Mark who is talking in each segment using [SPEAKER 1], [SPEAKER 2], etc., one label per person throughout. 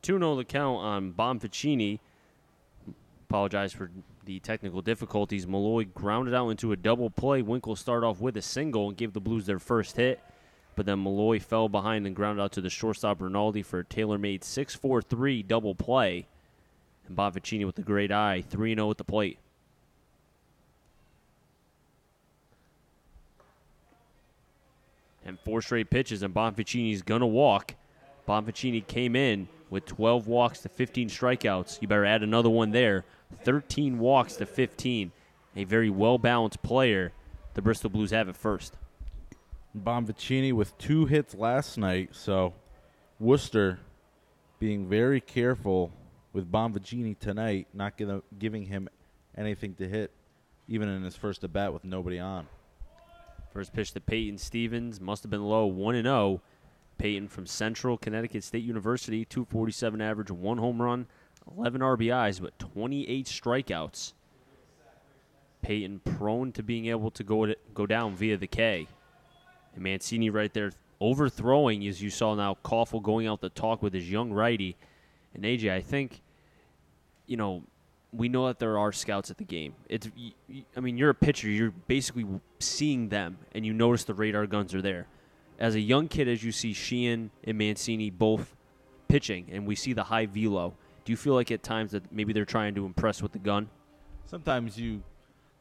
[SPEAKER 1] 2-0 the count on Bonficini. Apologize for the technical difficulties. Malloy grounded out into a double play. Winkle started off with a single and gave the Blues their first hit. But then Malloy fell behind and grounded out to the shortstop Rinaldi for a tailor-made 6-4-3 double play. And Bonficini with a great eye, 3-0 at the plate. And 4 straight pitches, and Bonficini's going to walk. Bonficini came in with 12 walks to 15 strikeouts. You better add another one there. 13 walks to 15. A very well-balanced player. The Bristol Blues have it first.
[SPEAKER 2] Bonficini with 2 hits last night, so Worcester being very careful with Bonficini tonight, not giving him anything to hit, even in his first at-bat with nobody on.
[SPEAKER 1] First pitch to Peyton Stevens, must have been low, 1-0. Peyton from Central Connecticut State University, 247 average, 1 home run, 11 RBIs, but 28 strikeouts. Peyton prone to being able to go down via the K. And Mancini right there overthrowing, as you saw now, Koffel going out to talk with his young righty. And AJ, I think, we know that there are scouts at the game. You're a pitcher. You're basically seeing them, and you notice the radar guns are there. As a young kid, as you see Sheehan and Mancini both pitching, and we see the high velo, do you feel like at times that maybe they're trying to impress with the gun?
[SPEAKER 2] Sometimes you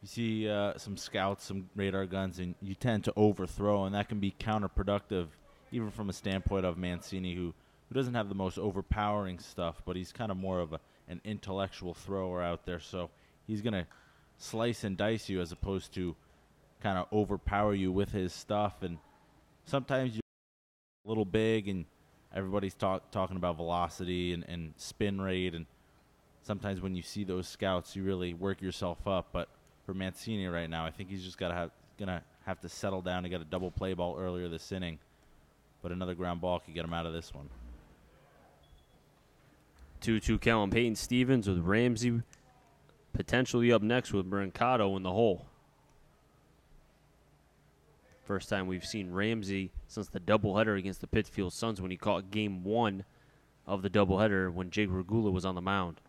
[SPEAKER 2] see some scouts, some radar guns, and you tend to overthrow, and that can be counterproductive, even from a standpoint of Mancini, who doesn't have the most overpowering stuff, but he's kind of more of an intellectual thrower out there. So he's going to slice and dice you as opposed to kind of overpower you with his stuff. And sometimes you're a little big, and everybody's talking about velocity and spin rate. And sometimes when you see those scouts, you really work yourself up. But for Mancini right now, I think he's just gonna have to settle down to get a double play ball earlier this inning. But another ground ball could get him out of this one.
[SPEAKER 1] 2-2 count on Peyton Stevens with Ramsey potentially up next with Brancato in the hole. First time we've seen Ramsey since the doubleheader against the Pittsfield Suns when he caught game 1 of the doubleheader when Jake Regula was on the mound.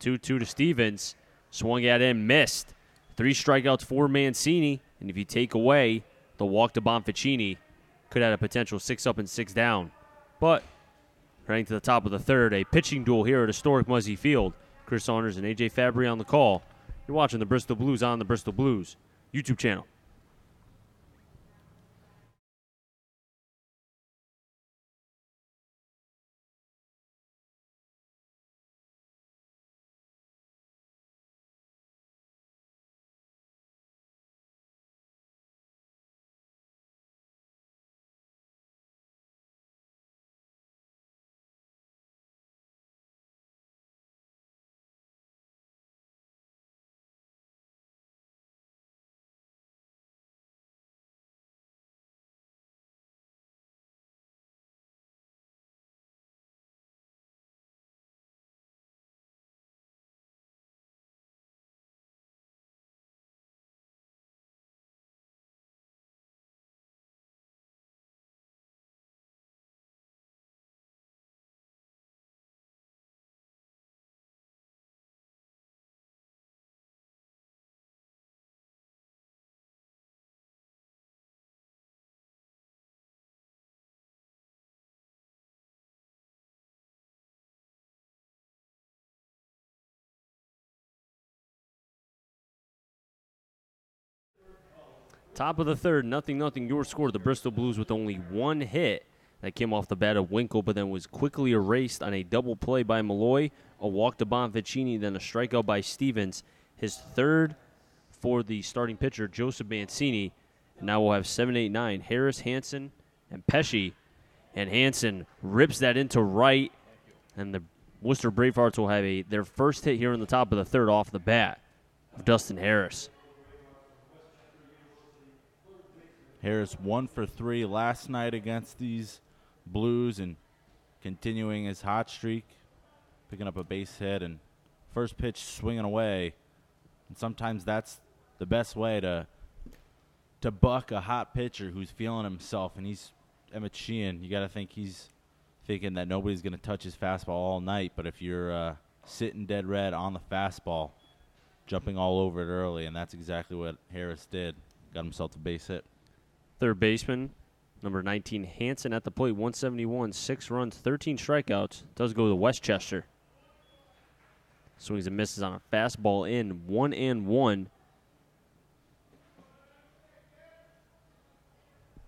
[SPEAKER 1] 2-2 to Stevens. Swung at him, missed. 3 strikeouts for Mancini. And if you take away the walk to Bonficini, could have a potential 6 up and 6 down. But heading to the top of the third, a pitching duel here at historic Muzzy Field. Chris Saunders and AJ Fabry on the call. You're watching the Bristol Blues on the Bristol Blues YouTube channel. Top of the third, 0-0 your score. The Bristol Blues with only 1 hit that came off the bat of Winkle, but then was quickly erased on a double play by Malloy, a walk to Bonficini, then a strikeout by Stevens. His third for the starting pitcher, Joseph Mancini. And now we'll have 7, 8, 9, Harris, Hansen, and Pesci. And Hansen rips that into right, and the Worcester Bravehearts will have their first hit here in the top of the third off the bat of Dustin Harris.
[SPEAKER 2] Harris 1 for 3 last night against these Blues and continuing his hot streak, picking up a base hit and first pitch swinging away. And sometimes that's the best way to buck a hot pitcher who's feeling himself. And he's Emmett Sheehan. You got to think he's thinking that nobody's going to touch his fastball all night. But if you're sitting dead red on the fastball, jumping all over it early, and that's exactly what Harris did. Got himself a base hit.
[SPEAKER 1] Third baseman, number 19, Hansen at the plate, 171, 6 runs, 13 strikeouts. Does go to Westchester. Swings and misses on a fastball in, 1-1.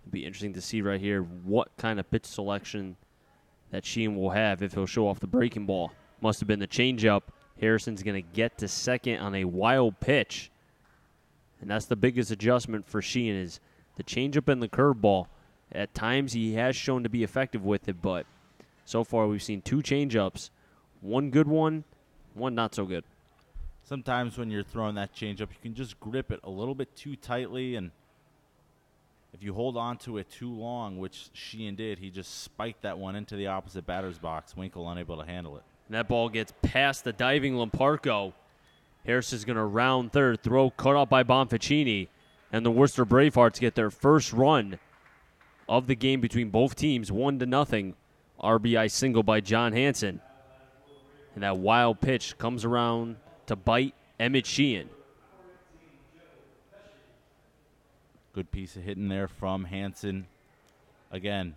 [SPEAKER 1] It'll be interesting to see right here what kind of pitch selection that Sheehan will have if he'll show off the breaking ball. Must have been the changeup. Harrison's going to get to second on a wild pitch. And that's the biggest adjustment for Sheehan is the changeup and the curveball. At times he has shown to be effective with it, but so far we've seen 2 changeups. One good one not so good.
[SPEAKER 2] Sometimes when you're throwing that changeup, you can just grip it a little bit too tightly, and if you hold on to it too long, which Sheehan did, he just spiked that one into the opposite batter's box. Winkle unable to handle it.
[SPEAKER 1] And that ball gets past the diving Lamparco. Harris is going to round third, throw cut off by Bonficini, and the Worcester Bravehearts get their first run of the game between both teams, 1-0. RBI single by John Hansen. And that wild pitch comes around to bite Emmett Sheehan.
[SPEAKER 2] Good piece of hitting there from Hansen. Again,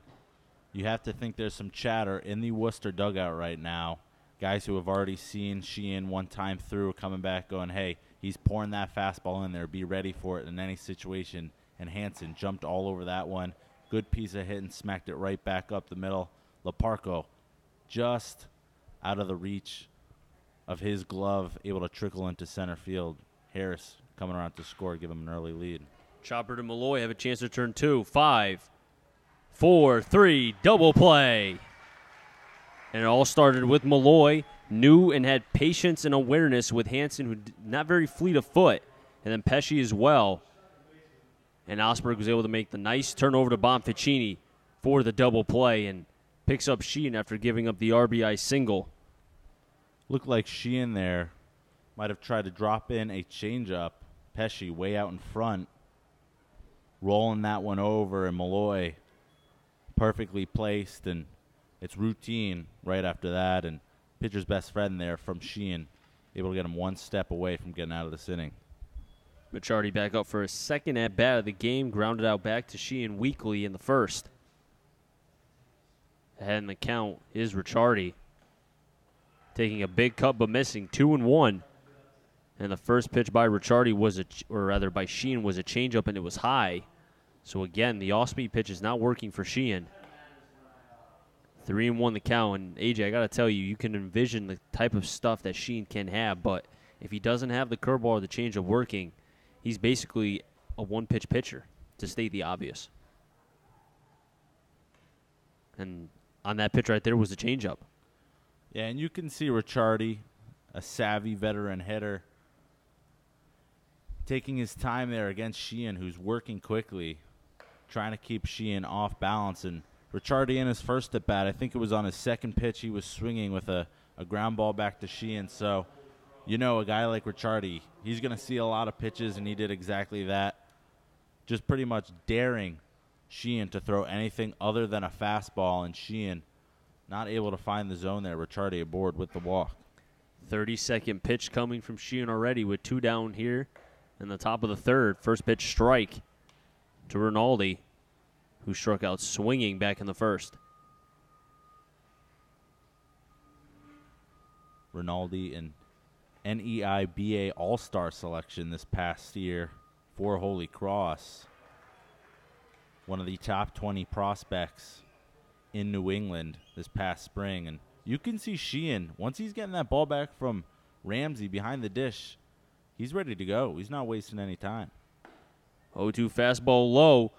[SPEAKER 2] you have to think there's some chatter in the Worcester dugout right now. Guys who have already seen Sheehan one time through coming back going, hey, he's pouring that fastball in there. Be ready for it in any situation. And Hansen jumped all over that one. Good piece of hitting, smacked it right back up the middle. Lamparco just out of the reach of his glove, able to trickle into center field. Harris coming around to score, give him an early lead.
[SPEAKER 1] Chopper to Malloy have a chance to turn 2. 5, 4, 3, double play. And it all started with Malloy, knew and had patience and awareness with Hansen, who not very fleet of foot, and then Pesci as well. And Osberg was able to make the nice turnover to Bonficini for the double play and picks up Sheehan after giving up the RBI single.
[SPEAKER 2] Looked like Sheehan there might have tried to drop in a changeup. Pesci way out in front, rolling that one over, and Malloy perfectly placed, and it's routine right after that, and pitcher's best friend there from Sheehan, able to get him one step away from getting out of this inning.
[SPEAKER 1] Ricciardi back up for his second at-bat of the game, grounded out back to Sheehan weakly in the first. Ahead in the count is Ricciardi, taking a big cut but missing, 2-1. And the first pitch by Ricciardi by Sheehan was a changeup, and it was high. So again, the off-speed pitch is not working for Sheehan. 3-1 the count, and AJ, I got to tell you, you can envision the type of stuff that Sheehan can have, but if he doesn't have the curveball or the changeup working, he's basically a one-pitch pitcher, to state the obvious. And on that pitch right there was the changeup.
[SPEAKER 2] Yeah, and you can see Ricciardi, a savvy veteran hitter, taking his time there against Sheehan, who's working quickly, trying to keep Sheehan off balance. And Ricciardi in his first at-bat, I think it was on his second pitch, he was swinging with a ground ball back to Sheehan. So, you know, a guy like Ricciardi, he's going to see a lot of pitches, and he did exactly that, just pretty much daring Sheehan to throw anything other than a fastball, and Sheehan not able to find the zone there. Ricciardi aboard with the walk.
[SPEAKER 1] 30-second pitch coming from Sheehan already with 2 down here in the top of the third. First pitch strike to Rinaldi, who struck out swinging back in the first.
[SPEAKER 2] Rinaldi, an NEIBA All-Star selection this past year for Holy Cross. One of the top 20 prospects in New England this past spring. And you can see Sheehan, once he's getting that ball back from Ramsey behind the dish, he's ready to go. He's not wasting any time.
[SPEAKER 1] 0-2 fastball low.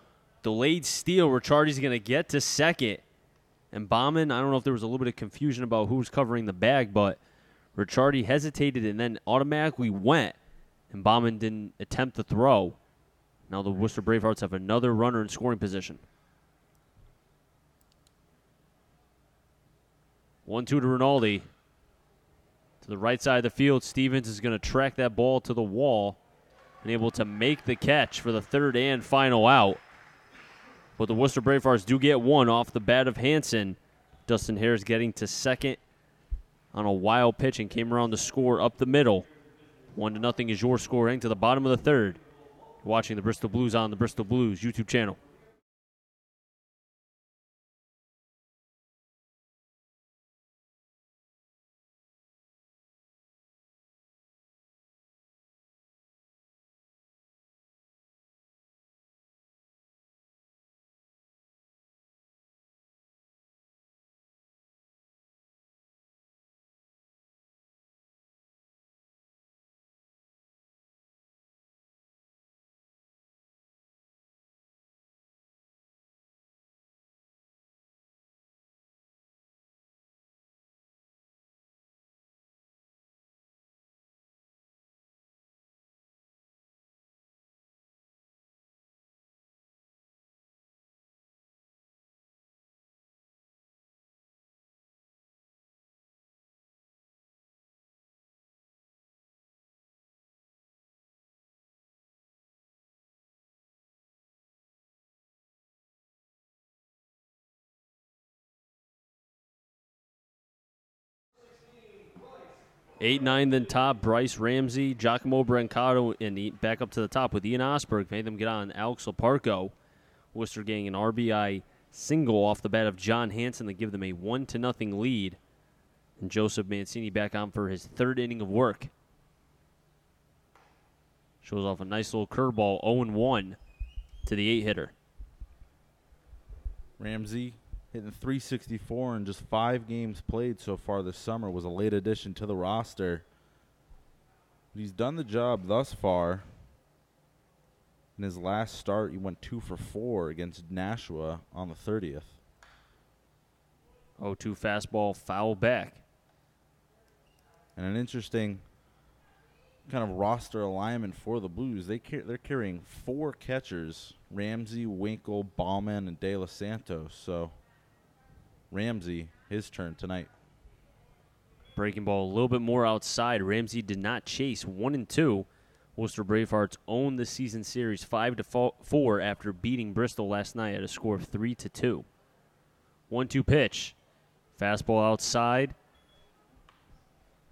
[SPEAKER 1] Delayed steal. Ricciardi's going to get to second. And Bauman, I don't know if there was a little bit of confusion about who was covering the bag, but Ricciardi hesitated and then automatically went. And Bauman didn't attempt the throw. Now the Worcester Bravehearts have another runner in scoring position. 1-2 to Rinaldi. To the right side of the field, Stevens is going to track that ball to the wall and able to make the catch for the third and final out. But the Worcester Bravehearts do get one off the bat of Hansen. Dustin Harris getting to second on a wild pitch and came around to score up the middle. 1-0 is your score heading to the bottom of the third. You're watching the Bristol Blues on the Bristol Blues YouTube channel. Eight, 9 then top, Bryce Ramsey, Giacomo Brancato, and back up to the top with Ian Osberg. Made them get on Alex Laparco. Worcester getting an RBI single off the bat of John Hanson to give them a 1-0 lead. And Joseph Mancini back on for his third inning of work. Shows off a nice little curveball, 0-1 to the 8-hitter.
[SPEAKER 2] Ramsey hitting .364 in just 5 games played so far this summer, was a late addition to the roster. He's done the job thus far. In his last start, he went 2 for 4 against Nashua on the 30th.
[SPEAKER 1] 0-2 fastball, foul back.
[SPEAKER 2] And an interesting kind of roster alignment for the Blues. They're carrying 4 catchers: Ramsey, Winkle, Ballman, and De Los Santos. So Ramsey, his turn tonight.
[SPEAKER 1] Breaking ball a little bit more outside. Ramsey did not chase. 1-2. Worcester Bravehearts owned the season series 5-4 after beating Bristol last night at a score of 3-2. 1-2 pitch. Fastball outside.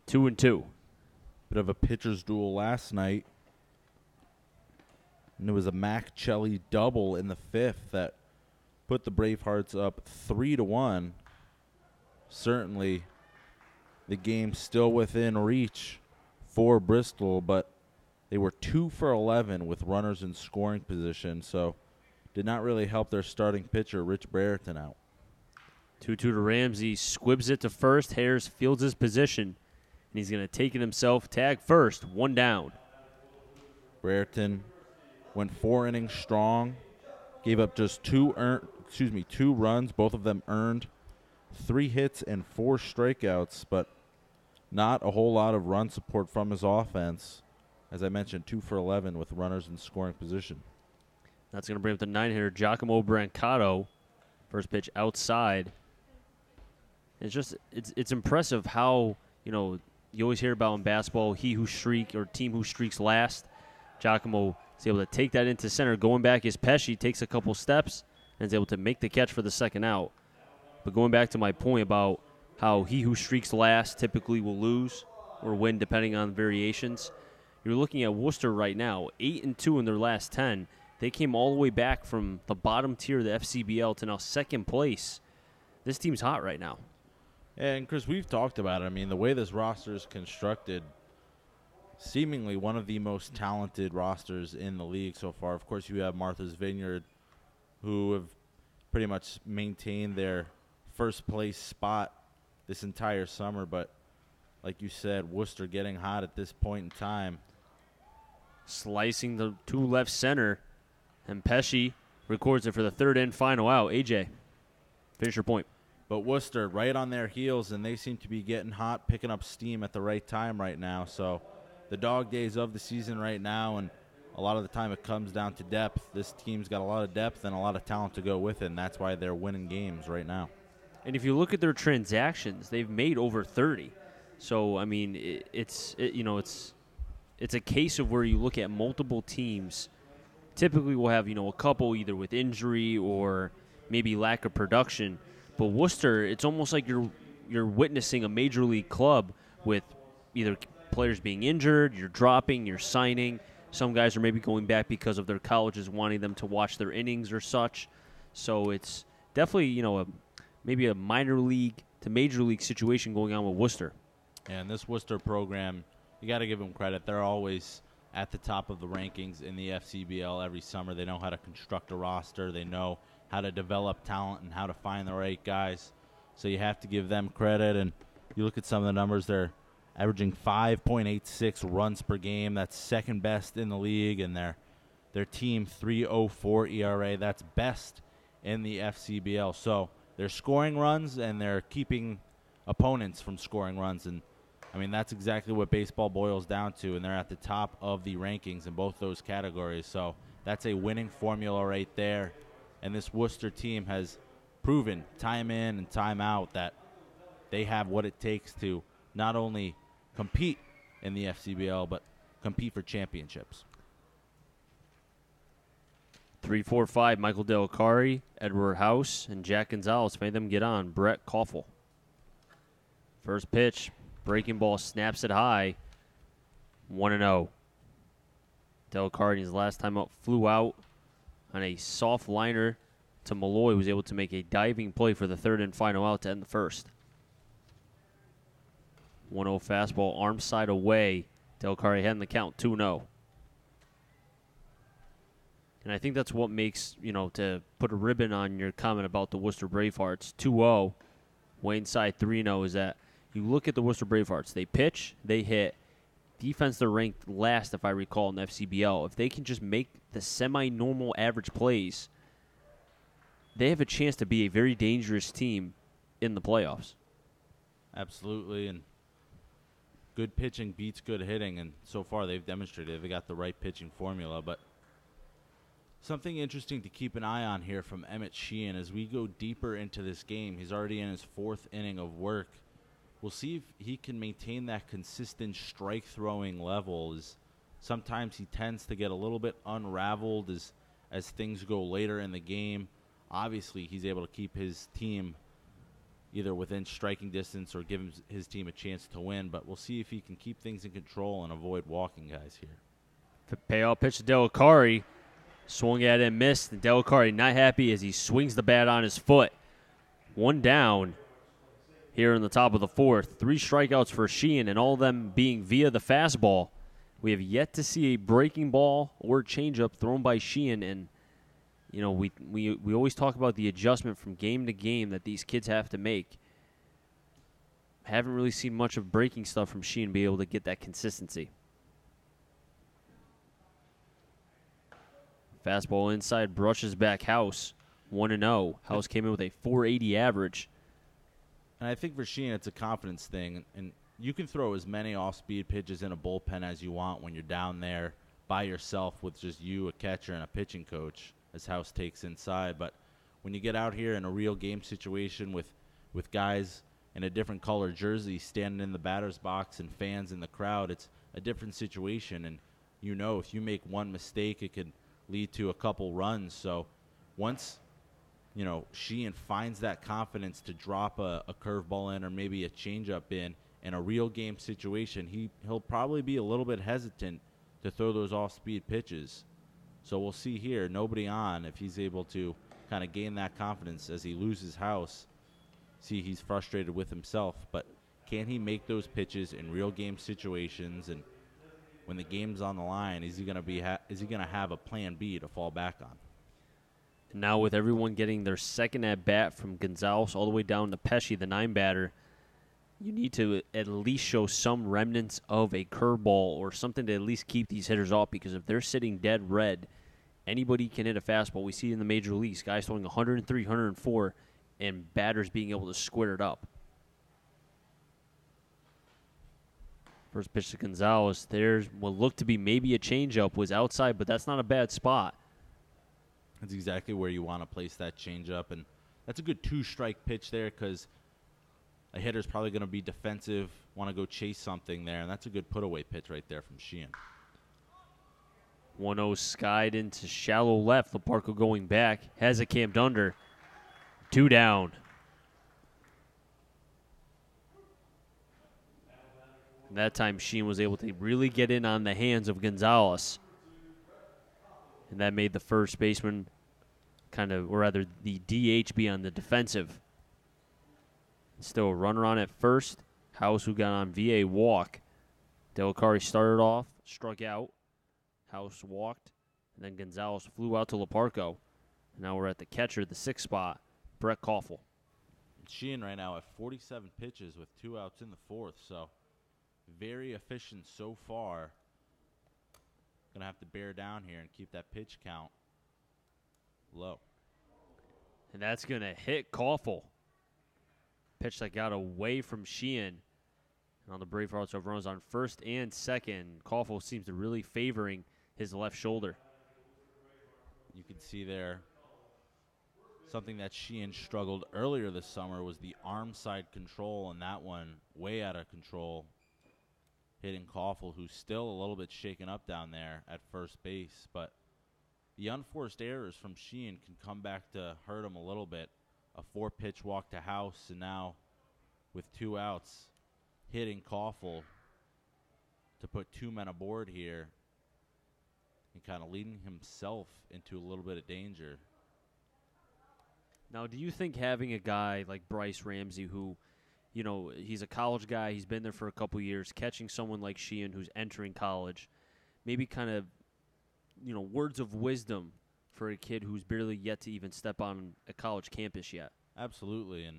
[SPEAKER 1] 2-2.
[SPEAKER 2] Bit of a pitcher's duel last night. And it was a Mac Chelly double in the 5th that put the Bravehearts up 3-1. Certainly the game still within reach for Bristol, but they were 2 for 11 with runners in scoring position, so did not really help their starting pitcher, Rich Brereton, out.
[SPEAKER 1] 2-2 to Ramsey. Squibs it to first. Harris fields his position, and he's going to take it himself. Tag first. 1 down.
[SPEAKER 2] Brereton went 4 innings strong, gave up just 2 runs, both of them earned, 3 hits and 4 strikeouts, but not a whole lot of run support from his offense. As I mentioned, 2 for 11 with runners in scoring position.
[SPEAKER 1] That's going to bring up the 9-hitter, Giacomo Brancato. First pitch outside. It's impressive how, you always hear about in basketball, team who streaks last. Giacomo is able to take that into center. Going back is Pesci, takes a couple steps, and is able to make the catch for the second out. But going back to my point about how he who streaks last typically will lose or win depending on variations, you're looking at Worcester right now, 8-2 in their last 10. They came all the way back from the bottom tier of the FCBL to now second place. This team's hot right now.
[SPEAKER 2] And, Chris, we've talked about it. I mean, the way this roster is constructed, seemingly one of the most talented rosters in the league so far. Of course, you have Martha's Vineyard, who have pretty much maintained their first-place spot this entire summer. But, like you said, Worcester getting hot at this point in time.
[SPEAKER 1] Slicing the to left center, and Pesci records it for the third and final out. AJ, finish your point.
[SPEAKER 2] But Worcester right on their heels, and they seem to be getting hot, picking up steam at the right time right now. So the dog days of the season right now, and a lot of the time it comes down to depth. This team's got a lot of depth and a lot of talent to go with it, and that's why they're winning games right now.
[SPEAKER 1] And if you look at their transactions, they've made over 30. So, I mean, it's a case of where you look at multiple teams. Typically we'll have, a couple either with injury or maybe lack of production. But Worcester, it's almost like you're witnessing a major league club with either players being injured, you're dropping, you're signing. Some guys are maybe going back because of their colleges wanting them to watch their innings or such. So it's definitely, maybe a minor league to major league situation going on with Worcester.
[SPEAKER 2] And this Worcester program, you got to give them credit. They're always at the top of the rankings in the FCBL every summer. They know how to construct a roster. They know how to develop talent and how to find the right guys. So you have to give them credit. And you look at some of the numbers, they're averaging 5.86 runs per game. That's second best in the league. And their team 3.04 ERA. That's best in the FCBL. So they're scoring runs and they're keeping opponents from scoring runs. And I mean, that's exactly what baseball boils down to, and they're at the top of the rankings in both those categories. So that's a winning formula right there. And this Worcester team has proven time in and time out that they have what it takes to not only compete in the FCBL, but compete for championships.
[SPEAKER 1] 3, 4, 5, Michael Delacari, Edward House, and Jack Gonzalez made them get on. Brett Koffel. First pitch. Breaking ball, snaps it high. 1-0. Delacari, his last time up, flew out on a soft liner to Malloy, was able to make a diving play for the third and final out to end the first. 1-0 fastball, arm side away. Delacari had in the count, 2-0. And I think that's what makes, to put a ribbon on your comment about the Worcester Bravehearts, 2-0, way inside 3-0, is that you look at the Worcester Bravehearts. They pitch, they hit. Defense, they're ranked last, if I recall, in the FCBL. If they can just make the semi-normal average plays, they have a chance to be a very dangerous team in the playoffs.
[SPEAKER 2] Absolutely, and good pitching beats good hitting, and so far they've demonstrated they got the right pitching formula. But something interesting to keep an eye on here from Emmett Sheehan as we go deeper into this game. He's already in his fourth inning of work. We'll see if he can maintain that consistent strike-throwing level. Sometimes he tends to get a little bit unraveled as things go later in the game. Obviously, he's able to keep his team either within striking distance or give his team a chance to win. But we'll see if he can keep things in control and avoid walking guys here.
[SPEAKER 1] The payoff pitch to Delacari. Swung at it and missed. And Delacari not happy as he swings the bat on his foot. One down. Here in the top of the fourth, 3 strikeouts for Sheehan, and all of them being via the fastball. We have yet to see a breaking ball or changeup thrown by Sheehan, and we always talk about the adjustment from game to game that these kids have to make. Haven't really seen much of breaking stuff from Sheehan be able to get that consistency. Fastball inside, brushes back House, 1-0. House came in with a 480 average.
[SPEAKER 2] And I think for Sheehan, it's a confidence thing. And you can throw as many off-speed pitches in a bullpen as you want when you're down there by yourself with just you, a catcher, and a pitching coach, as House takes inside. But when you get out here in a real game situation with guys in a different color jersey standing in the batter's box and fans in the crowd, it's a different situation. And if you make one mistake, it could lead to a couple runs. So once Sheehan finds that confidence to drop a curveball in or maybe a changeup in a real game situation, he'll probably be a little bit hesitant to throw those off-speed pitches. So we'll see here, nobody on, if he's able to kind of gain that confidence as he loses House. See, he's frustrated with himself, but can he make those pitches in real game situations? And when the game's on the line, is he going to have a plan B to fall back on?
[SPEAKER 1] Now with everyone getting their second at-bat from Gonzalez all the way down to Pesci, the 9-batter, you need to at least show some remnants of a curveball or something to at least keep these hitters off, because if they're sitting dead red, anybody can hit a fastball. We see in the major leagues, guys throwing 103, 104, and batters being able to square it up. First pitch to Gonzalez. There's what looked to be maybe a changeup, was outside, but that's not a bad spot.
[SPEAKER 2] That's exactly where you want to place that changeup, and that's a good 2-strike pitch there because a hitter's probably going to be defensive, want to go chase something there, and that's a good put-away pitch right there from Sheehan.
[SPEAKER 1] 1-0 skied into shallow left. Leparco going back, has it camped under. 2 down. And that time, Sheehan was able to really get in on the hands of Gonzalez. And that made the first baseman or rather the DH be on the defensive. Still a runner on at first. House, who got on via walk. Delacari started off, struck out. House walked, and then Gonzalez flew out to Leparco. And now we're at the catcher, the 6th spot, Brett Koffel.
[SPEAKER 2] Sheehan right now at 47 pitches with 2 outs in the 4th, so very efficient so far. Going to have to bear down here and keep that pitch count low.
[SPEAKER 1] And that's going to hit Koffel. Pitch that got away from Sheehan. And on the Bravehearts have runs on first and second. Koffel seems to really favoring his left shoulder.
[SPEAKER 2] You can see there something that Sheehan struggled earlier this summer was the arm side control, and that one way out of control, hitting Koffel, who's still a little bit shaken up down there at first base. But the unforced errors from Sheehan can come back to hurt him a little bit. A 4-pitch walk to House, and now with 2 outs, hitting Koffel to put 2 men aboard here and kind of leading himself into a little bit of danger.
[SPEAKER 1] Now, do you think having a guy like Bryce Ramsey, who, he's a college guy, he's been there for a couple years, catching someone like Sheehan who's entering college, maybe kind of, words of wisdom for a kid who's barely yet to even step on a college campus yet?
[SPEAKER 2] Absolutely, and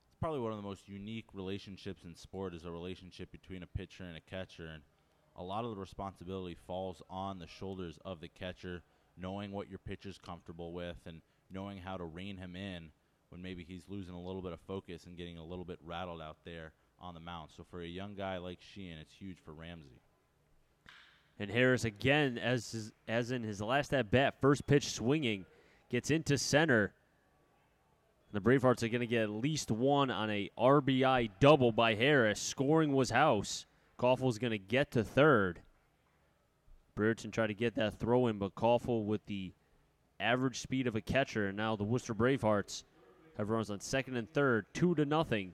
[SPEAKER 2] it's probably one of the most unique relationships in sport is a relationship between a pitcher and a catcher, and a lot of the responsibility falls on the shoulders of the catcher, knowing what your pitcher's comfortable with and knowing how to rein him in when maybe he's losing a little bit of focus and getting a little bit rattled out there on the mound. So for a young guy like Sheehan, it's huge for Ramsey.
[SPEAKER 1] And Harris, again, as in his last at-bat, first pitch swinging, gets into center. The Bravehearts are going to get at least one on a RBI double by Harris. Scoring was House. Koffel's going to get to third. Brereton tried to get that throw in, but Koffel with the average speed of a catcher. And now the Worcester Bravehearts have runs on second and third, 2-0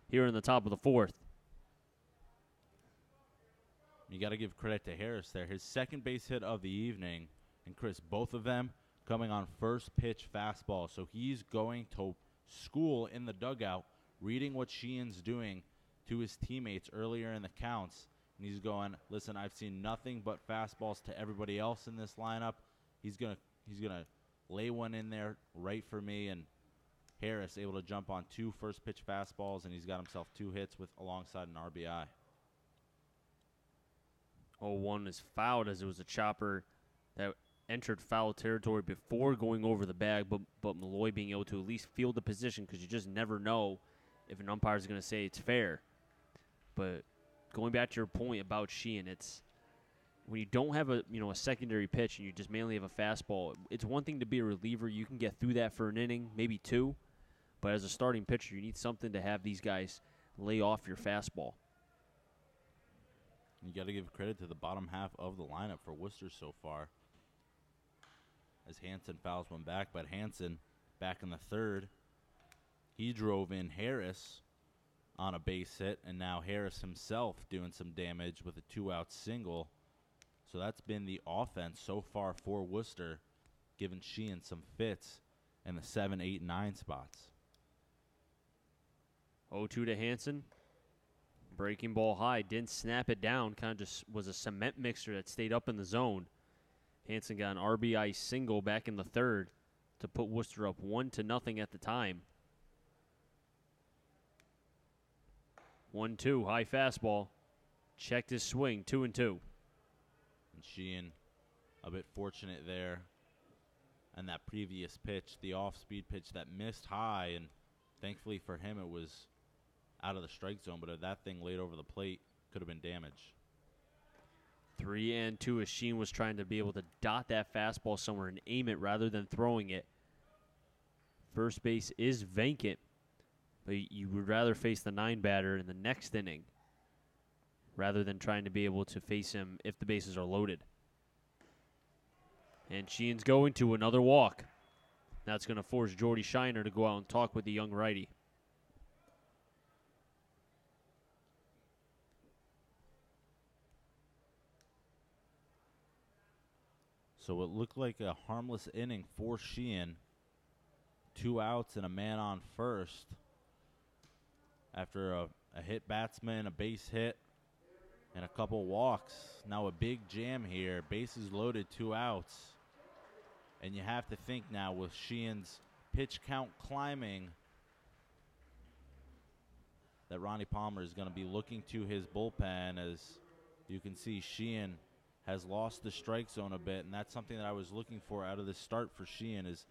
[SPEAKER 1] here in the top of the 4th.
[SPEAKER 2] You got to give credit to Harris there. His second base hit of the evening, and Chris, both of them coming on first pitch fastball. So he's going to school in the dugout, reading what Sheehan's doing to his teammates earlier in the counts. And he's going, listen, I've seen nothing but fastballs to everybody else in this lineup. He's gonna lay one in there right for me. And Harris able to jump on 2 first pitch fastballs, and he's got himself 2 hits with alongside an RBI.
[SPEAKER 1] 0-1 is fouled as it was a chopper that entered foul territory before going over the bag, but Malloy being able to at least field the position, because you just never know if an umpire is going to say it's fair. But going back to your point about Sheehan, it's when you don't have a secondary pitch and you just mainly have a fastball, it's one thing to be a reliever. You can get through that for an inning, maybe 2. But as a starting pitcher, you need something to have these guys lay off your fastball.
[SPEAKER 2] You got to give credit to the bottom half of the lineup for Worcester so far, as Hansen fouls one back. But Hansen, back in the 3rd, he drove in Harris on a base hit, and now Harris himself doing some damage with a 2-out single. So that's been the offense so far for Worcester, giving Sheehan some fits in the 7, 8, 9 spots.
[SPEAKER 1] 0-2 to Hansen. Breaking ball high, didn't snap it down, kind of just was a cement mixer that stayed up in the zone. Hansen got an RBI single back in the 3rd to put Worcester up 1-0 at the time. 1-2, high fastball. Checked his swing, 2-2.
[SPEAKER 2] And Sheehan a bit fortunate there. And that previous pitch, the off-speed pitch that missed high, and thankfully for him it was out of the strike zone, but if that thing laid over the plate, could have been damage.
[SPEAKER 1] 3-2 as Sheehan was trying to be able to dot that fastball somewhere and aim it rather than throwing it. First base is vacant, but you would rather face the 9 batter in the next inning rather than trying to be able to face him if the bases are loaded. And Sheehan's going to another walk. That's going to force Jordy Shiner to go out and talk with the young righty.
[SPEAKER 2] So it looked like a harmless inning for Sheehan. 2 outs and a man on first after a hit batsman, a base hit, and a couple walks. Now a big jam here. Bases loaded, 2 outs. And you have to think now with Sheehan's pitch count climbing that Ronnie Palmer is going to be looking to his bullpen. As you can see, Sheehan has lost the strike zone a bit, and that's something that I was looking for out of this start for Sheehan is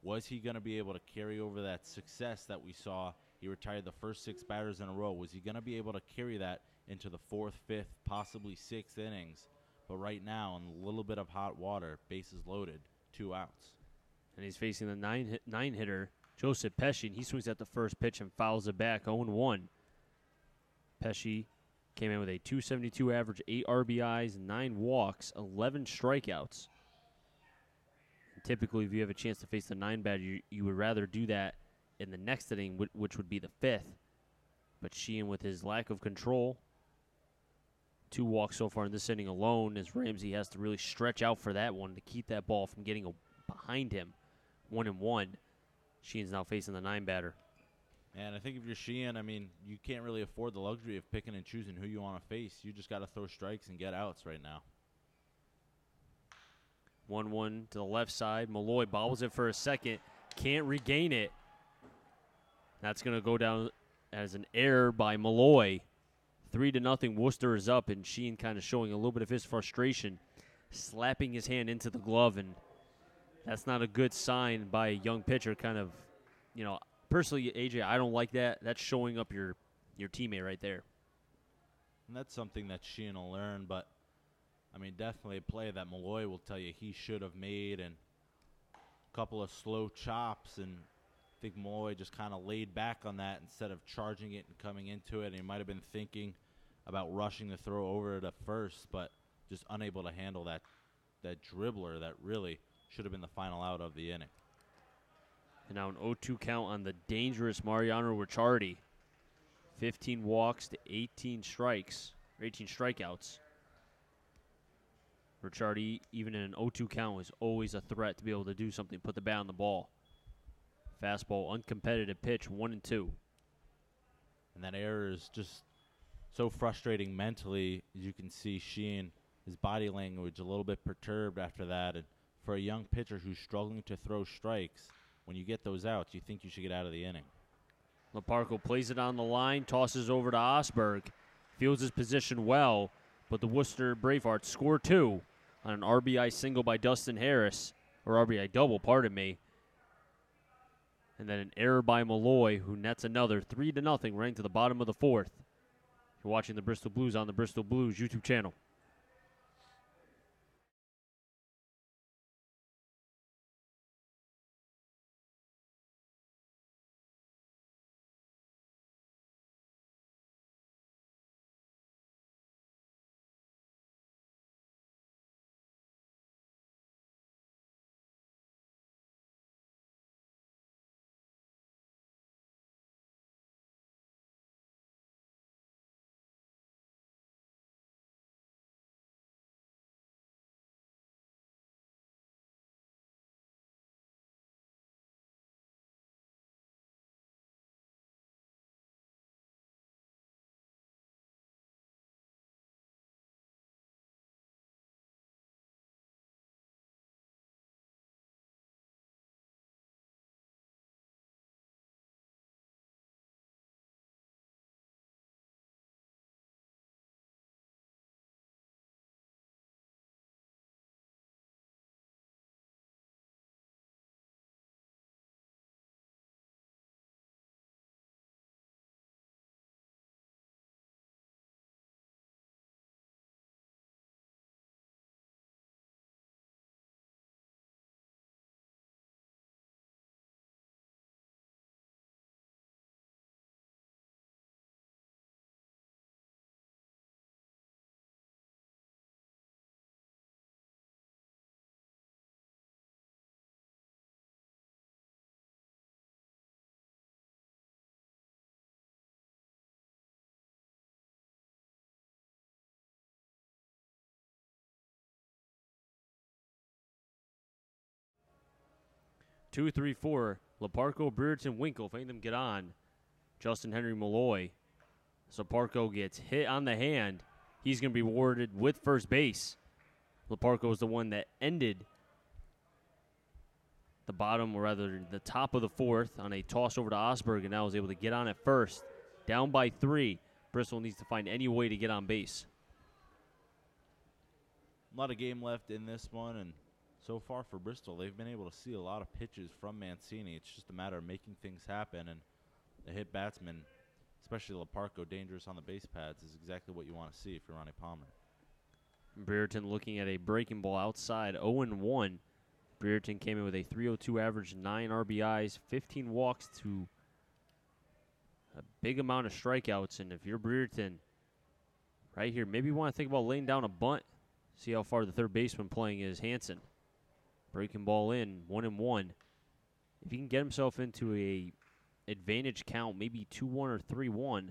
[SPEAKER 2] was he going to be able to carry over that success that we saw? He retired the first 6 batters in a row. Was he going to be able to carry that into the 4th, 5th, possibly 6th innings? But right now, in a little bit of hot water, bases loaded, 2 outs.
[SPEAKER 1] And he's facing the nine hitter, Joseph Pesci, and he swings at the first pitch and fouls it back 0-1. Pesci came in with a 272 average, 8 RBIs, 9 walks, 11 strikeouts. And typically, if you have a chance to face the 9 batter, you would rather do that in the next inning, which would be the 5th. But Sheehan, with his lack of control, 2 walks so far in this inning alone, as Ramsey has to really stretch out for that one to keep that ball from getting behind him. 1-1. Sheehan's now facing the 9 batter.
[SPEAKER 2] And I think if you're Sheehan, I mean, you can't really afford the luxury of picking and choosing who you want to face. You just got to throw strikes and get outs right now.
[SPEAKER 1] 1-1 to the left side. Malloy bobbles it for a second. Can't regain it. That's going to go down as an error by Malloy. 3-0. Worcester is up, and Sheehan kind of showing a little bit of his frustration, slapping his hand into the glove, and that's not a good sign by a young pitcher. Kind of, personally, AJ, I don't like that. That's showing up your teammate right there.
[SPEAKER 2] And that's something that Sheehan will learn, but I mean, definitely a play that Malloy will tell you he should have made, and a couple of slow chops, and I think Malloy just kind of laid back on that instead of charging it and coming into it. And he might have been thinking about rushing the throw over to first, but just unable to handle that dribbler that really should have been the final out of the inning.
[SPEAKER 1] And now an 0-2 count on the dangerous Mariano Ricciardi. 15 walks to 18 strikes, or 18 strikeouts. Ricciardi, even in an 0-2 count, is always a threat to be able to do something, put the bat on the ball. Fastball, uncompetitive pitch, 1-2.
[SPEAKER 2] And that error is just so frustrating mentally. As you can see, Sheehan, his body language a little bit perturbed after that. And for a young pitcher who's struggling to throw strikes, when you get those outs, you think you should get out of the inning.
[SPEAKER 1] Leparco plays it on the line, tosses over to Osberg, fields his position well, but the Worcester Bravehearts score 2 on an RBI single by Dustin Harris, or RBI double, pardon me. And then an error by Malloy, who nets another 3-0, right into the bottom of the 4th. You're watching the Bristol Blues on the Bristol Blues YouTube channel. 2, 3, 4. Leparco, Brereton, Winkle. If any of them get on, Justin Henry Malloy. Leparco gets hit on the hand. He's going to be rewarded with first base. Leparco is the one that ended the bottom, or rather the top of the fourth, on a toss over to Osberg, and now was able to get on at first. Down by 3. Bristol needs to find any way to get on base.
[SPEAKER 2] A lot of game left in this one, and so far for Bristol, they've been able to see a lot of pitches from Mancini. It's just a matter of making things happen, and the hit batsman, especially Leparco, dangerous on the base pads, is exactly what you want to see if you're Ronnie Palmer.
[SPEAKER 1] Brereton looking at a breaking ball outside, 0-1. Brereton came in with a .302 average, 9 RBIs, 15 walks to a big amount of strikeouts. And if you're Brereton right here, maybe you want to think about laying down a bunt. See how far the third baseman playing is, Hansen. Breaking ball in, 1-1. If he can get himself into a advantage count, maybe 2-1 or 3-1,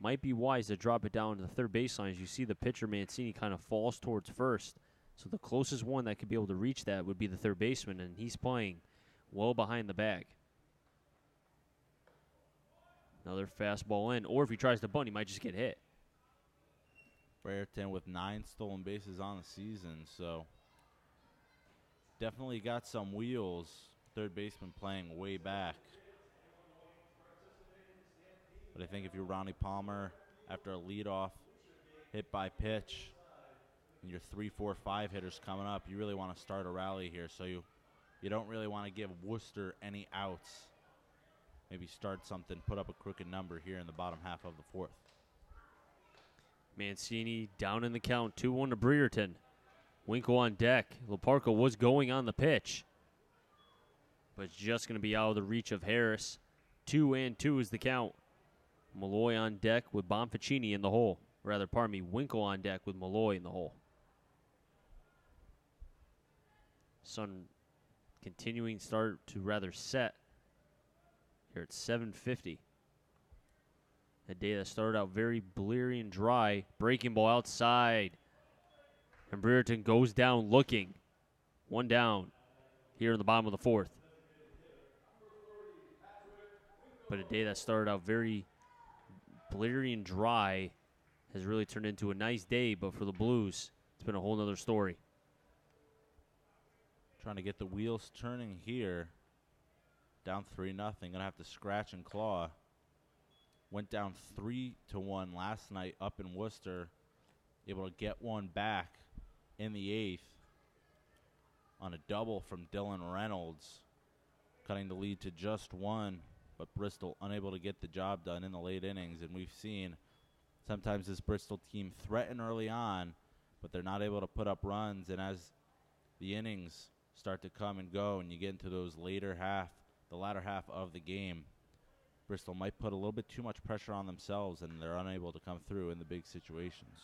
[SPEAKER 1] might be wise to drop it down to the third baseline. As you see the pitcher, Mancini, kind of falls towards first. So the closest one that could be able to reach that would be the third baseman, and he's playing well behind the bag. Another fastball in, or if he tries to bunt, he might just get hit.
[SPEAKER 2] Brereton with 9 stolen bases on the season, so definitely got some wheels. Third baseman playing way back. But I think if you're Ronnie Palmer, after a leadoff hit by pitch, and your 3, 4, 5 hitters coming up, you really want to start a rally here. So you don't really want to give Worcester any outs. Maybe start something, put up a crooked number here in the bottom half of the fourth.
[SPEAKER 1] Mancini down in the count, 2-1 to Brereton. Winkle on deck. Leparco was going on the pitch, but it's just going to be out of the reach of Harris. 2-2 is the count. Malloy on deck with Bonficini in the hole. Rather, pardon me, Winkle on deck with Malloy in the hole. Sun continuing start to rather set here at 7:50. A day that started out very bleary and dry. Breaking ball outside. And Brereton goes down looking. 1 down here in the bottom of the fourth. But a day that started out very bleary and dry has really turned into a nice day, but for the Blues, it's been a whole nother story.
[SPEAKER 2] Trying to get the wheels turning here. Down 3-0. Gonna have to scratch and claw. Went down 3-1 last night up in Worcester. Able to get one back in the 8th on a double from Dylan Reynolds, cutting the lead to just 1. But Bristol unable to get the job done in the late innings. And we've seen sometimes this Bristol team threaten early on, but they're not able to put up runs. And as the innings start to come and go and you get into those the latter half of the game, Bristol might put a little bit too much pressure on themselves, and they're unable to come through in the big situations.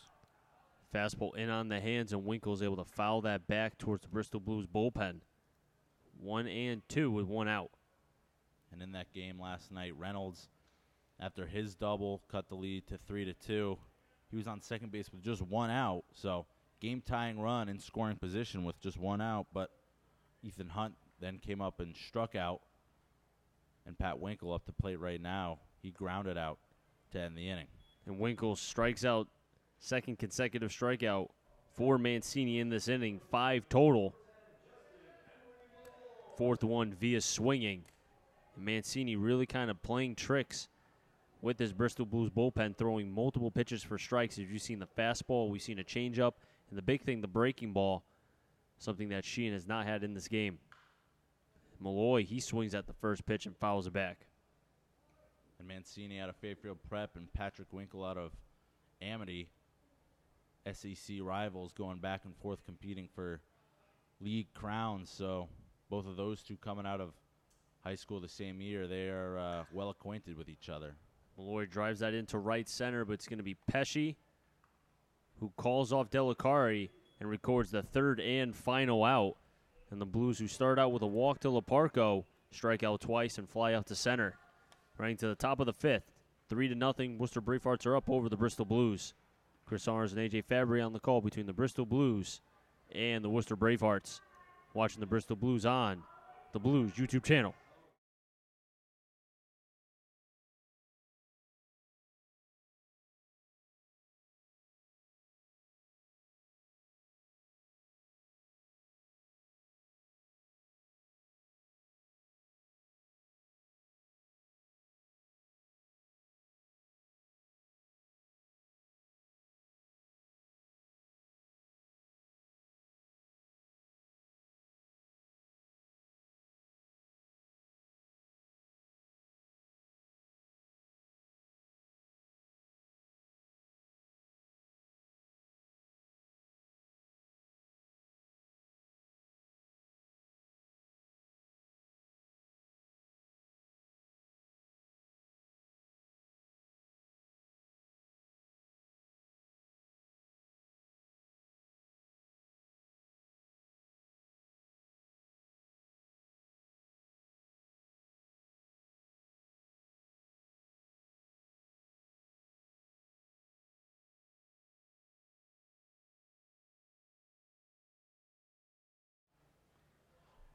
[SPEAKER 1] Fastball in on the hands, and Winkle's able to foul that back towards the Bristol Blues bullpen. 1-2 with 1 out.
[SPEAKER 2] And in that game last night, Reynolds, after his double, cut the lead to 3-2. He was on second base with just 1 out, so game-tying run in scoring position with just 1 out. But Ethan Hunt then came up and struck out, and Pat Winkle up to plate right now. He grounded out to end the inning.
[SPEAKER 1] And Winkle strikes out, second consecutive strikeout for Mancini in this inning, 5 total. 4th one via swinging. And Mancini really kind of playing tricks with this Bristol Blues bullpen, throwing multiple pitches for strikes. As you've seen the fastball, we've seen a changeup, and the big thing, the breaking ball, something that Sheehan has not had in this game. Malloy, he swings at the first pitch and fouls it back.
[SPEAKER 2] And Mancini out of Fairfield Prep and Patrick Winkle out of Amity, SEC rivals, going back and forth competing for league crowns. So both of those two coming out of high school the same year, they are well acquainted with each other.
[SPEAKER 1] Malloy drives that into right center, but it's going to be Pesci who calls off Delicari and records the 3rd and final out. And the Blues, who start out with a walk to Leparco, strike out twice and fly out to center. Running to the top of the 5th. 3-0, Worcester Bravehearts are up over the Bristol Blues. Chris Arns and A.J. Fabry on the call between the Bristol Blues and the Worcester Bravehearts. Watching the Bristol Blues on Bristol Blues YouTube channel.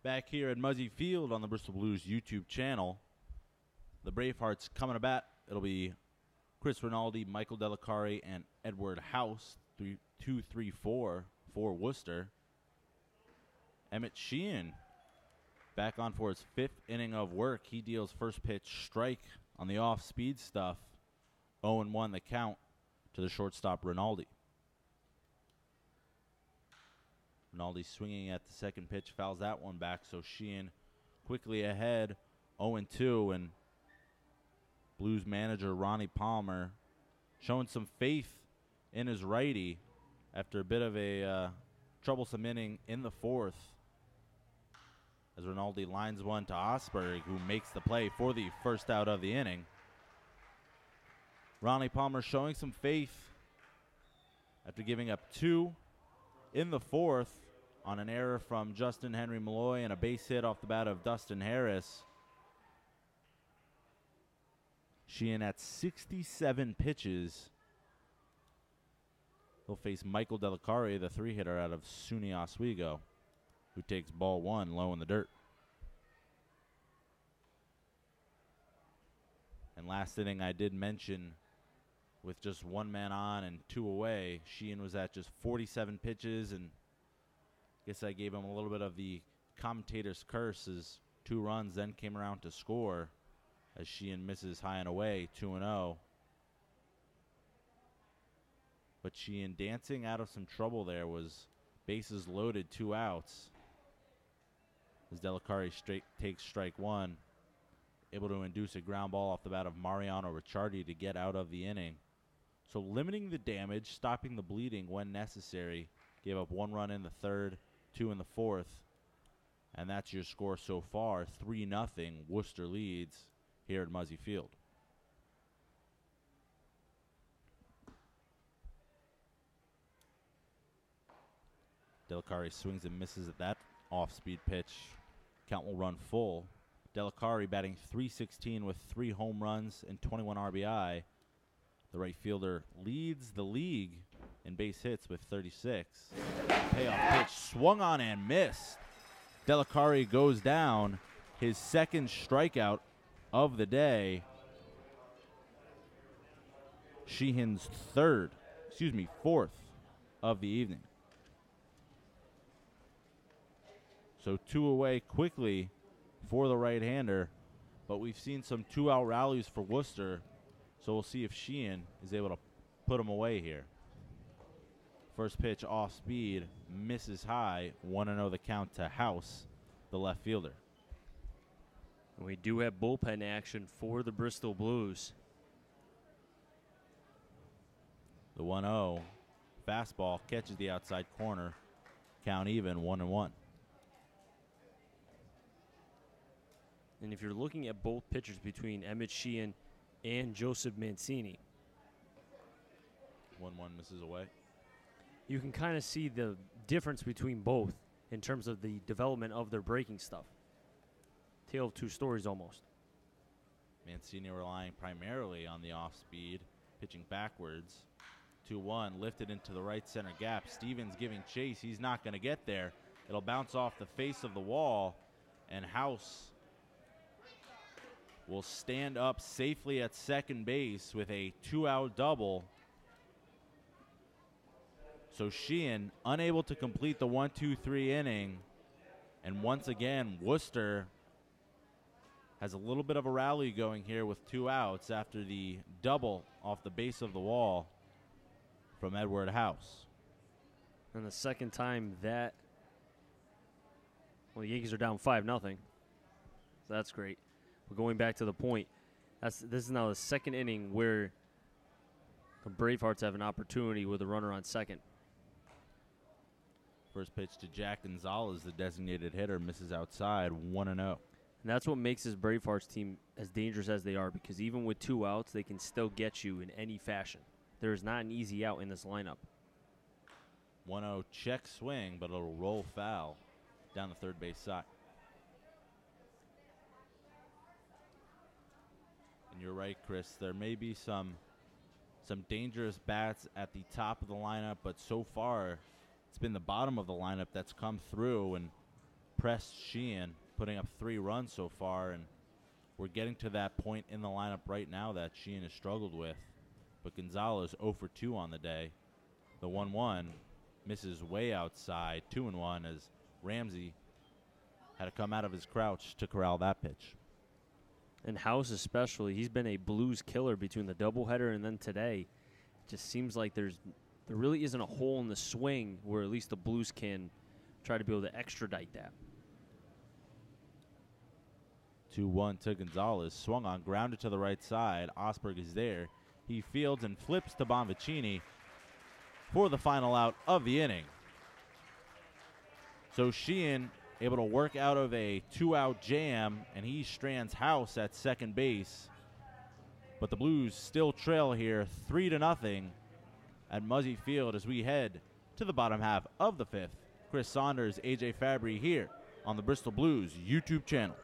[SPEAKER 2] Back here at Muzzy Field on the Bristol Blues YouTube channel, the Bravehearts coming to bat. It'll be Chris Rinaldi, Michael Delicari, and Edward House, 2-3-4 for Worcester. Emmett Sheehan back on for his 5th inning of work. He deals first pitch strike on the off-speed stuff. 0-1 the count to the shortstop Rinaldi. Rinaldi swinging at the second pitch, fouls that one back, so Sheehan quickly ahead, 0-2, and Blues manager Ronnie Palmer showing some faith in his righty after a bit of a troublesome inning in the 4th, as Rinaldi lines one to Osberg, who makes the play for the first out of the inning. Ronnie Palmer showing some faith after giving up 2 in the 4th on an error from Justin Henry Malloy and a base hit off the bat of Dustin Harris. Sheehan at 67 pitches. He'll face Michael Delicari, the 3-hitter out of SUNY Oswego, who takes ball 1 low in the dirt. And last inning I did mention, with just 1 man on and 2 away, Sheehan was at just 47 pitches, and I guess I gave him a little bit of the commentator's curse as 2 runs then came around to score as Sheehan misses high and away, 2-0. But Sheehan dancing out of some trouble there, was bases loaded, 2 outs. As Delicari takes strike 1, able to induce a ground ball off the bat of Mariano Ricciardi to get out of the inning. So limiting the damage, stopping the bleeding when necessary. Gave up 1 run in the 3rd, 2 in the 4th. And that's your score so far, 3-0. Worcester leads here at Muzzy Field. Delicari swings and misses at that off-speed pitch. Count will run full. Delicari batting .316 with 3 home runs and 21 RBI. The right fielder leads the league in base hits with 36. Payoff pitch swung on and missed. Delicari goes down, his 2nd strikeout of the day. Sheehan's 4th of the evening. So 2 away quickly for the right-hander, but we've seen some 2-out rallies for Worcester, so we'll see if Sheehan is able to put him away here. First pitch off speed, misses high, 1-0 the count to House, the left fielder.
[SPEAKER 1] And we do have bullpen action for the Bristol Blues.
[SPEAKER 2] The 1-0 fastball catches the outside corner, count even, 1-1.
[SPEAKER 1] And if you're looking at both pitchers between Emmett Sheehan and Joseph Mancini,
[SPEAKER 2] 1-1 misses away.
[SPEAKER 1] you can kind of see the difference between both in terms of the development of their breaking stuff. Tale of 2 stories almost.
[SPEAKER 2] Mancini relying primarily on the off-speed, pitching backwards. 2-1, lifted into the right center gap. Stevens giving chase. He's not going to get there. It'll bounce off the face of the wall, And House will stand up safely at second base with a 2-out double. So Sheehan unable to complete the 1-2-3 inning. And once again, Worcester has a little bit of a rally going here with 2 outs after the double off the base of the wall from Edward House.
[SPEAKER 1] And the second time that, well, the Yankees are down 5-0. So that's great. But going back to the point, this is now the second inning where the Bravehearts have an opportunity with a runner on second.
[SPEAKER 2] First pitch to Jack Gonzalez, the designated hitter, misses outside, 1-0.
[SPEAKER 1] And that's what makes this Bravehearts team as dangerous as they are, because even with 2 outs, they can still get you in any fashion. There is not an easy out in this lineup.
[SPEAKER 2] 1-0 check swing, but it'll roll foul down the third base side. And you're right, Chris. There may be some dangerous bats at the top of the lineup, but so far it's been the bottom of the lineup that's come through and pressed Sheehan, putting up 3 runs so far. And we're getting to that point in the lineup right now that Sheehan has struggled with. But Gonzalez 0 for 2 on the day. The 1-1 misses way outside, 2-1, as Ramsey had to come out of his crouch to corral that pitch.
[SPEAKER 1] And House especially, he's been a Blues killer between the doubleheader and then today. It just seems like there really isn't a hole in the swing where at least the Blues can try to be able to extradite that.
[SPEAKER 2] 2-1 to Gonzalez, swung on, grounded to the right side. Osberg is there. He fields and flips to Bonvicini for the final out of the inning. So Sheehan able to work out of a 2-out jam, and he strands House at second base. But the Blues still trail here 3-0 at Muzzy Field as we head to the bottom half of the 5th. Chris Saunders, AJ Fabry here on the Bristol Blues YouTube channel.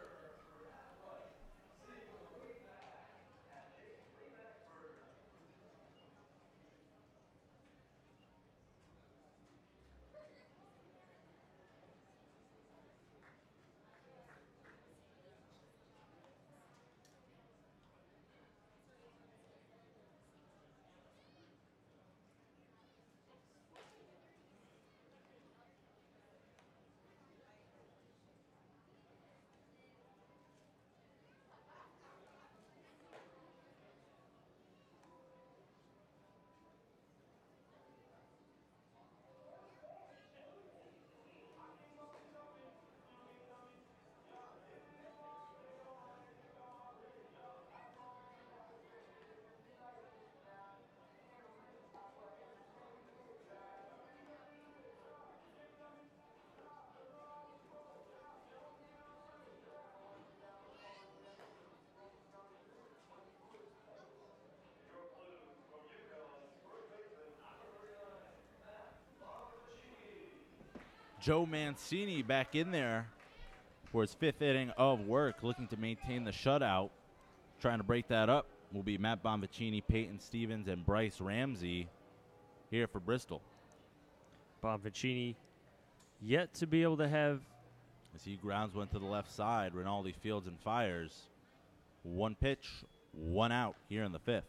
[SPEAKER 2] Joe Mancini back in there for his 5th inning of work, looking to maintain the shutout. Trying to break that up will be Matt Bonvicini, Peyton Stevens, and Bryce Ramsey here for Bristol.
[SPEAKER 1] Bonvicini yet to be able to have...
[SPEAKER 2] As he grounds one to the left side, Rinaldi fields and fires. 1 pitch, 1 out here in the 5th.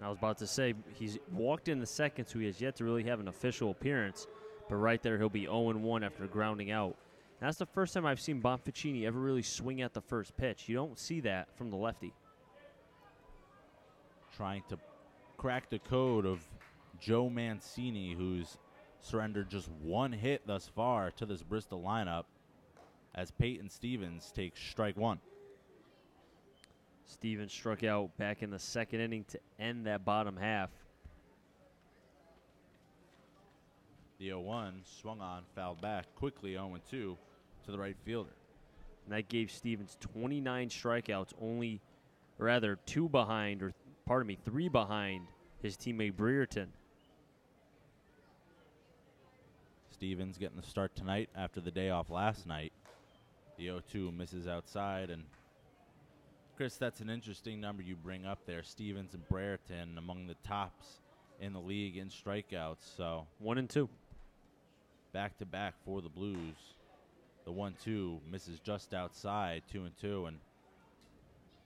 [SPEAKER 1] I was about to say, he's walked in the second, so he has yet to really have an official appearance. But right there, he'll be 0-1 after grounding out. And that's the first time I've seen Bonvicini ever really swing at the first pitch. You don't see that from the lefty.
[SPEAKER 2] Trying to crack the code of Joe Mancini, who's surrendered just 1 hit thus far to this Bristol lineup, as Peyton Stevens takes strike 1.
[SPEAKER 1] Stevens struck out back in the second inning to end that bottom half.
[SPEAKER 2] The 0-1 swung on, fouled back quickly, 0-2 to the right fielder.
[SPEAKER 1] And that gave Stevens 29 strikeouts, only, or rather 2 behind, or pardon me, 3 behind his teammate Brereton.
[SPEAKER 2] Stevens getting the start tonight after the day off last night. The 0-2 misses outside. And Chris, that's an interesting number you bring up there. Stevens and Brereton among the tops in the league in strikeouts. So
[SPEAKER 1] 1 and 2.
[SPEAKER 2] Back-to-back for the Blues. The 1-2 misses just outside, 2-2, and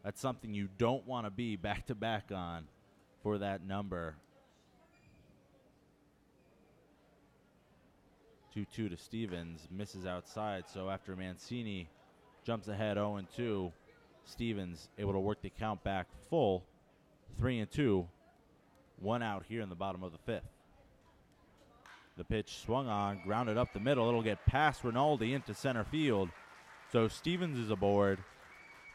[SPEAKER 2] that's something you don't want to be back-to-back on for that number. 2-2 to Stevens, misses outside, so after Mancini jumps ahead 0-2, Stevens able to work the count back full, 3-2, one out here in the bottom of the fifth. The pitch swung on, grounded up the middle. It'll get past Rinaldi into center field. So Stevens is aboard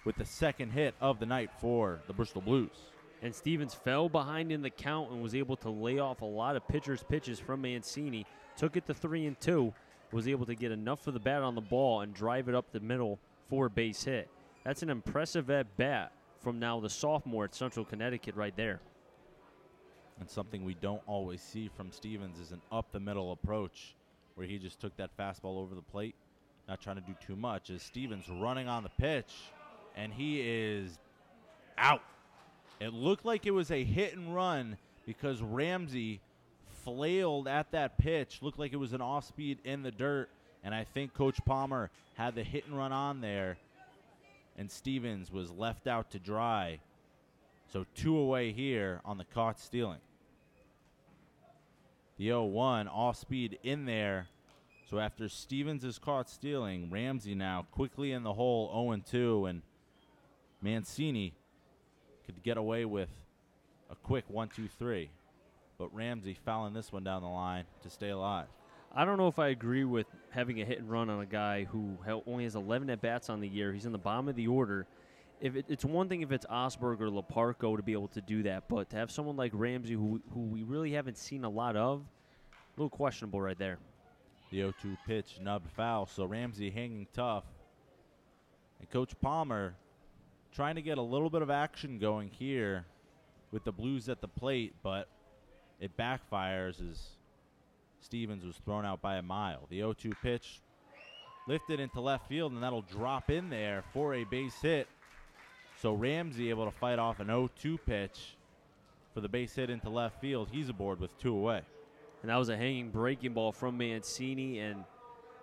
[SPEAKER 2] with the second hit of the night for the Bristol Blues.
[SPEAKER 1] And Stevens fell behind in the count and was able to lay off a lot of pitchers' pitches from Mancini. Took it to 3-2, was able to get enough for the bat on the ball and drive it up the middle for a base hit. That's an impressive at-bat from now the sophomore at Central Connecticut right there.
[SPEAKER 2] And something we don't always see from Stevens is an up-the-middle approach where he just took that fastball over the plate, not trying to do too much, as Stevens running on the pitch, and he is out. It looked like it was a hit and run because Ramsey flailed at that pitch, looked like it was an off-speed in the dirt, and I think Coach Palmer had the hit and run on there, and Stevens was left out to dry. So 2 away here on the caught stealing. The 0-1 off speed in there. So after Stevens is caught stealing, Ramsey now quickly in the hole 0-2, and Mancini could get away with a quick 1-2-3. But Ramsey fouling this one down the line to stay alive.
[SPEAKER 1] I don't know if I agree with having a hit and run on a guy who only has 11 at-bats on the year. He's in the bottom of the order. It's one thing if it's Osberg or Leparco to be able to do that, but to have someone like Ramsey who we really haven't seen a lot of, a little questionable right there.
[SPEAKER 2] The 0-2 pitch, nubbed foul, so Ramsey hanging tough. And Coach Palmer trying to get a little bit of action going here with the Blues at the plate, but it backfires as Stevens was thrown out by a mile. The 0-2 pitch lifted into left field, and that'll drop in there for a base hit. So Ramsey able to fight off an 0-2 pitch for the base hit into left field. He's aboard with 2 away.
[SPEAKER 1] And that was a hanging breaking ball from Mancini, and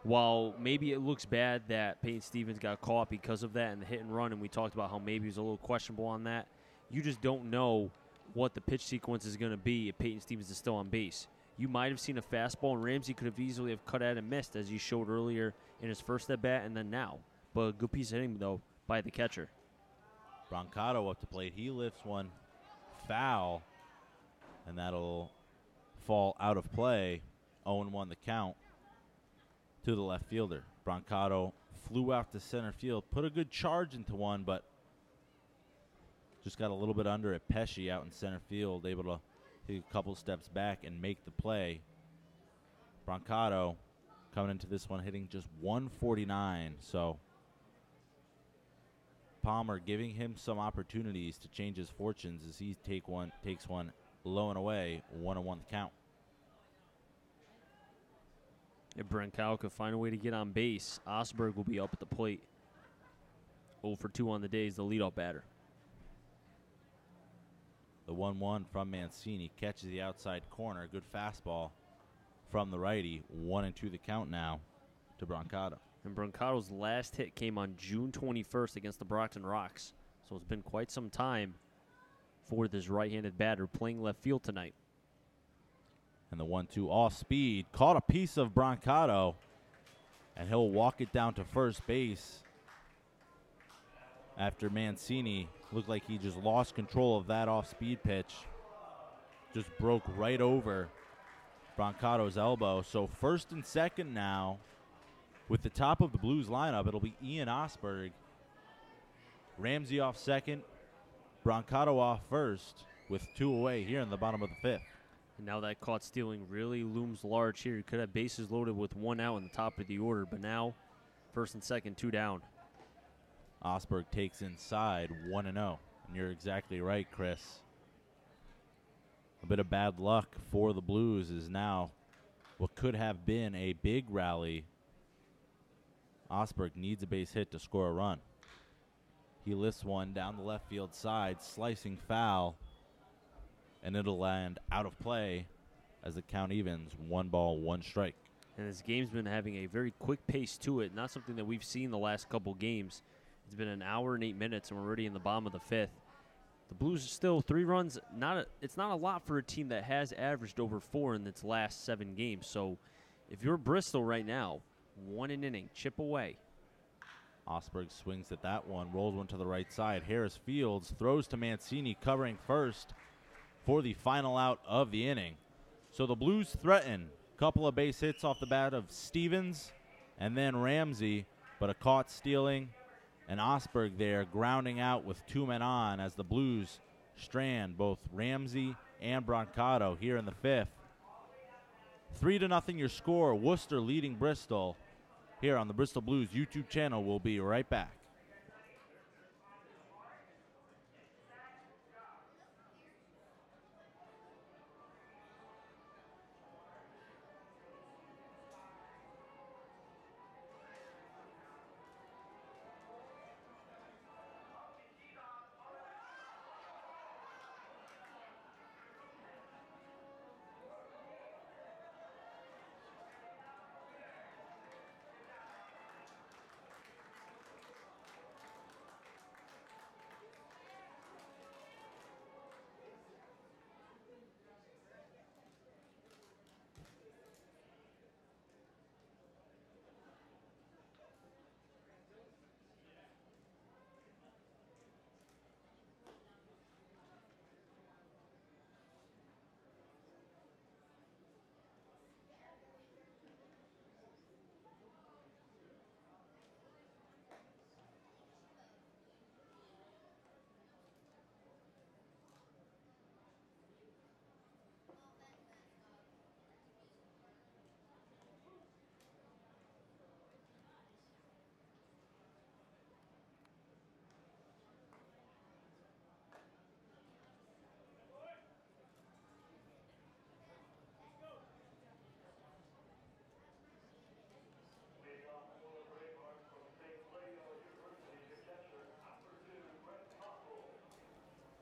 [SPEAKER 1] while maybe it looks bad that Peyton Stevens got caught because of that and the hit and run, and we talked about how maybe he was a little questionable on that, you just don't know what the pitch sequence is going to be if Peyton Stevens is still on base. You might have seen a fastball, and Ramsey could have easily have cut at and missed, as he showed earlier in his first at-bat and then now. But a good piece of hitting, though, by the catcher.
[SPEAKER 2] Brancato up to plate. He lifts one foul, and that'll fall out of play. 0-1 the count to the left fielder. Brancato flew out to center field, put a good charge into one, but just got a little bit under it. Pesci out in center field, able to take a couple steps back and make the play. Brancato coming into this one hitting just 149, so Palmer giving him some opportunities to change his fortunes as he takes one low and away, 1-1 the count.
[SPEAKER 1] If Brancato could find a way to get on base, Osberg will be up at the plate. 0 for 2 on the day is the leadoff batter.
[SPEAKER 2] The 1-1 from Mancini catches the outside corner. Good fastball from the righty. 1-2 the count now to Brancato.
[SPEAKER 1] And Brancato's last hit came on June 21st against the Brockton Rocks. So it's been quite some time for this right-handed batter playing left field tonight.
[SPEAKER 2] And the 1-2 off speed. Caught a piece of Brancato, and he'll walk it down to first base after Mancini looked like he just lost control of that off-speed pitch. Just broke right over Brancato's elbow. So first and second now. With the top of the Blues lineup, it'll be Ian Osberg. Ramsey off second, Brancato off first, with 2 away here in the bottom of the fifth.
[SPEAKER 1] And now that caught stealing really looms large here. You could have bases loaded with 1 out in the top of the order, but now first and second, 2 down.
[SPEAKER 2] Osberg takes inside 1-0. And you're exactly right, Chris. A bit of bad luck for the Blues is now what could have been a big rally. Osberg needs a base hit to score a run. He lifts one down the left field side, slicing foul, and it'll land out of play as the count evens. 1 ball, 1 strike.
[SPEAKER 1] And this game's been having a very quick pace to it, not something that we've seen the last couple games. It's been an hour and 8 minutes, and we're already in the bottom of the fifth. The Blues are still 3 runs. It's not a lot for a team that has averaged over 4 in its last 7 games. So if you're Bristol right now, 1 an inning, chip away.
[SPEAKER 2] Osberg swings at that one, rolls one to the right side. Harris fields, throws to Mancini, covering first for the final out of the inning. So the Blues threaten. Couple of base hits off the bat of Stevens and then Ramsey, but a caught stealing, and Osberg there grounding out with 2 men on as the Blues strand both Ramsey and Brancato here in the fifth. 3-0 your score. Worcester leading Bristol. Here on the Bristol Blues YouTube channel. We'll be right back.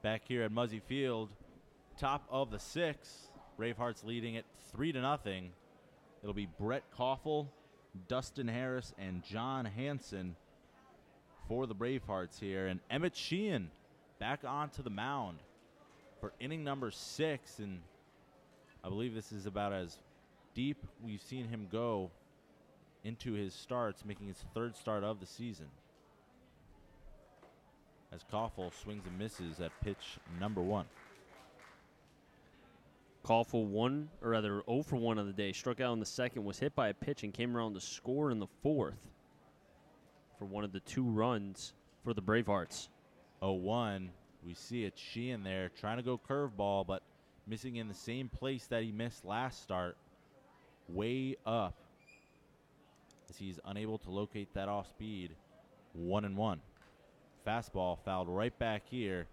[SPEAKER 2] Back here at Muzzy Field, top of the 6th. Bravehearts leading it 3-0. It'll be Brett Koffel, Dustin Harris, and John Hansen for the Bravehearts here. And Emmett Sheehan back onto the mound for inning number 6. And I believe this is about as deep we've seen him go into his starts, making his 3rd start of the season. As Koffel swings and misses at pitch number 1.
[SPEAKER 1] Koffel 0 for 1 on the day. Struck out in the 2nd, was hit by a pitch, and came around to score in the 4th for one of the 2 runs for the Bravehearts.
[SPEAKER 2] 0-1. We see it. Sheehan there trying to go curveball, but missing in the same place that he missed last start. Way up as he's unable to locate that off speed. 1-1. Fastball fouled right back here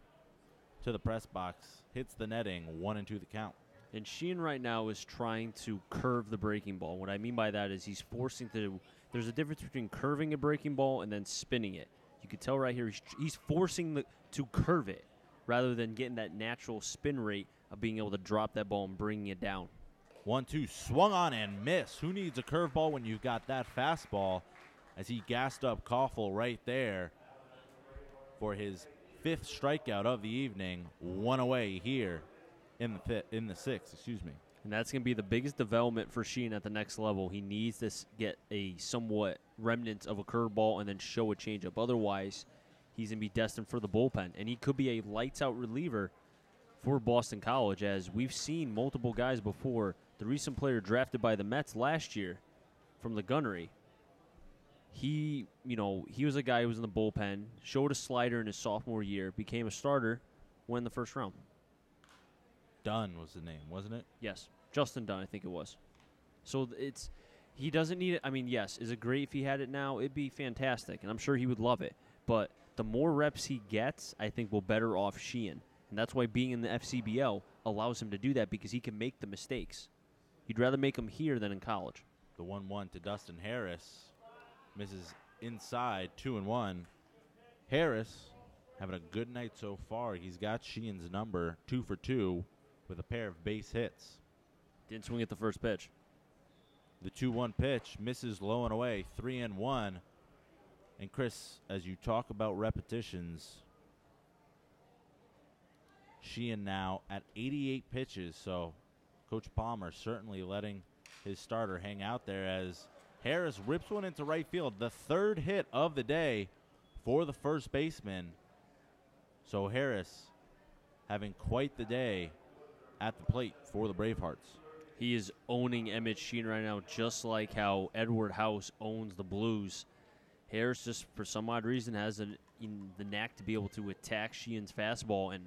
[SPEAKER 2] to the press box. Hits the netting. 1-2 the count.
[SPEAKER 1] And Sheehan right now is trying to curve the breaking ball. What I mean by that is he's forcing to. There's a difference between curving a breaking ball and then spinning it. You can tell right here he's forcing to curve it rather than getting that natural spin rate of being able to drop that ball and bringing it down.
[SPEAKER 2] 1-2 swung on and missed. Who needs a curveball when you've got that fastball? As he gassed up Koffel right there for his 5th strikeout of the evening. 1 away here in the 6th, excuse me.
[SPEAKER 1] And that's going to be the biggest development for Sheehan at the next level. He needs to get a somewhat remnant of a curveball and then show a changeup. Otherwise, he's going to be destined for the bullpen. And he could be a lights-out reliever for Boston College, as we've seen multiple guys before. The recent player drafted by the Mets last year from the Gunnery, he was a guy who was in the bullpen, showed a slider in his sophomore year, became a starter, won the 1st round.
[SPEAKER 2] Dunn was the name, wasn't it?
[SPEAKER 1] Yes. Justin Dunn, I think it was. So he doesn't need it. I mean, yes, is it great if he had it now? It'd be fantastic, and I'm sure he would love it. But the more reps he gets, I think will better off Sheehan. And that's why being in the FCBL allows him to do that, because he can make the mistakes. You'd rather make them here than in college.
[SPEAKER 2] The 1-1 to Dustin Harris. Misses inside, 2-1. Harris having a good night so far. He's got Sheehan's number, 2 for 2, with a pair of base hits.
[SPEAKER 1] Didn't swing at the first pitch.
[SPEAKER 2] The 2-1 pitch misses low and away, 3-1. And Chris, as you talk about repetitions, Sheehan now at 88 pitches, so Coach Palmer certainly letting his starter hang out there as Harris rips one into right field, the third hit of the day for the first baseman. So Harris having quite the day at the plate for the Bravehearts.
[SPEAKER 1] He is owning Emmett Sheehan right now, just like how Edward House owns the Blues. Harris just, for some odd reason, has the knack to be able to attack Sheehan's fastball. And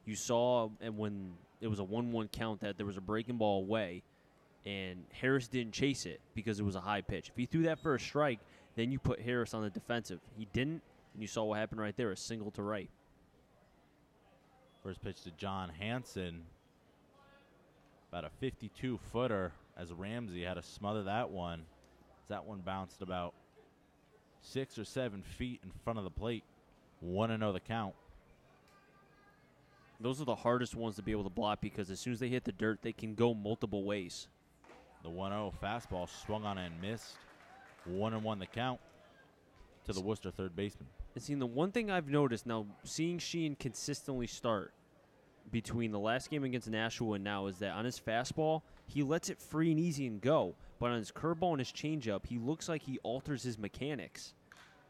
[SPEAKER 1] you saw when it was a 1-1 count that there was a breaking ball away, and Harris didn't chase it because it was a high pitch. If he threw that for a strike, then you put Harris on the defensive. He didn't, and you saw what happened right there, a single to right.
[SPEAKER 2] First pitch to John Hansen. About a 52-footer as Ramsey had to smother that one. That one bounced about 6 or 7 feet in front of the plate. 1-0 the count.
[SPEAKER 1] Those are the hardest ones to be able to block because as soon as they hit the dirt, they can go multiple ways.
[SPEAKER 2] The 1-0 fastball swung on and missed. 1-1 the count to the Worcester third baseman.
[SPEAKER 1] And seeing the one thing I've noticed now, seeing Sheehan consistently start between the last game against Nashua and now, is that on his fastball, he lets it free and easy and go. But on his curveball and his changeup, he looks like he alters his mechanics.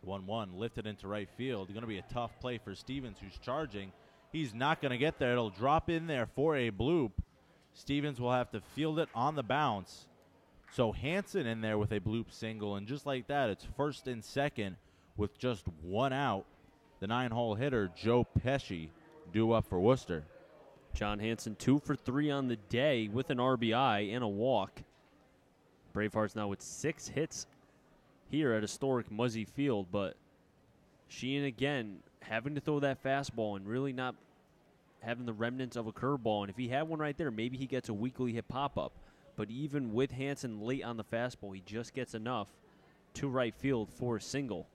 [SPEAKER 2] 1-1 lifted into right field. Going to be a tough play for Stevens, who's charging. He's not going to get there. It'll drop in there for a bloop. Stevens will have to field it on the bounce. So Hansen in there with a bloop single, and just like that, it's first and second with just one out. The 9-hole hitter, Joe Pesci, due up for Worcester.
[SPEAKER 1] John Hansen 2 for 3 on the day with an RBI and a walk. Bravehearts now with 6 hits here at historic Muzzy Field, but Sheehan again having to throw that fastball and really not having the remnants of a curveball. And if he had one right there, maybe he gets a weakly hit pop-up. But even with Hansen late on the fastball, he just gets enough to right field for a single.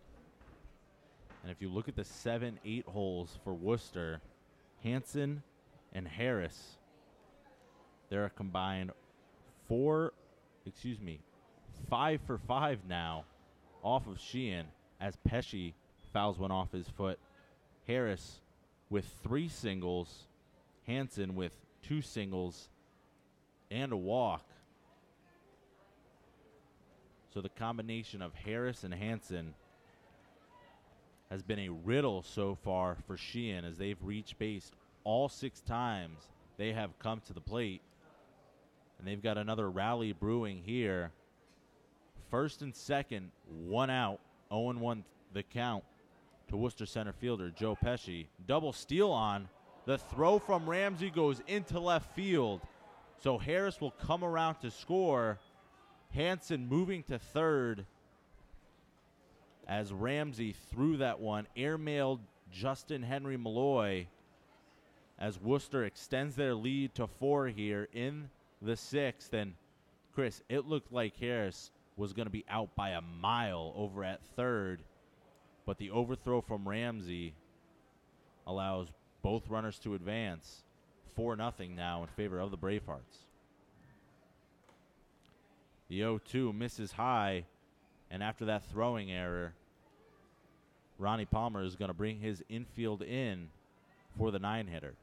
[SPEAKER 2] And if you look at the 7-8 holes for Worcester, Hansen and Harris, they're a combined 5 for 5 now off of Sheehan as Pesci fouls one off his foot. Harris with 3 singles, Hansen with 2 singles and a walk. So the combination of Harris and Hansen has been a riddle so far for Sheehan as they've reached base all 6 times they have come to the plate. And they've got another rally brewing here. First and second, 1 out, 0-1 the count to Worcester center fielder Joe Pesci. Double steal on. The throw from Ramsey goes into left field. So Harris will come around to score. Hansen moving to third as Ramsey threw that one. Airmailed Justin Henry Malloy as Worcester extends their lead to 4 here in the 6th. And Chris, it looked like Harris was going to be out by a mile over at third, but the overthrow from Ramsey allows both runners to advance. 4-0 now in favor of the Bravehearts. The 0-2 misses high, and after that throwing error, Ronnie Palmer is going to bring his infield in for the 9-hitter.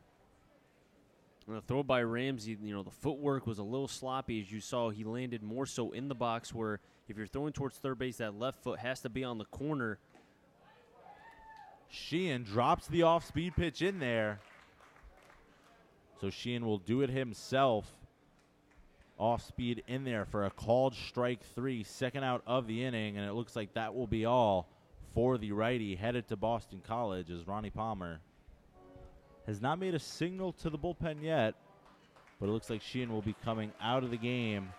[SPEAKER 1] The throw by Ramsey, the footwork was a little sloppy. As you saw, he landed more so in the box where if you're throwing towards third base, that left foot has to be on the corner.
[SPEAKER 2] Sheehan drops the off-speed pitch in there. So Sheehan will do it himself. Off-speed in there for a called strike 3, second out of the inning, and it looks like that will be all for the righty headed to Boston College as Ronnie Palmer has not made a signal to the bullpen yet, but it looks like Sheehan will be coming out of the game.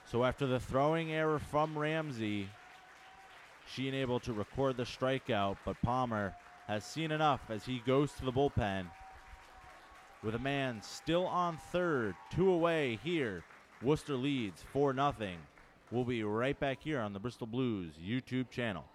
[SPEAKER 2] So after the throwing error from Ramsey, Sheehan able to record the strikeout, but Palmer has seen enough as he goes to the bullpen. With a man still on third, 2 away here, Worcester leads 4-0. We'll be right back here on the Bristol Blues YouTube channel.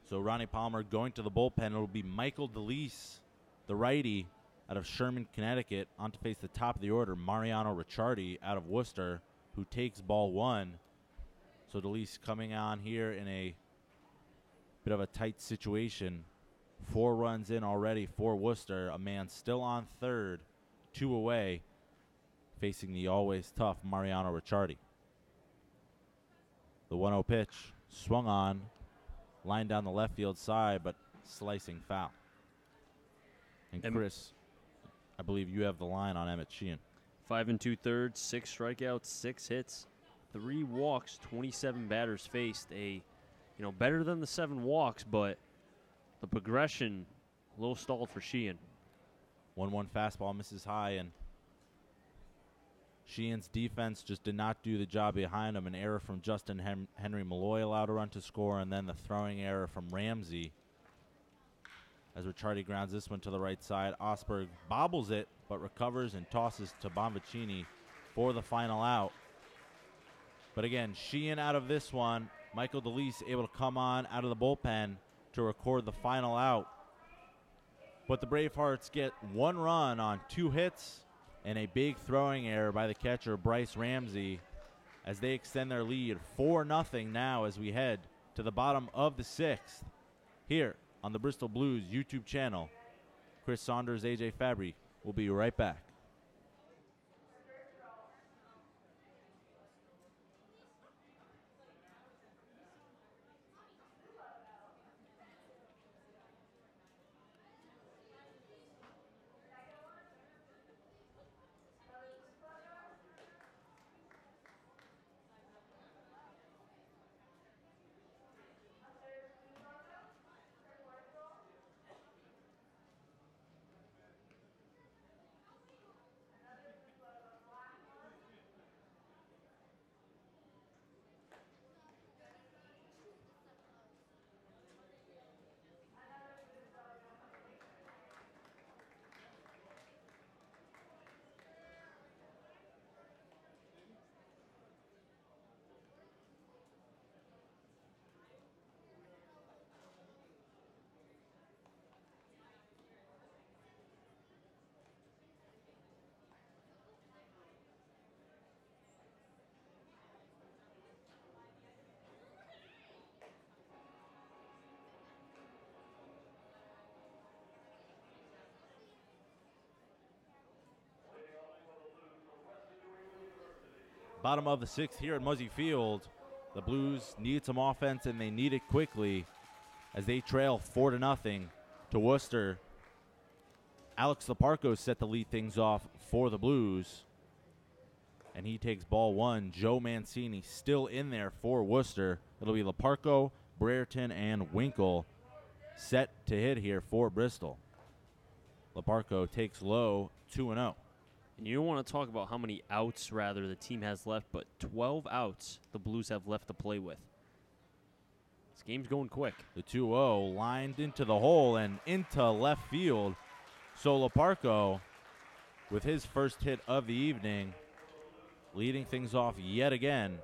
[SPEAKER 2] So Ronnie Palmer going to the bullpen. It'll be Michael DeLeese, the righty out of Sherman, Connecticut, on to face the top of the order, Mariano Ricciardi out of Worcester, who takes ball one. So DeLeese coming on here in a bit of a tight situation. 4 runs in already for Worcester. A man still on third, 2 away, facing the always tough Mariano Ricciardi. The 1-0 pitch swung on, line down the left field side, but slicing foul. And Chris, I believe you have the line on Emmett Sheehan.
[SPEAKER 1] 5 2/3, 6 strikeouts, 6 hits, 3 walks, 27 batters faced. Better than the 7 walks, but the progression a little stalled for Sheehan.
[SPEAKER 2] 1-1 fastball misses high, and Sheehan's defense just did not do the job behind him. An error from Justin Henry Malloy allowed a run to score, and then the throwing error from Ramsey. As Ricciardi grounds this one to the right side, Osberg bobbles it, but recovers and tosses to Bonvicini for the final out. But again, Sheehan out of this one. Michael DeLeese able to come on out of the bullpen to record the final out. But the Bravehearts get 1 run on 2 hits and a big throwing error by the catcher, Bryce Ramsey, as they extend their lead 4-0 now as we head to the bottom of the 6th. Here on the Bristol Blues YouTube channel, Chris Saunders, AJ Fabry will be right back. Bottom of the 6th here at Muzzy Field. The Blues need some offense, and they need it quickly as they trail 4-0 to Worcester. Alex Leparco set to lead things off for the Blues, and he takes ball 1. Joe Mancini still in there for Worcester. It'll be Leparco, Brereton, and Winkle set to hit here for Bristol. Leparco takes low, 2-0.
[SPEAKER 1] And you don't want to talk about how many outs, rather, the team has left, but 12 outs the Blues have left to play with. This game's going quick.
[SPEAKER 2] The 2-0 lined into the hole and into left field. So Leparco, with his first hit of the evening, leading things off yet again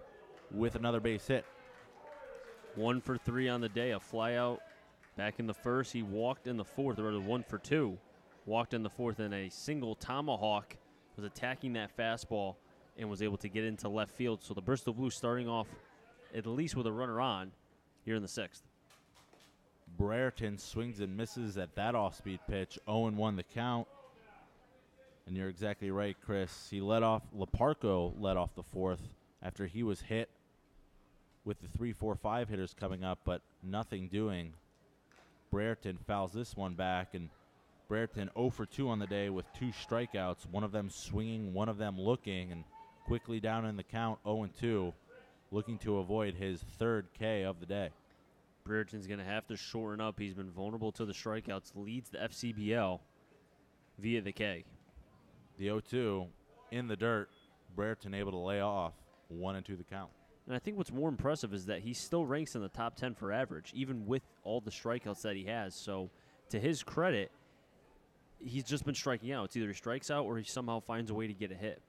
[SPEAKER 2] with another base hit.
[SPEAKER 1] 1 for 3 on the day, a fly out back in the first. He walked in the fourth, or rather 1 for 2. Walked in the fourth, and a single tomahawk was attacking that fastball and was able to get into left field. So the Bristol Blues starting off at least with a runner on here in the 6th.
[SPEAKER 2] Brereton swings and misses at that off-speed pitch. 0-1 the count. And you're exactly right, Chris. Leparco led off the 4th after he was hit with the 3-4-5 hitters coming up, but nothing doing. Brereton fouls this one back, and Brereton 0 for 2 on the day with 2 strikeouts, one of them swinging, one of them looking, and quickly down in the count, 0-2, looking to avoid his 3rd K of the day.
[SPEAKER 1] Brereton's going to have to shorten up. He's been vulnerable to the strikeouts, leads the FCBL via the K.
[SPEAKER 2] The 0-2 in the dirt, Brereton able to lay off 1-2 the count.
[SPEAKER 1] And I think what's more impressive is that he still ranks in the top 10 for average, even with all the strikeouts that he has. So to his credit, he's just been striking out. It's either he strikes out or he somehow finds a way to get a hit.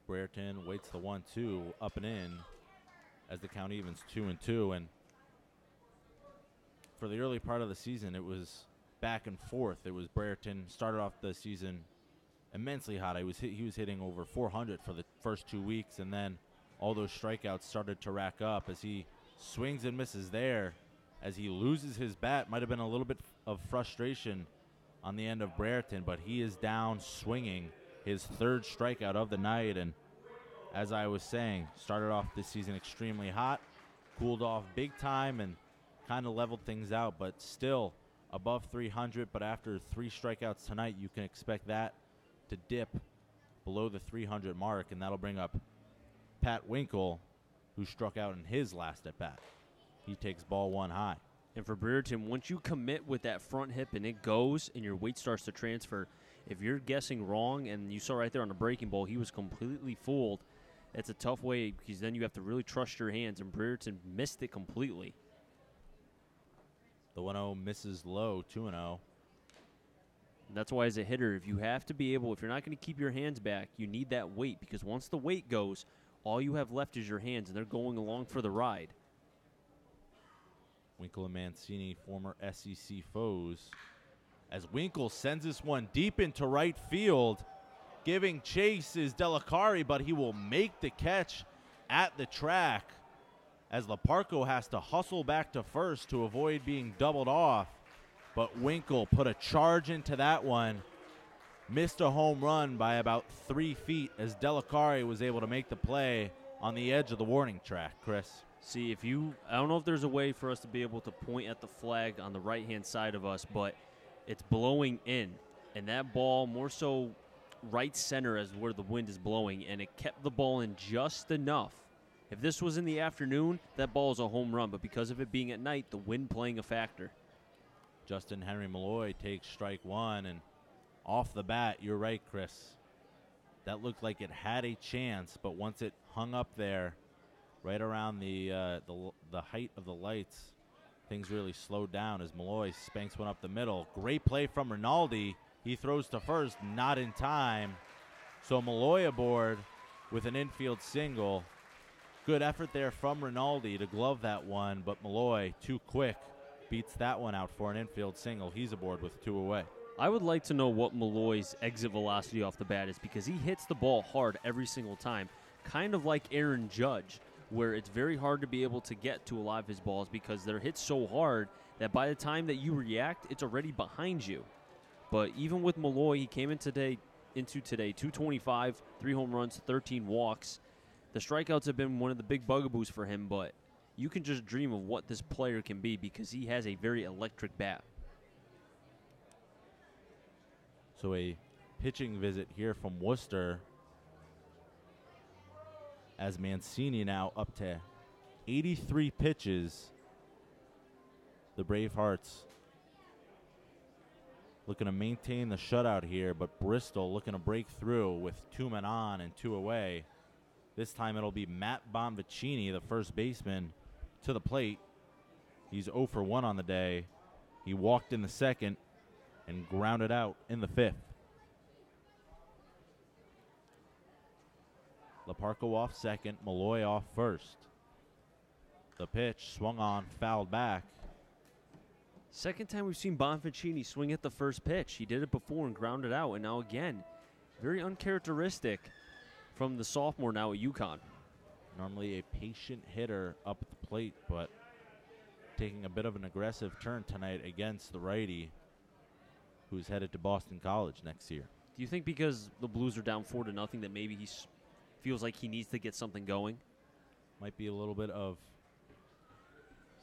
[SPEAKER 2] Brereton waits the 1-2 up and in. as the count evens 2-2. And for the early part of the season, it was back and forth. It was Brereton started off the season immensely hot. He was hitting over 400 for the first 2 weeks, and then all those strikeouts started to rack up as he swings and misses there. As he loses his bat, might have been a little bit of frustration on the end of Brereton, but he is down swinging, his third strikeout of the night. And as I was saying, started off this season extremely hot, cooled off big time, and kind of leveled things out, but still above 300. But after 3 strikeouts tonight, you can expect that to dip below the 300 mark, and that'll bring up Pat Winkle, who struck out in his last at-bat. He takes ball 1 high.
[SPEAKER 1] And for Brereton, once you commit with that front hip and it goes and your weight starts to transfer, if you're guessing wrong, and you saw right there on the breaking ball, he was completely fooled, it's a tough way because then you have to really trust your hands, and Brereton missed it completely.
[SPEAKER 2] The 1-0 misses low, 2-0.
[SPEAKER 1] That's why as a hitter, if you're not going to keep your hands back, you need that weight, because once the weight goes, all you have left is your hands, and they're going along for the ride.
[SPEAKER 2] Winkle and Mancini, former SEC foes. As Winkle sends this one deep into right field, giving chase is Delicari, but he will make the catch at the track as Leparco has to hustle back to first to avoid being doubled off. But Winkle put a charge into that one, missed a home run by about 3 feet as Delicari was able to make the play on the edge of the warning track, Chris.
[SPEAKER 1] See, I don't know if there's a way for us to be able to point at the flag on the right-hand side of us, but it's blowing in, and that ball more so right center as where the wind is blowing, and it kept the ball in just enough. If this was in the afternoon, that ball is a home run, but because of it being at night, the wind playing a factor.
[SPEAKER 2] Justin Henry Malloy takes strike 1, and off the bat, you're right, Chris. That looked like it had a chance, but once it hung up there, right around the height of the lights, things really slowed down as Malloy spanks one up the middle. Great play from Rinaldi. He throws to first, not in time. So Malloy aboard with an infield single. Good effort there from Rinaldi to glove that one, but Malloy, too quick, beats that one out for an infield single. He's aboard with 2 away.
[SPEAKER 1] I would like to know what Malloy's exit velocity off the bat is, because he hits the ball hard every single time, kind of like Aaron Judge, where it's very hard to be able to get to a lot of his balls because they're hit so hard that by the time that you react, it's already behind you. But even with Malloy, he came into today 225, 3 home runs, 13 walks. The strikeouts have been one of the big bugaboos for him, but you can just dream of what this player can be because he has a very electric bat.
[SPEAKER 2] So a pitching visit here from Worcester as Mancini now up to 83 pitches. The Bravehearts looking to maintain the shutout here, but Bristol looking to break through with 2 men on and 2 away. This time it'll be Matt Bonvicini, the first baseman, to the plate. He's 0 for 1 on the day. He walked in the second and grounded out in the 5th. Leparco off second, Malloy off first. The pitch swung on, fouled back.
[SPEAKER 1] Second time we've seen Bonvicini swing at the first pitch. He did it before and grounded out, and now again, very uncharacteristic from the sophomore now at UConn.
[SPEAKER 2] Normally a patient hitter up at the plate, but taking a bit of an aggressive turn tonight against the righty who's headed to Boston College next year.
[SPEAKER 1] Do you think because the Blues are down 4-0 that maybe he feels like he needs to get something going?
[SPEAKER 2] Might be a little bit of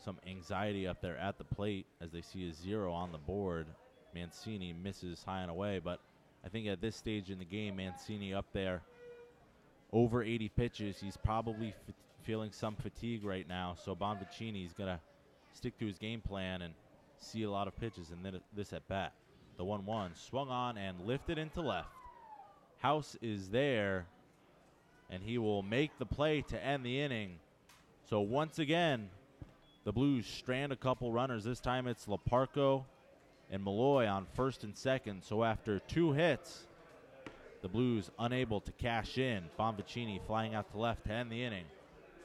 [SPEAKER 2] some anxiety up there at the plate as they see a 0 on the board. Mancini misses high and away, but I think at this stage in the game, Mancini up there over 80 pitches. He's probably feeling some fatigue right now, so Bonvicini's going to stick to his game plan and see a lot of pitches in this at bat. The 1-1 swung on and lifted into left. House is there, and he will make the play to end the inning. So once again, the Blues strand a couple runners. This time it's Leparco and Malloy on first and second. So after 2 hits, the Blues unable to cash in. Bonvicini flying out to left to end the inning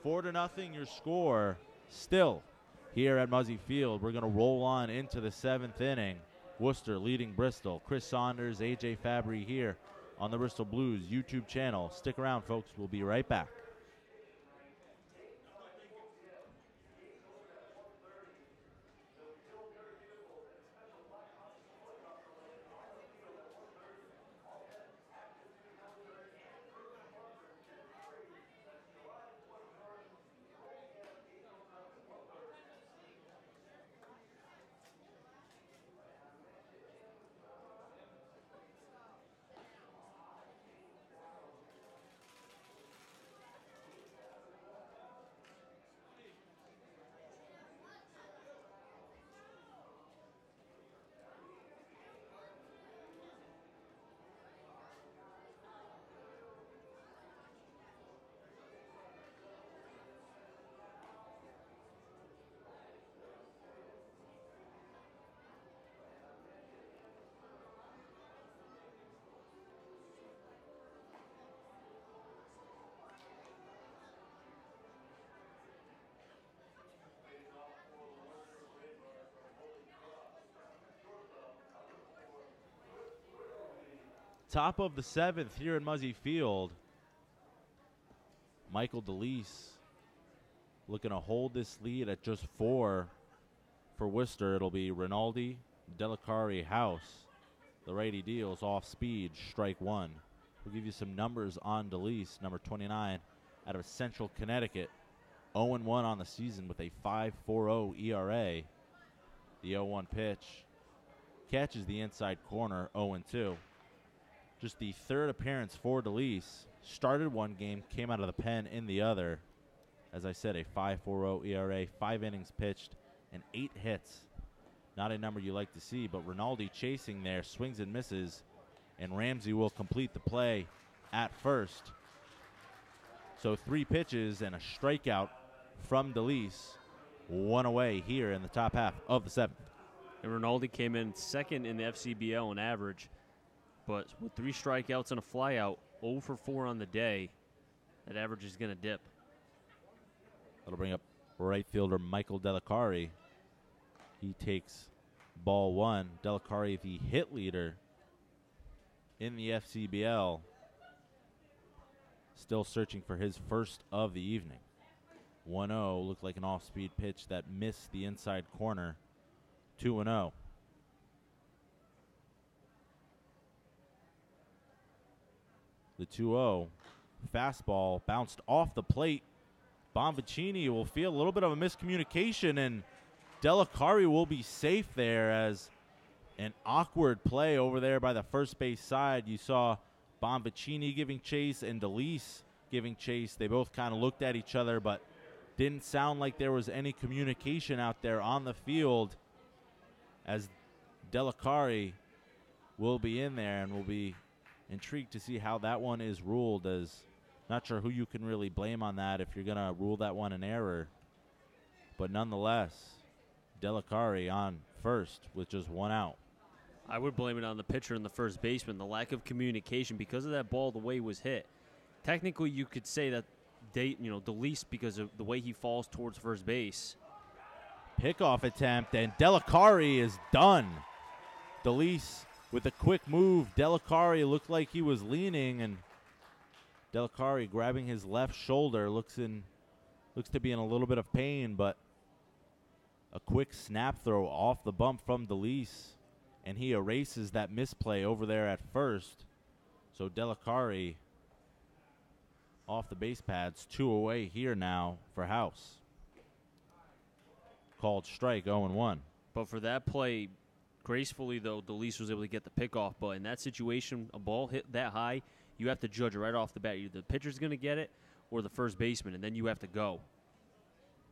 [SPEAKER 2] 4-0 your score still here at Muzzy Field. We're going to roll on into the 7th inning. Worcester leading Bristol. Chris Saunders, A.J. Fabry here on the Bristol Blues YouTube channel. Stick around, folks. We'll be right back. Top of the 7th here in Muzzy Field. Michael DeLeese looking to hold this lead at just 4 for Worcester. It'll be Rinaldi, Delacari, House. The righty deals off speed, strike 1. We'll give you some numbers on DeLeese, number 29, out of Central Connecticut. 0-1 on the season with a 5.40 ERA. The 0-1 pitch catches the inside corner, 0-2. Just the 3rd appearance for DeLeese. Started one game, came out of the pen in the other. As I said, a 5.40 ERA, 5 innings pitched, and 8 hits. Not a number you like to see, but Rinaldi chasing there, swings and misses, and Ramsey will complete the play at first. So 3 pitches and a strikeout from DeLeese. 1 away here in the top half of the 7th.
[SPEAKER 1] And Rinaldi came in 2nd in the FCBL on average. But with 3 strikeouts and a flyout, 0 for 4 on the day, that average is going to dip.
[SPEAKER 2] That'll bring up right fielder Michael Delacari. He takes ball 1. Delacari, the hit leader in the FCBL, still searching for his first of the evening. 1-0 looked like an off-speed pitch that missed the inside corner. 2-0. The 2-0 fastball bounced off the plate. Bonvicini will feel a little bit of a miscommunication, and Delacari will be safe there as an awkward play over there by the first base side. You saw Bonvicini giving chase and DeLeese giving chase. They both kind of looked at each other, but didn't sound like there was any communication out there on the field, as Delacari will be in there, and will be intrigued to see how that one is ruled, as not sure who you can really blame on that if you're going to rule that one an error. But nonetheless, Delacari on first with just 1 out.
[SPEAKER 1] I would blame it on the pitcher and the first baseman, the lack of communication because of that ball, the way it was hit. Technically, you could say that DeLeese, because of the way he falls towards first base.
[SPEAKER 2] Pickoff attempt, and Delacari is done. DeLeese with a quick move. Delacari looked like he was leaning, and Delacari grabbing his left shoulder looks to be in a little bit of pain, but a quick snap throw off the bump from DeLeese, and he erases that misplay over there at first. So Delacari off the base pads, 2 away here now for House. Called strike, 0-1.
[SPEAKER 1] But for that play, gracefully, though, DeLeese was able to get the pickoff. But in that situation, a ball hit that high, you have to judge it right off the bat. Either the pitcher's going to get it or the first baseman, and then you have to go.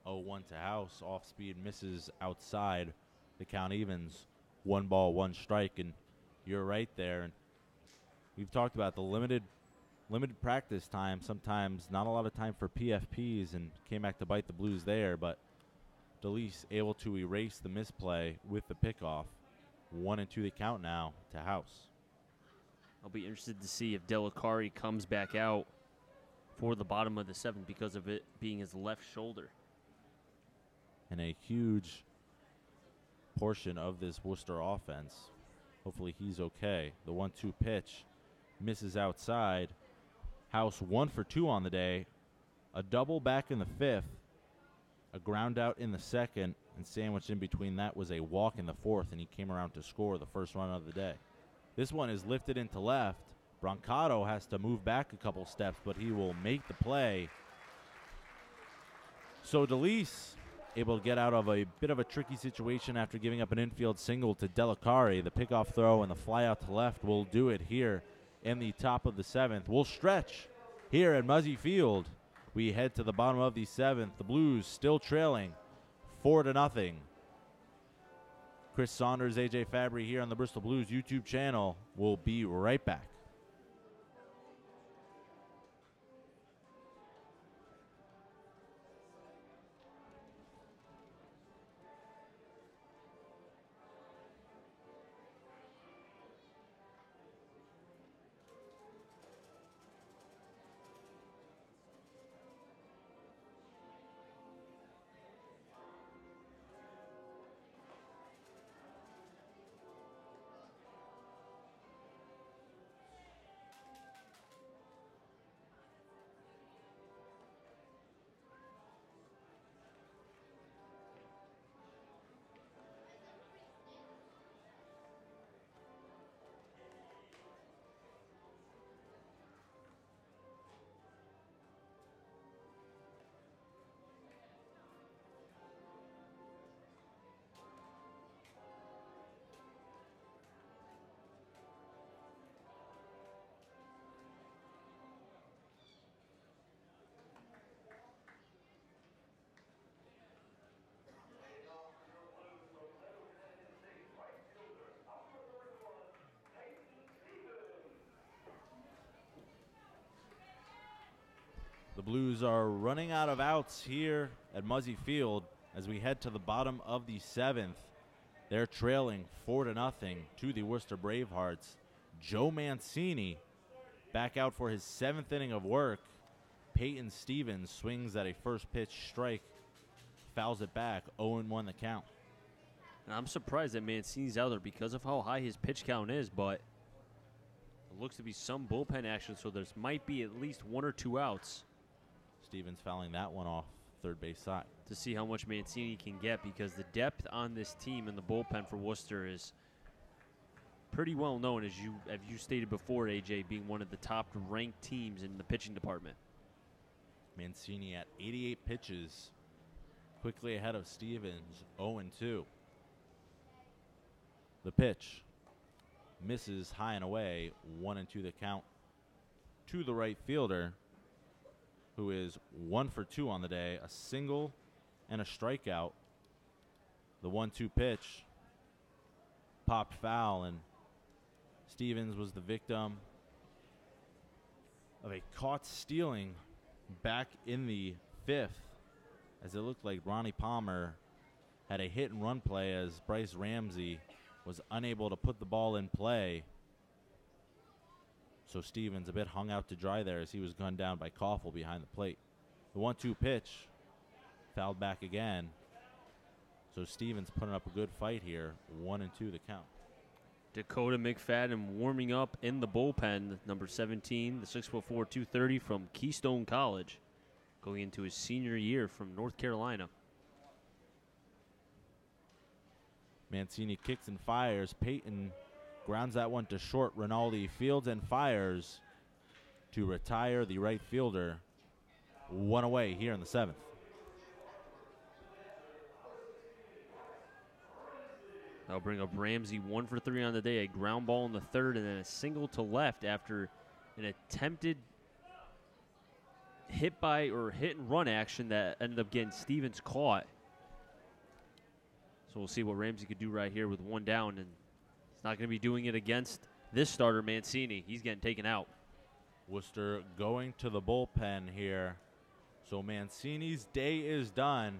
[SPEAKER 2] 0-1 to House. Off speed misses outside. The count evens. 1 ball, 1 strike, and you're right there. And we've talked about the limited practice time. Sometimes not a lot of time for PFPs, and came back to bite the Blues there. But DeLeese able to erase the misplay with the pickoff. 1-2 the count now to House.
[SPEAKER 1] I'll be interested to see if Delacari comes back out for the bottom of the 7th because of it being his left shoulder.
[SPEAKER 2] And a huge portion of this Worcester offense. Hopefully he's okay. The 1-2 pitch misses outside. House 1 for 2 on the day. A double back in the 5th. A ground out in the 2nd. And sandwiched in between that was a walk in the 4th. And he came around to score the first run of the day. This one is lifted into left. Brancato has to move back a couple steps, but he will make the play. So DeLeese able to get out of a bit of a tricky situation after giving up an infield single to Delicari. The pickoff throw and the fly out to left will do it here in the top of the 7th. We'll stretch here at Muzzy Field. We head to the bottom of the 7th. The Blues still trailing 4-0. Chris Saunders, AJ Fabry here on the Bristol Blues YouTube channel. We'll be right back. The Blues are running out of outs here at Muzzy Field as we head to the bottom of the 7th. They're trailing 4-0 to the Worcester Bravehearts. Joe Mancini back out for his 7th inning of work. Peyton Stevens swings at a first pitch strike, fouls it back, 0-1 the count.
[SPEAKER 1] And I'm surprised that Mancini's out there because of how high his pitch count is, but it looks to be some bullpen action, so there might be at least 1 or 2 outs.
[SPEAKER 2] Stevens fouling that one off third base side.
[SPEAKER 1] To see how much Mancini can get, because the depth on this team in the bullpen for Worcester is pretty well known, as you stated before, AJ, being one of the top-ranked teams in the pitching department.
[SPEAKER 2] Mancini at 88 pitches, quickly ahead of Stevens, 0-2. The pitch misses high and away, 1-2 the count to the right fielder, who is 1 for 2 on the day, a single and a strikeout. The 1-2 pitch popped foul, and Stevens was the victim of a caught stealing back in the 5th, as it looked like Ronnie Palmer had a hit and run play as Bryce Ramsey was unable to put the ball in play. So Stevens a bit hung out to dry there as he was gunned down by Koffel behind the plate. The 1-2 pitch fouled back again. So Stevens putting up a good fight here, 1-2 the count.
[SPEAKER 1] Dakota McFadden warming up in the bullpen, number 17, the 6'4", 230 from Keystone College, going into his senior year from North Carolina.
[SPEAKER 2] Mancini kicks and fires. Peyton grounds that one to short. Rinaldi fields and fires to retire the right fielder. 1 away here in the 7th.
[SPEAKER 1] That'll bring up Ramsey, 1 for 3 on the day, a ground ball in the 3rd, and then a single to left after an attempted hit and run action that ended up getting Stevens caught. So we'll see what Ramsey could do right here with 1 down, and he's not going to be doing it against this starter, Mancini. He's getting taken out.
[SPEAKER 2] Worcester going to the bullpen here. So Mancini's day is done,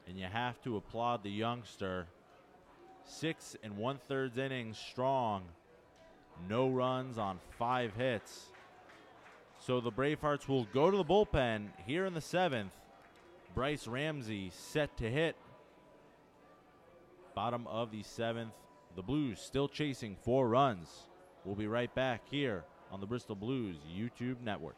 [SPEAKER 2] and you have to applaud the youngster. 6 1/3 innings strong. No runs on 5 hits. So the Bravehearts will go to the bullpen here in the 7th. Bryce Ramsey set to hit. Bottom of the 7th. The Blues still chasing 4 runs. We'll be right back here on the Bristol Blues YouTube network.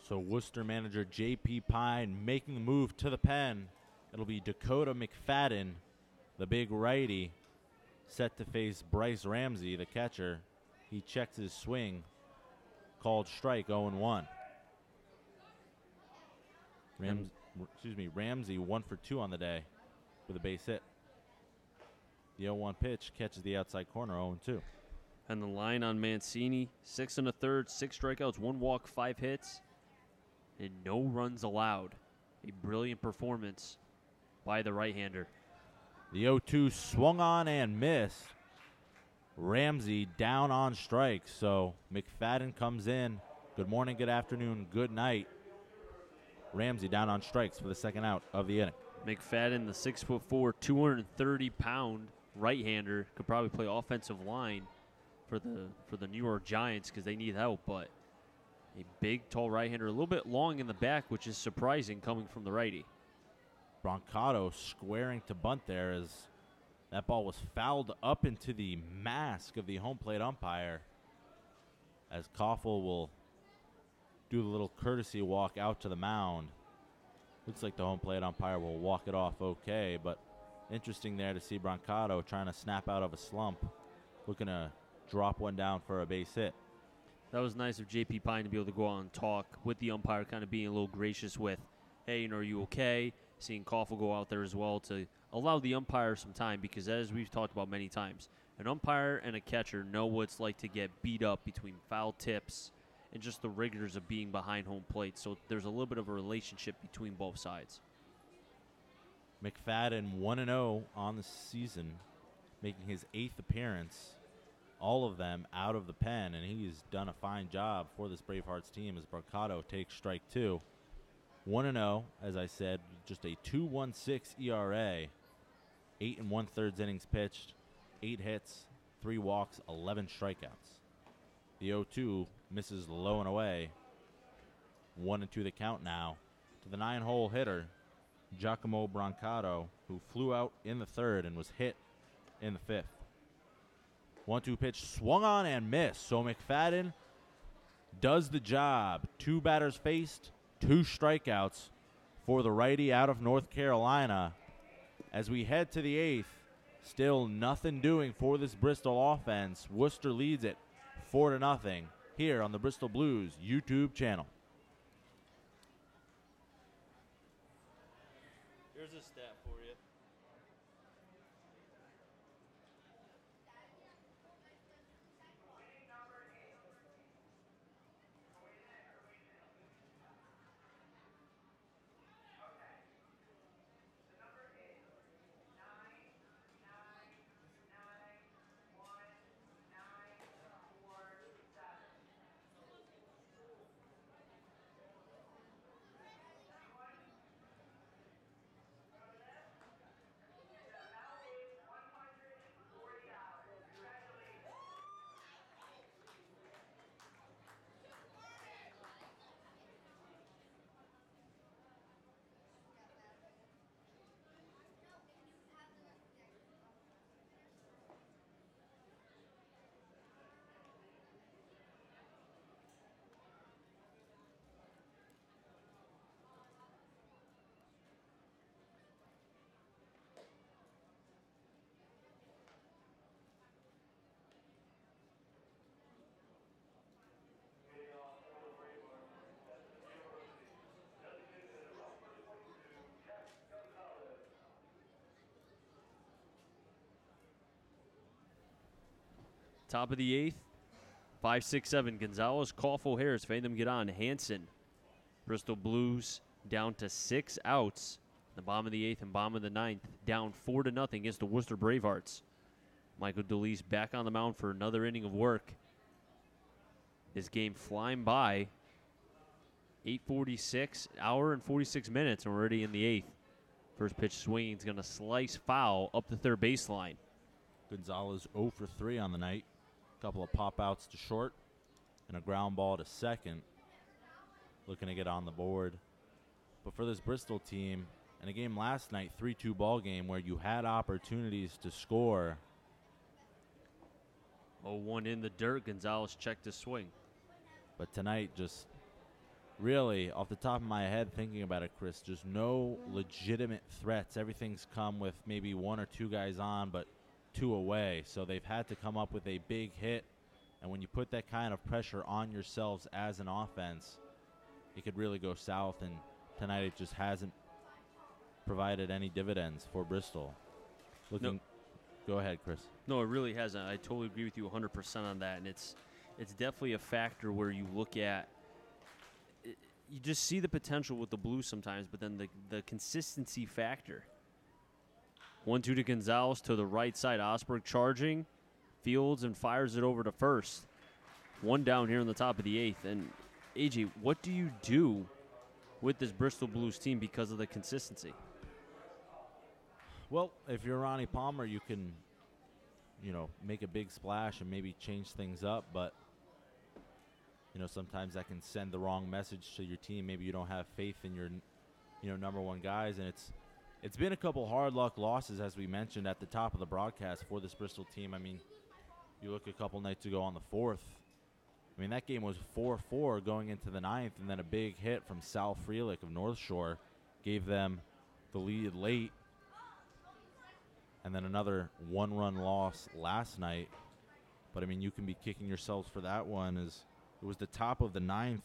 [SPEAKER 2] So Worcester manager J.P. Pine making the move to the pen. It'll be Dakota McFadden, the big righty, set to face Bryce Ramsey, the catcher. He checks his swing. Called strike 0-1. Ramsey 1 for 2 on the day with a base hit. The 0-1 pitch catches the outside corner 0-2.
[SPEAKER 1] And the line on Mancini, 6 1/3, 6 strikeouts, 1 walk, 5 hits, and no runs allowed. A brilliant performance by the right-hander.
[SPEAKER 2] The 0-2 swung on and missed. Ramsey down on strikes. So McFadden comes in. Good morning, good afternoon, good night. Ramsey down on strikes for the second out of the inning.
[SPEAKER 1] McFadden, the 6'4", 230-pound right-hander, could probably play offensive line for the New York Giants because they need help, but a big, tall right-hander, a little bit long in the back, which is surprising coming from the righty.
[SPEAKER 2] Brancato squaring to bunt there as that ball was fouled up into the mask of the home plate umpire, as Koffel will do the little courtesy walk out to the mound. Looks like the home plate umpire will walk it off okay, but interesting there to see Brancato trying to snap out of a slump, looking to drop one down for a base hit.
[SPEAKER 1] That was nice of J.P. Pine to be able to go out and talk with the umpire, kind of being a little gracious with, hey, are you okay? Seeing Koffel go out there as well to allow the umpire some time because, as we've talked about many times, an umpire and a catcher know what it's like to get beat up between foul tips and just the rigors of being behind home plate. So there's a little bit of a relationship between both sides.
[SPEAKER 2] McFadden 1-0 on the season, making his 8th appearance. All of them out of the pen, and he's done a fine job for this Bravehearts team as Brancato takes strike 2. 1-0, as I said, just a 2.16 ERA. 8 1/3 innings pitched, 8 hits, 3 walks, 11 strikeouts. The 0-2 misses low and away. 1-2 the count now to the 9-hole hitter, Giacomo Brancato, who flew out in the 3rd and was hit in the 5th. 1-2 pitch swung on and missed. So McFadden does the job. 2 batters faced, 2 strikeouts for the righty out of North Carolina. As we head to the 8th, still nothing doing for this Bristol offense. Worcester leads it 4-0 here on the Bristol Blues YouTube channel.
[SPEAKER 1] Here's a stat for you. Top of the 8th, 5, 6, 7. Gonzalez, Koffel, Harris, fade them get on. Hanson, Bristol Blues down to 6 outs. The bottom of the 8th and bottom of the 9th, down 4-0 against the Worcester Bravehearts. Michael DeLeese back on the mound for another inning of work. This game flying by. 8:46, hour and 46 minutes, and we're already in the 8th. First pitch swinging is going to slice foul up the third baseline.
[SPEAKER 2] Gonzalez 0 for 3 on the night. A couple of pop-outs to short and a ground ball to second. Looking to get on the board. But for this Bristol team, in a game last night, 3-2 ball game where you had opportunities to score.
[SPEAKER 1] 0-1 in the dirt. Gonzalez checked his swing.
[SPEAKER 2] But tonight, just really, off the top of my head, thinking about it, Chris, just no legitimate threats. Everything's come with maybe 1 or 2 guys on, but 2 away. So they've had to come up with a big hit. And when you put that kind of pressure on yourselves as an offense, it could really go south. And tonight it just hasn't provided any dividends for Bristol. Go ahead, Chris.
[SPEAKER 1] No, it really hasn't. I totally agree with you 100% on that. And it's definitely a factor where you look at you just see the potential with the Blues sometimes, but then the consistency factor. 1-2 to Gonzalez to the right side. Osberg charging, fields and fires it over to first. 1 down here in the top of the 8th. And, AJ, what do you do with this Bristol Blues team because of the consistency?
[SPEAKER 2] Well, if you're Ronnie Palmer, you can, make a big splash and maybe change things up, but sometimes that can send the wrong message to your team. Maybe you don't have faith in your, number one guys. And it's been a couple hard luck losses, as we mentioned at the top of the broadcast, for this Bristol team. I mean, you look a couple nights ago on the 4th. I mean, that game was 4-4 going into the 9th, and then a big hit from Sal Frelick of North Shore gave them the lead late. And then another 1-run loss last night. But, I mean, you can be kicking yourselves for that one, as it was the top of the 9th,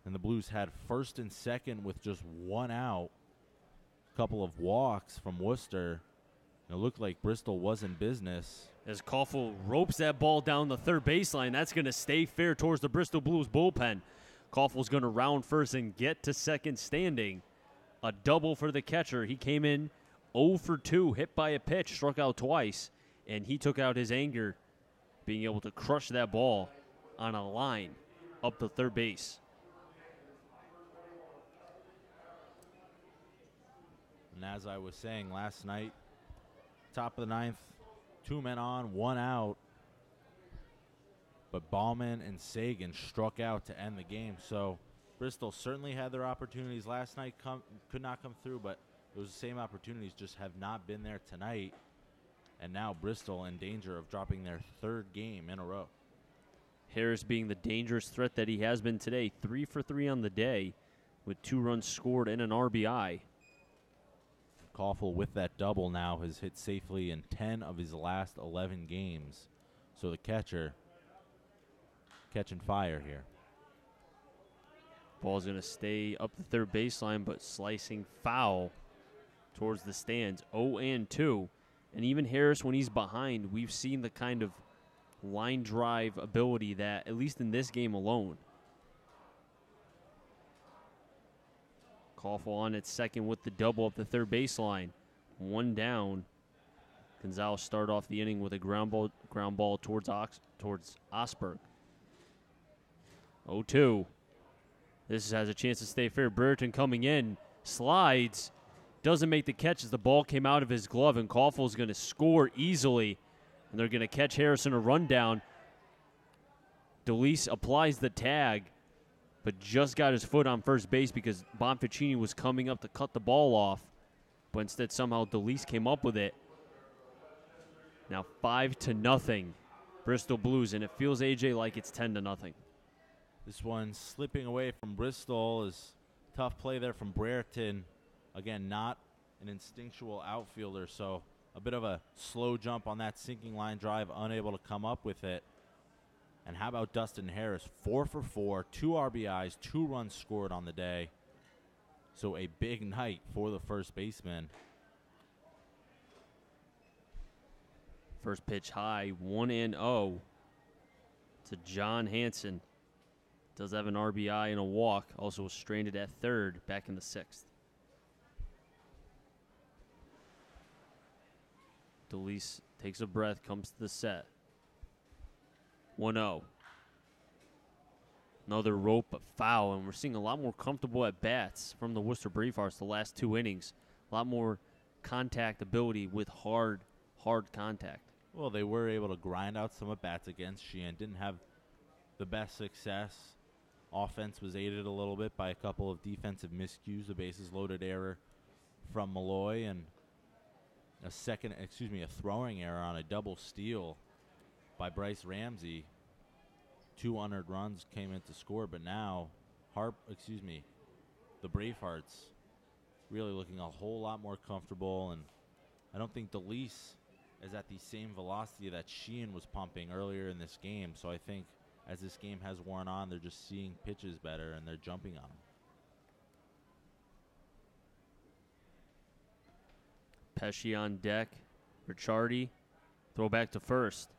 [SPEAKER 2] and the Blues had first and second with just 1 out. A couple of walks from Worcester. It looked like Bristol was in business.
[SPEAKER 1] As Koffel ropes that ball down the third baseline, that's going to stay fair towards the Bristol Blues bullpen. Koffel's going to round first and get to second standing. A double for the catcher. He came in 0 for 2, hit by a pitch, struck out twice, and he took out his anger, being able to crush that ball on a line up the third base.
[SPEAKER 2] And as I was saying last night, top of the 9th, 2 men on, 1 out. But Ballman and Sagan struck out to end the game. So Bristol certainly had their opportunities last night, could not come through, but those same opportunities just have not been there tonight. And now Bristol in danger of dropping their 3rd game in a row.
[SPEAKER 1] Harris being the dangerous threat that he has been today, 3 for 3 on the day with 2 runs scored and an RBI.
[SPEAKER 2] Koffel with that double now has hit safely in 10 of his last 11 games. So the catcher catching fire here.
[SPEAKER 1] Ball's going to stay up the third baseline, but slicing foul towards the stands. 0-2. And even Harris, when he's behind, we've seen the kind of line drive ability that, at least in this game alone. Koffel on at second with the double up the third baseline. 1 down. Gonzalez started off the inning with a ground ball towards Osberg. 0-2. This has a chance to stay fair. Brereton coming in, slides, doesn't make the catch as the ball came out of his glove, and Koffel's going to score easily. And they're going to catch Harrison a rundown. DeLeese applies the tag, but just got his foot on first base because Bonficini was coming up to cut the ball off. But instead, somehow DeLeese came up with it. Now 5-0, Bristol Blues, and it feels, AJ, like it's 10-0.
[SPEAKER 2] This one slipping away from Bristol is tough play there from Brereton. Again, not an instinctual outfielder, so a bit of a slow jump on that sinking line drive, unable to come up with it. And how about Dustin Harris? 4 for 4, 2 RBIs, 2 runs scored on the day. So a big night for the first baseman.
[SPEAKER 1] First pitch high, 1-0 to John Hansen. Does have an RBI and a walk. Also was stranded at third back in the sixth. DeLeese takes a breath, comes to the set. 1-0. Another rope, but foul, and we're seeing a lot more comfortable at bats from the Worcester Bravehearts the last 2 innings. A lot more contact ability with hard contact.
[SPEAKER 2] Well, they were able to grind out some at bats against Sheehan. Didn't have the best success. Offense was aided a little bit by a couple of defensive miscues, a bases loaded error from Malloy, and a throwing error on a double steal by Bryce Ramsey. 2 unearned runs came in to score, but now the Bravehearts really looking a whole lot more comfortable, and I don't think DeLeese is at the same velocity that Sheehan was pumping earlier in this game. So I think as this game has worn on, they're just seeing pitches better and they're jumping on them.
[SPEAKER 1] Pesci on deck. Ricciardi. Throw back to first.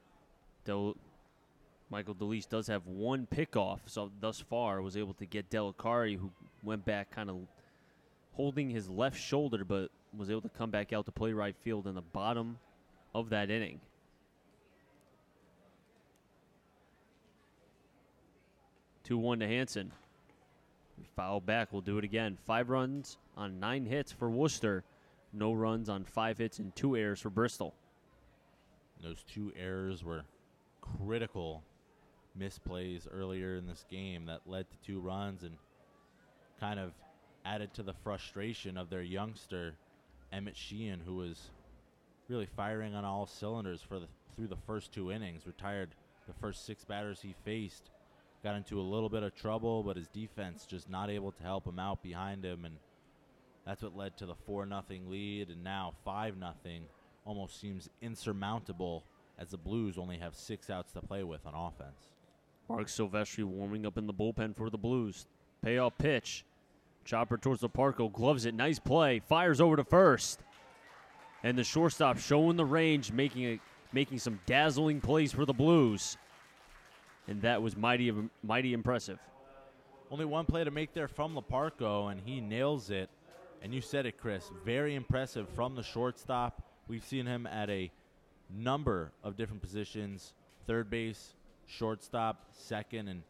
[SPEAKER 1] Michael DeLeese does have 1 pickoff, so thus far was able to get Delicari, who went back kind of holding his left shoulder, but was able to come back out to play right field in the bottom of that inning. Two 2-1 to Hansen. Foul back. We'll do it again. 5 runs on 9 hits for Worcester. No runs on 5 hits and 2 errors for Bristol.
[SPEAKER 2] Those 2 errors were critical misplays earlier in this game that led to 2 runs and kind of added to the frustration of their youngster, Emmett Sheehan, who was really firing on all cylinders through the first 2 innings. Retired the first 6 batters he faced. Got into a little bit of trouble, but his defense just not able to help him out behind him, and that's what led to the 4-0 lead, and now 5-0 almost seems insurmountable as the Blues only have 6 outs to play with on offense.
[SPEAKER 1] Mark Silvestri warming up in the bullpen for the Blues. Payoff pitch. Chopper towards the Parko, gloves it, nice play, fires over to first. And the shortstop showing the range, making some dazzling plays for the Blues. And that was mighty impressive.
[SPEAKER 2] Only 1 play to make there from Leparco, and he nails it. And you said it, Chris, very impressive from the shortstop. We've seen him at a number of different positions, third base, shortstop, second, and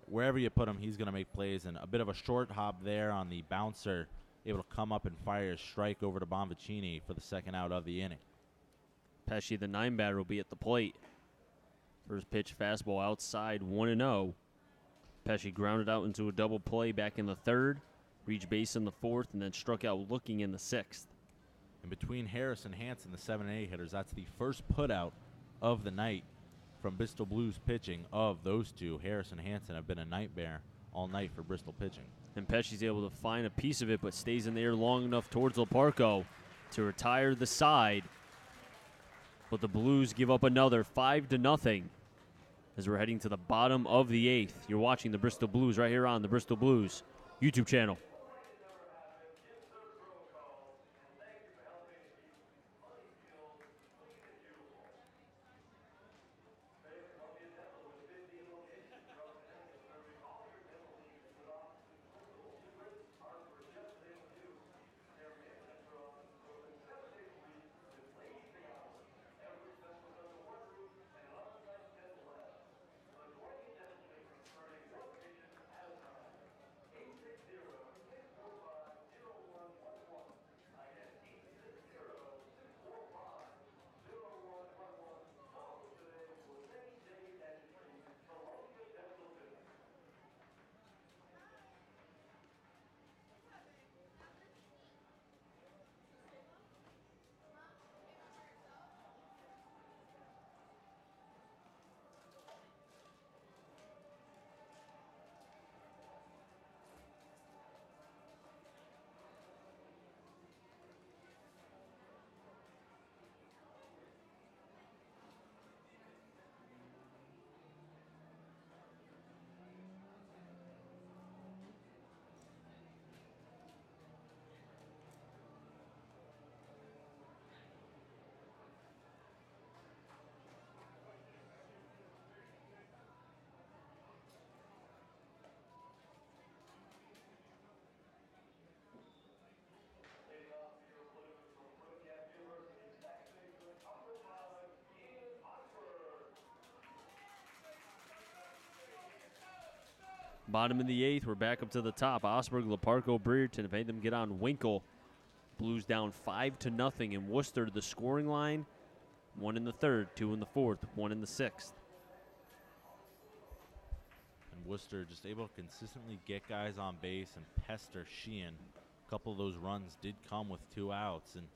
[SPEAKER 2] wherever you put him, he's going to make plays. And a bit of a short hop there on the bouncer, able to come up and fire a strike over to Bonvicini for the 2nd out of the inning.
[SPEAKER 1] Pesci, the 9 batter, will be at the plate. First pitch fastball outside, 1-0. Pesci grounded out into a double play back in the 3rd, reached base in the 4th, and then struck out looking in the 6th.
[SPEAKER 2] And between Harris and Hansen, the 7 and 8 hitters, that's the first putout of the night from Bristol Blues pitching of those 2. Harris and Hansen have been a nightmare all night for Bristol pitching.
[SPEAKER 1] And Pesci's able to find a piece of it, but stays in the air long enough towards Leparco to retire the side. But the Blues give up another 5-0 as we're heading to the bottom of the 8th. You're watching the Bristol Blues right here on the Bristol Blues YouTube channel. Bottom of the 8th, we're back up to the top. Osberg, Leparco, Brereton have made them get on Winkle. Blues down 5-0 in Worcester. The scoring line, 1 in the 3rd, 2 in the 4th, 1 in the 6th.
[SPEAKER 2] And Worcester just able to consistently get guys on base and pester Sheehan. A couple of those runs did come with 2 outs, and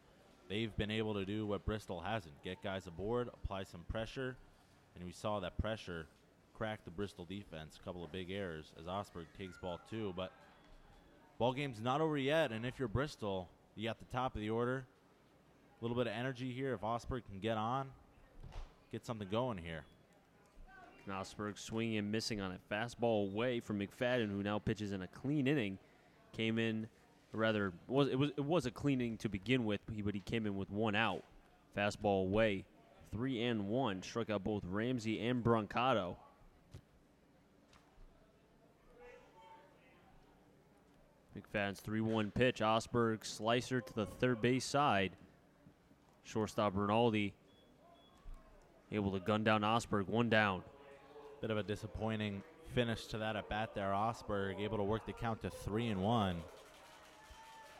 [SPEAKER 2] they've been able to do what Bristol hasn't. Get guys aboard, apply some pressure, and we saw that pressure crack the Bristol defense. A couple of big errors as Osberg takes ball 2, but ball game's not over yet, and if you're Bristol, you got the top of the order. A little bit of energy here. If Osberg can get on, get something going here.
[SPEAKER 1] Osberg swinging and missing on a fastball away from McFadden, who now pitches in a clean inning. Came in, rather, it was a clean inning to begin with, but he came in with 1 out. Fastball away, 3-1. Struck out both Ramsey and Brancato. McFadden's 3-1 pitch. Osberg slicer to the third base side. Shortstop Rinaldi able to gun down Osberg. 1 down.
[SPEAKER 2] Bit of a disappointing finish to that at bat there. Osberg able to work the count to 3-1.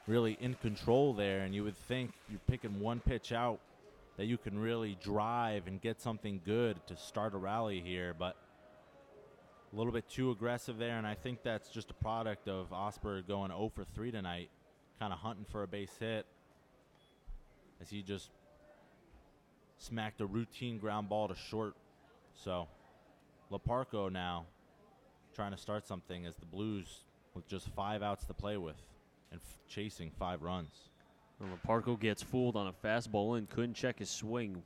[SPEAKER 2] Really in control there, and you would think you're picking 1 pitch out that you can really drive and get something good to start a rally here, but a little bit too aggressive there, and I think that's just a product of Osberg going 0 for 3 tonight, kind of hunting for a base hit as he just smacked a routine ground ball to short. So Leparco now trying to start something as the Blues with just 5 outs to play with and chasing 5 runs.
[SPEAKER 1] And Leparco gets fooled on a fastball and couldn't check his swing.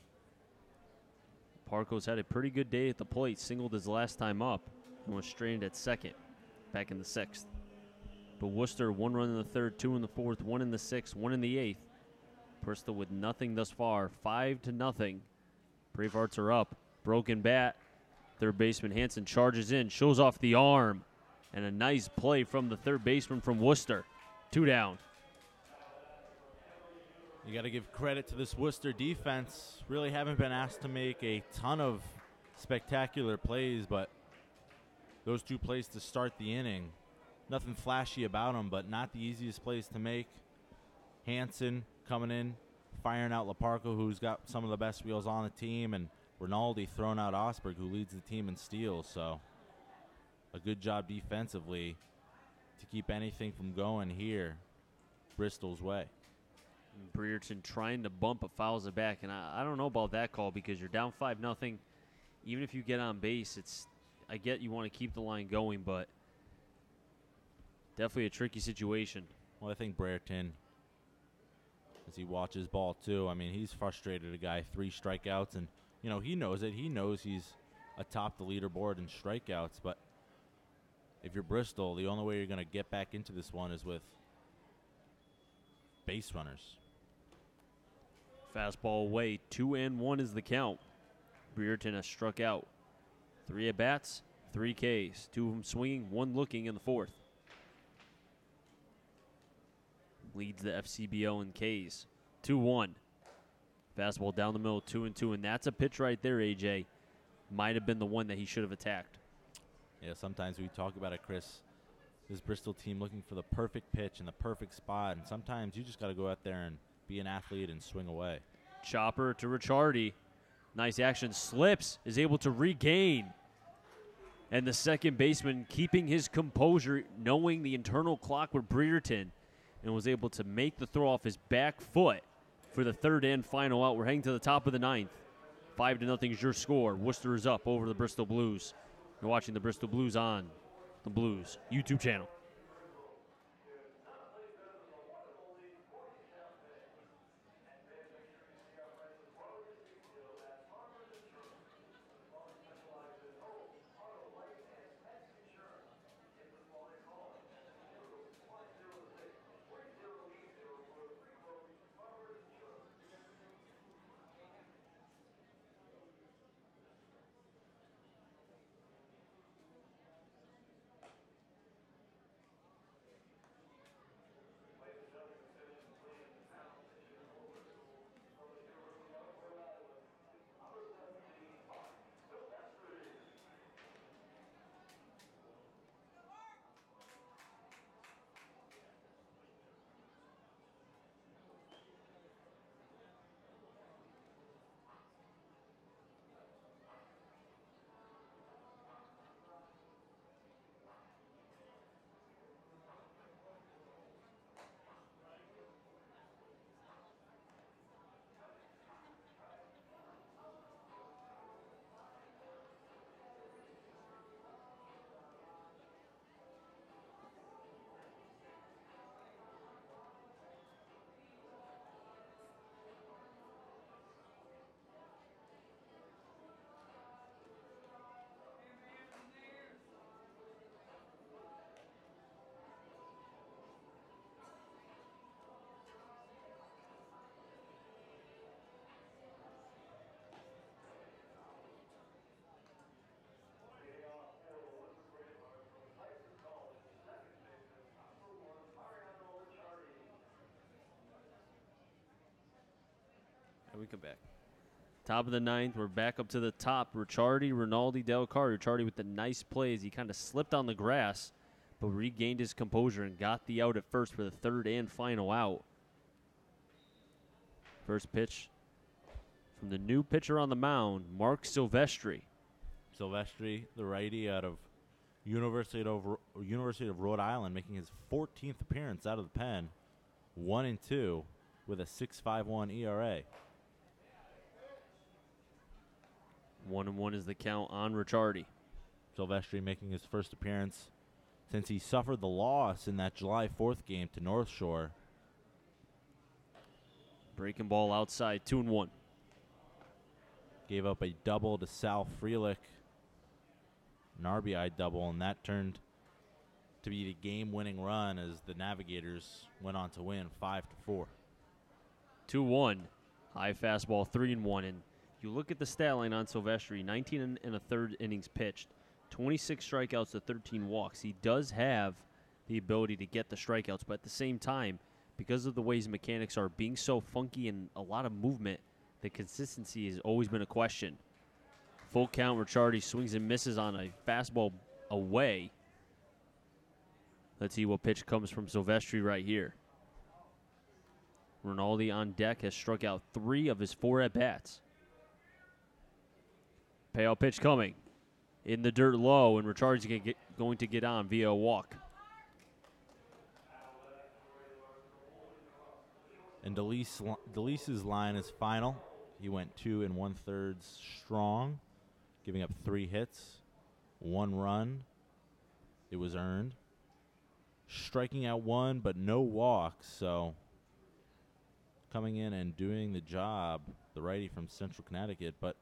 [SPEAKER 1] Leparco's had a pretty good day at the plate, singled his last time up and was strained at second back in the 6th. But Worcester, 1 run in the 3rd, 2 in the 4th, 1 in the 6th, 1 in the 8th. Bristol with nothing thus far, 5-0. Bravehearts are up. Broken bat. Third baseman Hansen charges in, shows off the arm, and a nice play from the third baseman from Worcester. 2 down.
[SPEAKER 2] You got to give credit to this Worcester defense. Really haven't been asked to make a ton of spectacular plays, but those 2 plays to start the inning, nothing flashy about them, but not the easiest plays to make. Hansen coming in, firing out Leparco, who's got some of the best wheels on the team, and Rinaldi throwing out Osberg, who leads the team in steals. So a good job defensively to keep anything from going here Bristol's way.
[SPEAKER 1] Brereton trying to bump, but fouls it back, and I don't know about that call because you're down 5-0. Even if you get on base, I get you want to keep the line going, but definitely a tricky situation.
[SPEAKER 2] Well, I think Brereton, as he watches ball too, I mean, he's frustrated. A guy 3 strikeouts, and he knows it. He knows he's atop the leaderboard in strikeouts, but if you're Bristol, the only way you're going to get back into this one is with base runners.
[SPEAKER 1] Fastball away, 2-1 is the count. Brereton has struck out. 3 at-bats, 3 Ks. 2 of them swinging, 1 looking in the 4th. Leads the FCBO in Ks. 2-1. Fastball down the middle, 2-2, and that's a pitch right there, AJ. Might have been the one that he should have attacked.
[SPEAKER 2] Yeah, sometimes we talk about it, Chris. This Bristol team looking for the perfect pitch in the perfect spot, and sometimes you just got to go out there and be an athlete and swing away.
[SPEAKER 1] Chopper to Ricciardi. Nice action. Slips, is able to regain. And the second baseman keeping his composure, knowing the internal clock with Brereton, and was able to make the throw off his back foot for the 3rd and final out. We're heading to the top of the 9th. 5-0 is your score. Worcester is up over the Bristol Blues. You're watching the Bristol Blues on the Blues YouTube channel. we come back. Top of the ninth, we're back up to the top. Ricciardi, Rinaldi, Del Carri. Ricciardi with the nice plays. He kind of slipped on the grass, but regained his composure and got the out at first for the third and final out. First pitch from the new pitcher on the mound, Mark Silvestri.
[SPEAKER 2] Silvestri, the righty out of University of Rhode Island, making his 14th appearance out of the pen, 1-2 with a 6.51 ERA.
[SPEAKER 1] 1-1 is the count on Ricciardi.
[SPEAKER 2] Silvestri making his first appearance since he suffered the loss in that July 4th game to North Shore.
[SPEAKER 1] Breaking ball outside, 2-1.
[SPEAKER 2] Gave up a double to Sal Frelick, an RBI double, and that turned to be the game-winning run as the Navigators went on to win 5-4.
[SPEAKER 1] 2-1. High fastball, 3-1. And you look at the stat line on Silvestri, 19 and a third innings pitched, 26 strikeouts to 13 walks. He does have the ability to get the strikeouts, but at the same time, because of the way his mechanics are being so funky and a lot of movement, the consistency has always been a question. Full count, Ricciardi swings and misses on a fastball away. Let's see what pitch comes from Silvestri right here. Rinaldi on deck has struck out 3 of his 4 at-bats. Payout pitch coming. In the dirt low, and Ricciardi's going to get on via a walk.
[SPEAKER 2] And Delice's line is final. He went 2 1/3 strong, giving up 3 hits, 1 run. It was earned. Striking out 1, but no walks. So coming in and doing the job, the righty from Central Connecticut. But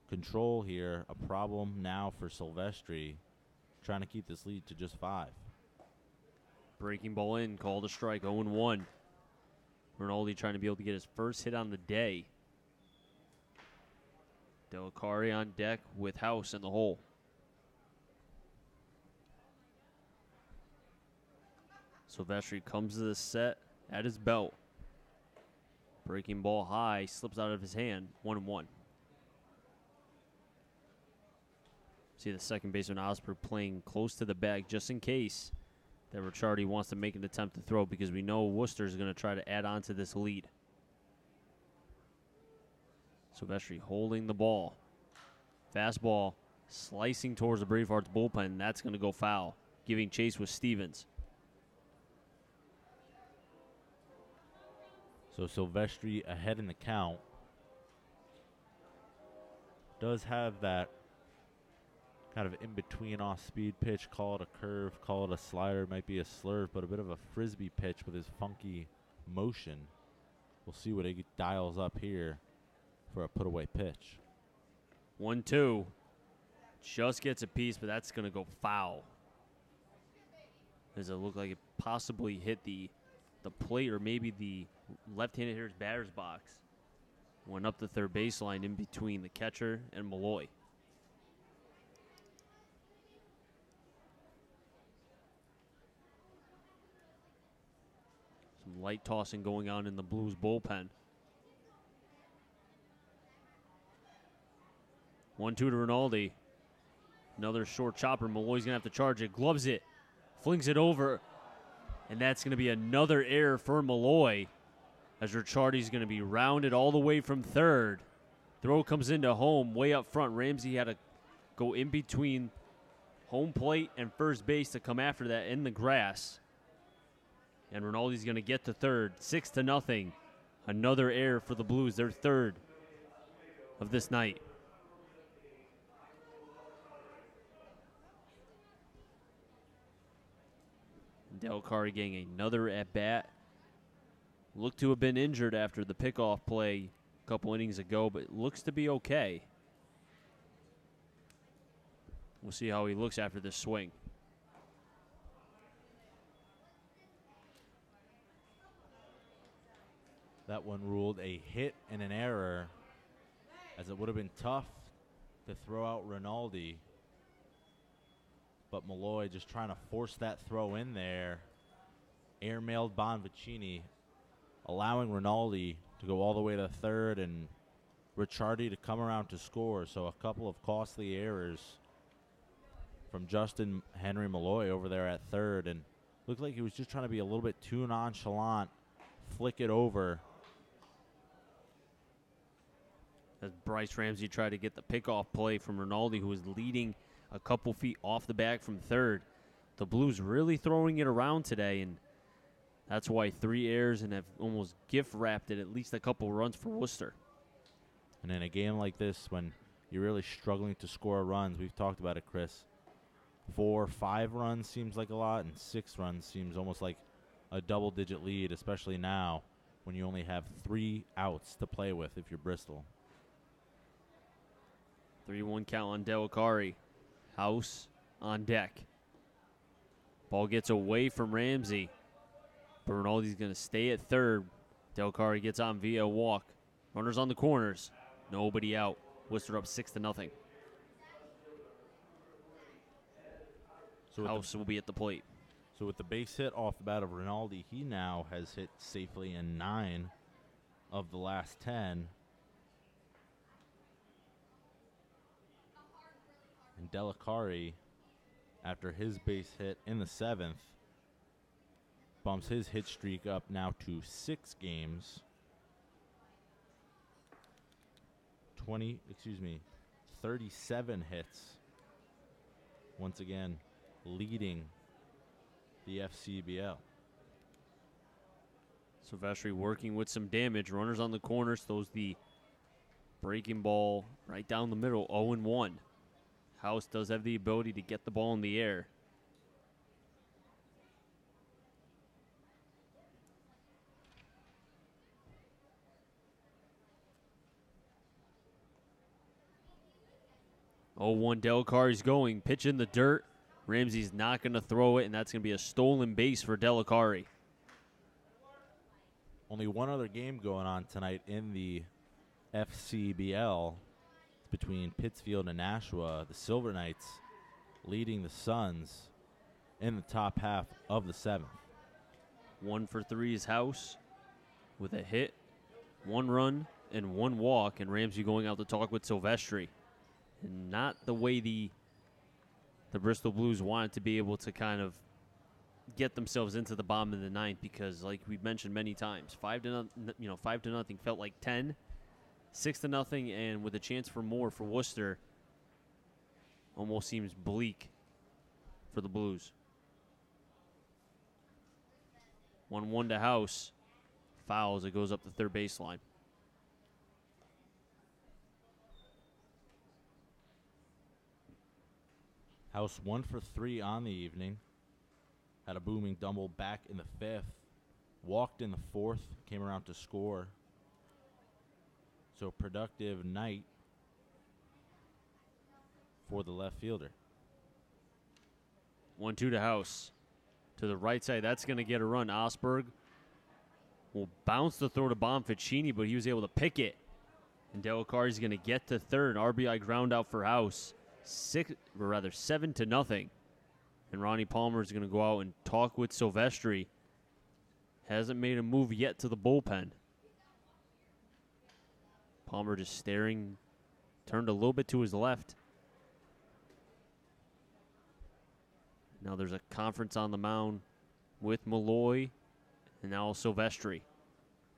[SPEAKER 2] control here, a problem now for Silvestri, trying to keep this lead to just 5.
[SPEAKER 1] Breaking ball in, called a strike, 0-1. Rinaldi trying to be able to get his first hit on the day. Del Carri on deck with House in the hole. Silvestri comes to the set at his belt. Breaking ball high, slips out of his hand, 1-1. See the second baseman Osper playing close to the bag just in case that Ricciardi wants to make an attempt to throw, because we know Worcester is going to try to add on to this lead. Silvestri holding the ball. Fastball slicing towards the Bravehearts bullpen. That's going to go foul, giving chase with Stevens.
[SPEAKER 2] So Silvestri ahead in the count. Does have that kind of in-between off-speed pitch. Call it a curve, call it a slider, might be a slurve, but a bit of a frisbee pitch with his funky motion. We'll see what he dials up here for a put-away pitch.
[SPEAKER 1] 1-2. Just gets a piece, but that's going to go foul. Does it look like it possibly hit the plate or maybe the left-handed hitter's batter's box? Went up the third baseline in between the catcher and Malloy. Some light tossing going on in the Blues bullpen. 1-2 to Rinaldi. Another short chopper. Malloy's going to have to charge it. Gloves it. Flings it over. And that's going to be another error for Malloy, as Ricciardi's going to be rounded all the way from third. Throw comes into home way up front. Ramsey had to go in between home plate and first base to come after that in the grass. And Rinaldi's going to get to third. 6-0. Another error for the Blues. Their third of this night. Del Carri getting another at-bat. Looked to have been injured after the pickoff play a couple innings ago, but looks to be okay. We'll see how he looks after this swing.
[SPEAKER 2] That one ruled a hit and an error, as it would have been tough to throw out Rinaldi. But Malloy just trying to force that throw in there. Airmailed Bonvicini, allowing Rinaldi to go all the way to third and Ricciardi to come around to score. So a couple of costly errors from Justin Henry Malloy over there at third, and looked like he was just trying to be a little bit too nonchalant, flick it over.
[SPEAKER 1] As Bryce Ramsey tried to get the pickoff play from Rinaldi, who was leading a couple feet off the back from third. The Blues really throwing it around today, and that's why 3 errors and have almost gift-wrapped it at least a couple runs for Worcester.
[SPEAKER 2] And in a game like this, when you're really struggling to score runs, we've talked about it, Chris, 4, 5 runs seems like a lot, and 6 runs seems almost like a double-digit lead, especially now when you only have 3 outs to play with if you're Bristol.
[SPEAKER 1] 3-1 count on Delacari. House on deck. Ball gets away from Ramsey. But Rinaldi's going to stay at third. Delacari gets on via walk. Runners on the corners. Nobody out. Worcester up 6-0.
[SPEAKER 2] So
[SPEAKER 1] House will be at the plate.
[SPEAKER 2] So with the base hit off the bat of Rinaldi, he now has hit safely in 9 of the last 10. And Delacari, after his base hit in the 7th, bumps his hit streak up now to 6 games. 37 hits. Once again, leading the FCBL.
[SPEAKER 1] Silvestri working with some damage. Runners on the corners. Throws the breaking ball right down the middle. 0-1. House does have the ability to get the ball in the air. Delacari's going. Pitch in the dirt. Ramsey's not going to throw it, and that's going to be a stolen base for Delacari.
[SPEAKER 2] Only one other game going on tonight in the FCBL. It's between Pittsfield and Nashua. The Silver Knights leading the Suns in the top half of the 7th.
[SPEAKER 1] 1 for 3 is House with a hit, 1 run, and 1 walk, and Ramsey going out to talk with Silvestri. And not the way the Bristol Blues wanted to be able to kind of get themselves into the bottom of the 9th, because, like we've mentioned many times, 5-0 felt like 10, 6-0, and with a chance for more for Worcester, almost seems bleak for the Blues. 1-1 to House. Fouls. It goes up the third baseline.
[SPEAKER 2] House 1 for 3 on the evening. Had a booming double back in the 5th. Walked in the 4th. Came around to score. So productive night for the left fielder.
[SPEAKER 1] 1-2 to House. To the right side, that's going to get a run. Osberg will bounce the throw to Bonficini, but he was able to pick it. And Delacari's going to get to third. RBI ground out for House. 7-0. And Ronnie Palmer is going to go out and talk with Silvestri. Hasn't made a move yet to the bullpen. Palmer just staring, turned a little bit to his left. Now there's a conference on the mound with Malloy and now Silvestri.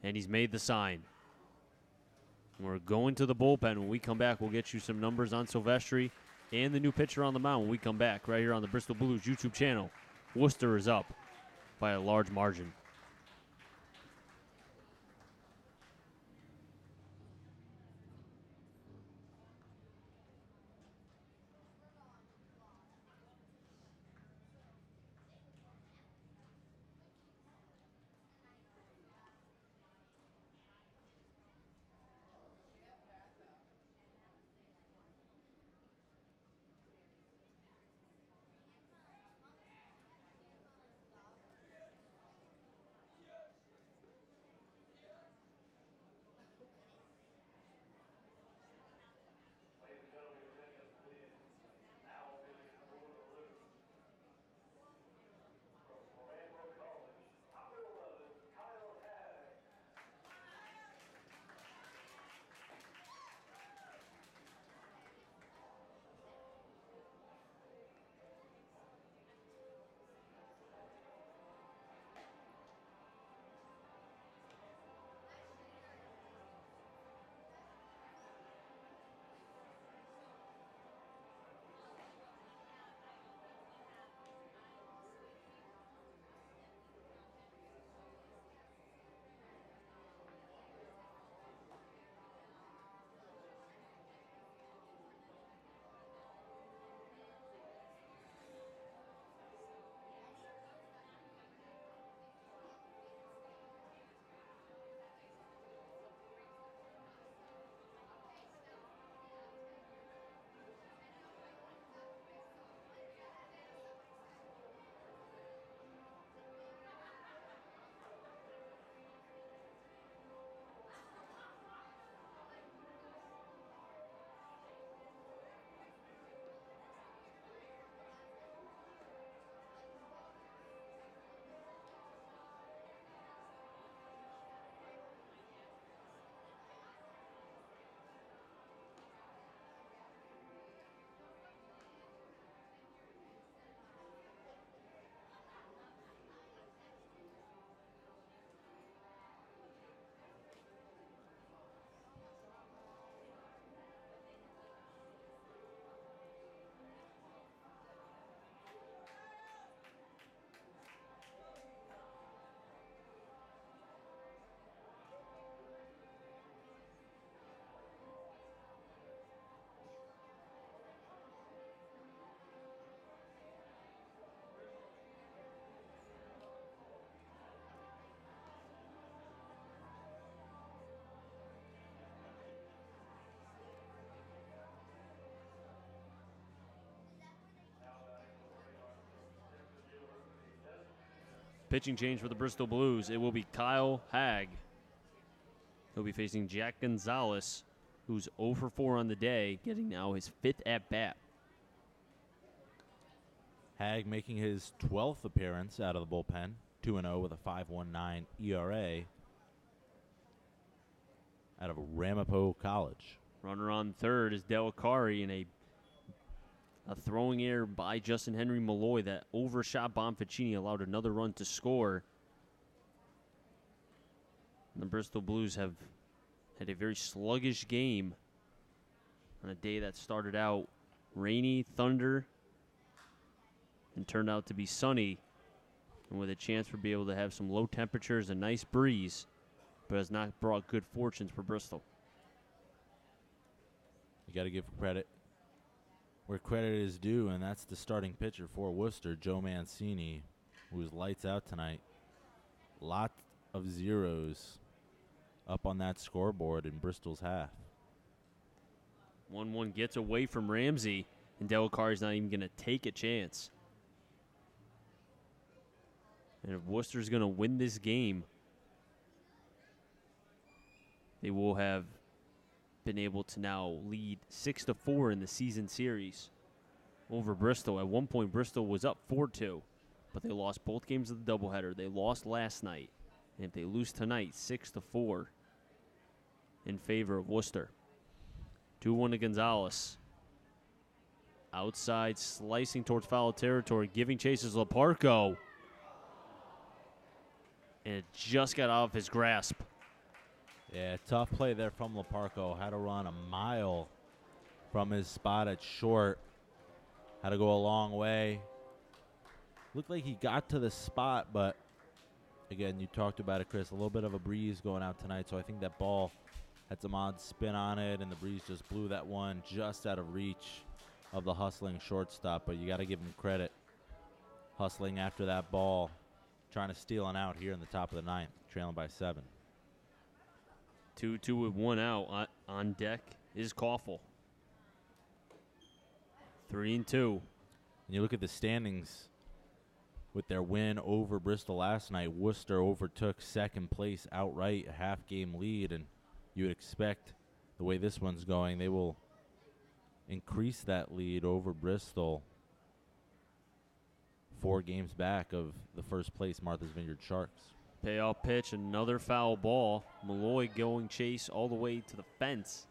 [SPEAKER 1] And he's made the sign. We're going to the bullpen. When we come back, we'll get you some numbers on Silvestri and the new pitcher on the mound when we come back right here on the Bristol Blues YouTube channel. Worcester is up by a large margin. Pitching change for the Bristol Blues. It will be Kyle Hagg. He'll be facing Jack Gonzalez, who's 0 for 4 on the day, getting now his 5th at-bat.
[SPEAKER 2] Hagg making his 12th appearance out of the bullpen, 2-0 with a 5.19 ERA out of Ramapo College.
[SPEAKER 1] Runner on third is Delacari in a throwing error by Justin Henry Malloy that overshot Bonficini, allowed another run to score. And the Bristol Blues have had a very sluggish game on a day that started out rainy, thunder, and turned out to be sunny, and with a chance for being able to have some low temperatures and nice breeze, but has not brought good fortunes for Bristol.
[SPEAKER 2] You got to give credit where credit is due, and that's the starting pitcher for Worcester, Joe Mancini, who was lights out tonight. Lot of zeros up on that scoreboard in Bristol's half.
[SPEAKER 1] 1-1 gets away from Ramsey, and Delacari's not even going to take a chance. And if Worcester's going to win this game, they will have been able to now lead 6-4 in the season series over Bristol. At one point, Bristol was up 4-2, but they lost both games of the doubleheader. They lost last night, and if they lose tonight, 6-4 in favor of Worcester. 2-1 to Gonzalez. Outside, slicing towards foul territory, giving chases Laparco. And it just got out of his grasp.
[SPEAKER 2] Yeah, tough play there from Laparco. Had to run a mile from his spot at short. Had to go a long way. Looked like he got to the spot, but again, you talked about it, Chris, a little bit of a breeze going out tonight, so I think that ball had some odd spin on it, and the breeze just blew that one just out of reach of the hustling shortstop, but you got to give him credit. Hustling after that ball, trying to steal an out here in the top of the ninth, trailing by 7.
[SPEAKER 1] 2-2 with 1 out. On deck is Koffel. 3-2.
[SPEAKER 2] And you look at the standings with their win over Bristol last night. Worcester overtook second place outright, a half-game lead, and you would expect the way this one's going, they will increase that lead over Bristol 4 games back of the first place Martha's Vineyard Sharks.
[SPEAKER 1] Payoff pitch, another foul ball. Malloy going chase all the way to the fence.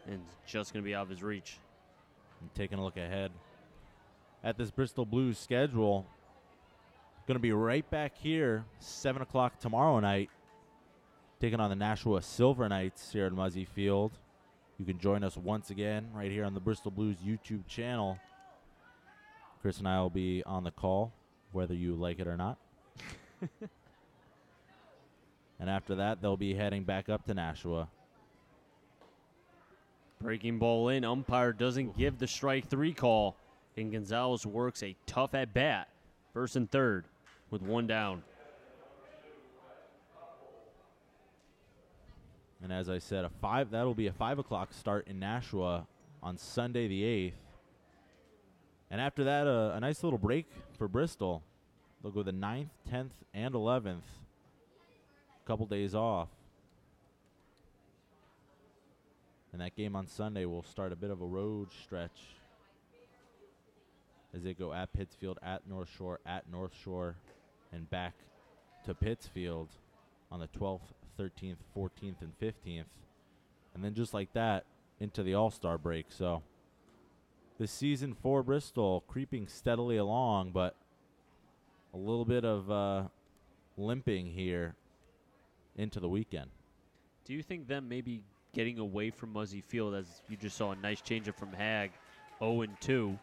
[SPEAKER 1] And just going to be out of his reach.
[SPEAKER 2] And taking a look ahead at this Bristol Blues schedule, going to be right back here, 7 o'clock tomorrow night, taking on the Nashua Silver Knights here at Muzzy Field. You can join us once again right here on the Bristol Blues YouTube channel. Chris and I will be on the call, whether you like it or not. And after that, they'll be heading back up to Nashua.
[SPEAKER 1] Breaking ball in. Umpire doesn't give the strike 3 call. And Gonzalez works a tough at-bat. First and third with 1 down.
[SPEAKER 2] And as I said, that'll be a 5 o'clock start in Nashua on Sunday the 8th. And after that, a nice little break for Bristol. They'll go the 9th, 10th, and 11th. A couple days off. And that game on Sunday will start a bit of a road stretch as they go at Pittsfield, at North Shore, and back to Pittsfield on the 12th, 13th, 14th, and 15th. And then just like that, into the All-Star break. So this season for Bristol creeping steadily along, but a little bit of limping here into the weekend.
[SPEAKER 1] Do you think them maybe getting away from Muzzy Field, as you just saw a nice change up from Hagg, 0-2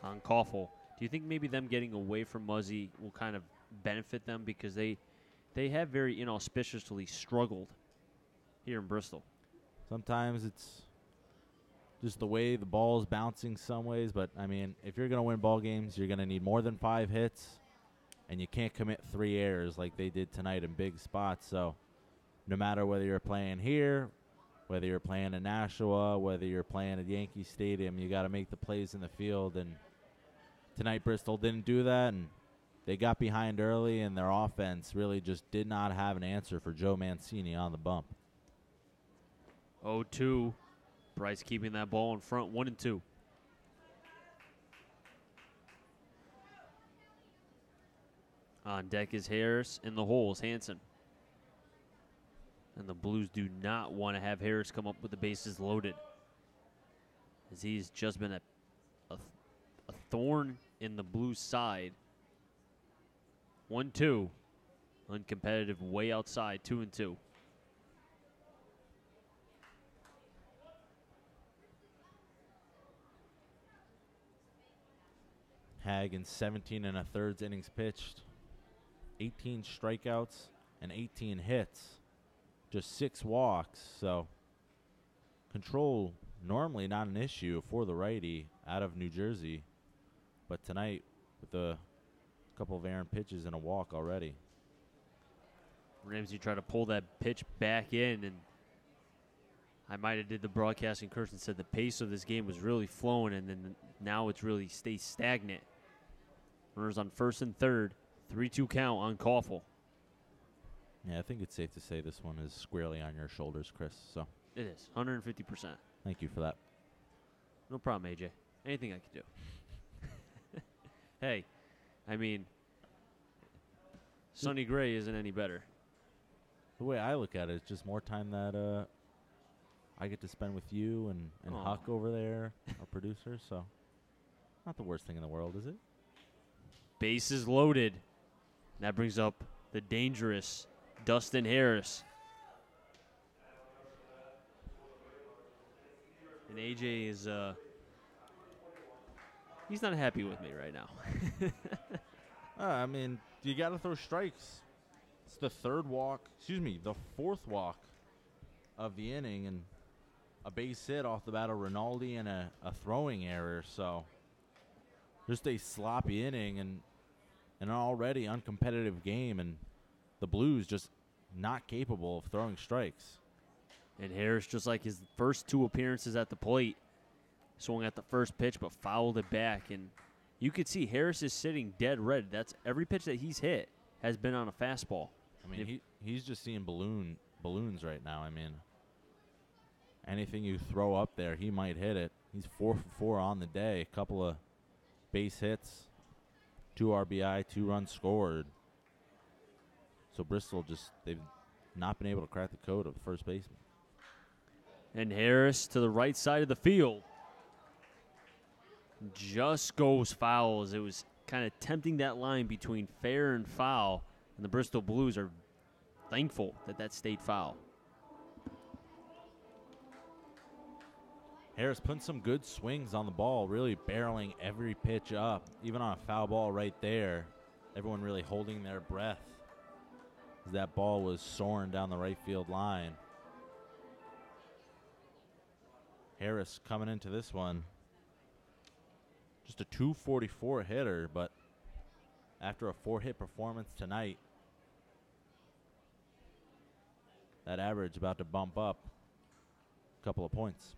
[SPEAKER 1] on Koffel, do you think maybe them getting away from Muzzy will kind of benefit them because they have very inauspiciously struggled here in Bristol?
[SPEAKER 2] Sometimes it's just the way the ball is bouncing some ways, but, I mean, if you're going to win ball games, you're going to need more than 5 hits, and you can't commit 3 errors like they did tonight in big spots. So no matter whether you're playing here, whether you're playing in Nashua, whether you're playing at Yankee Stadium, you got to make the plays in the field. And tonight Bristol didn't do that, and they got behind early, and their offense really just did not have an answer for Joe Mancini on the bump.
[SPEAKER 1] 0-2. Bryce keeping that ball in front, 1-2. On deck is Harris. In the hole is Hansen. And the Blues do not want to have Harris come up with the bases loaded, as he's just been a thorn in the Blues' side. 1-2. Uncompetitive, way outside, 2-2.
[SPEAKER 2] Hag in 17 1/3 innings pitched, 18 strikeouts and 18 hits, just 6 walks. So control normally not an issue for the righty out of New Jersey, but tonight with a couple of errant pitches and a walk already.
[SPEAKER 1] Ramsey tried to pull that pitch back in, and I might have did the broadcasting curse and said the pace of this game was really flowing, and then now it's really stays stagnant. Runners on first and third, 3-2 count on Koffel.
[SPEAKER 2] Yeah, I think it's safe to say this one is squarely on your shoulders, Chris. So
[SPEAKER 1] It is, 150%.
[SPEAKER 2] thank you for that.
[SPEAKER 1] No problem, AJ. Anything I can do. Hey, I mean, Sonny Gray isn't any better.
[SPEAKER 2] The way I look at it, it's just more time that I get to spend with you and
[SPEAKER 1] Aw.
[SPEAKER 2] Huck over there, our producer. So not the worst thing in the world, is it?
[SPEAKER 1] Bases loaded. That brings up the dangerous Dustin Harris. And AJ is, he's not happy with me right now.
[SPEAKER 2] I mean, you got to throw strikes. It's the the fourth walk of the inning, and a base hit off the bat of Rinaldi and a throwing error. So just a sloppy inning and an already uncompetitive game, and the Blues just not capable of throwing strikes.
[SPEAKER 1] And Harris, just like his first 2 appearances at the plate, swung at the first pitch but fouled it back. And you could see Harris is sitting dead red. That's every pitch that he's hit has been on a fastball.
[SPEAKER 2] I mean, he's just seeing balloons right now. I mean, anything you throw up there, he might hit it. He's 4 for 4 on the day. A couple of base hits, 2 RBI, 2 runs scored. So Bristol they've not been able to crack the code of the first baseman.
[SPEAKER 1] And Harris to the right side of the field just goes foul, as it was kind of tempting that line between fair and foul. And the Bristol Blues are thankful that stayed foul.
[SPEAKER 2] Harris putting some good swings on the ball, really barreling every pitch up, even on a foul ball right there. Everyone really holding their breath as that ball was soaring down the right field line. Harris coming into this one, just a .244 hitter, but after a 4-hit performance tonight, that average about to bump up a couple of points.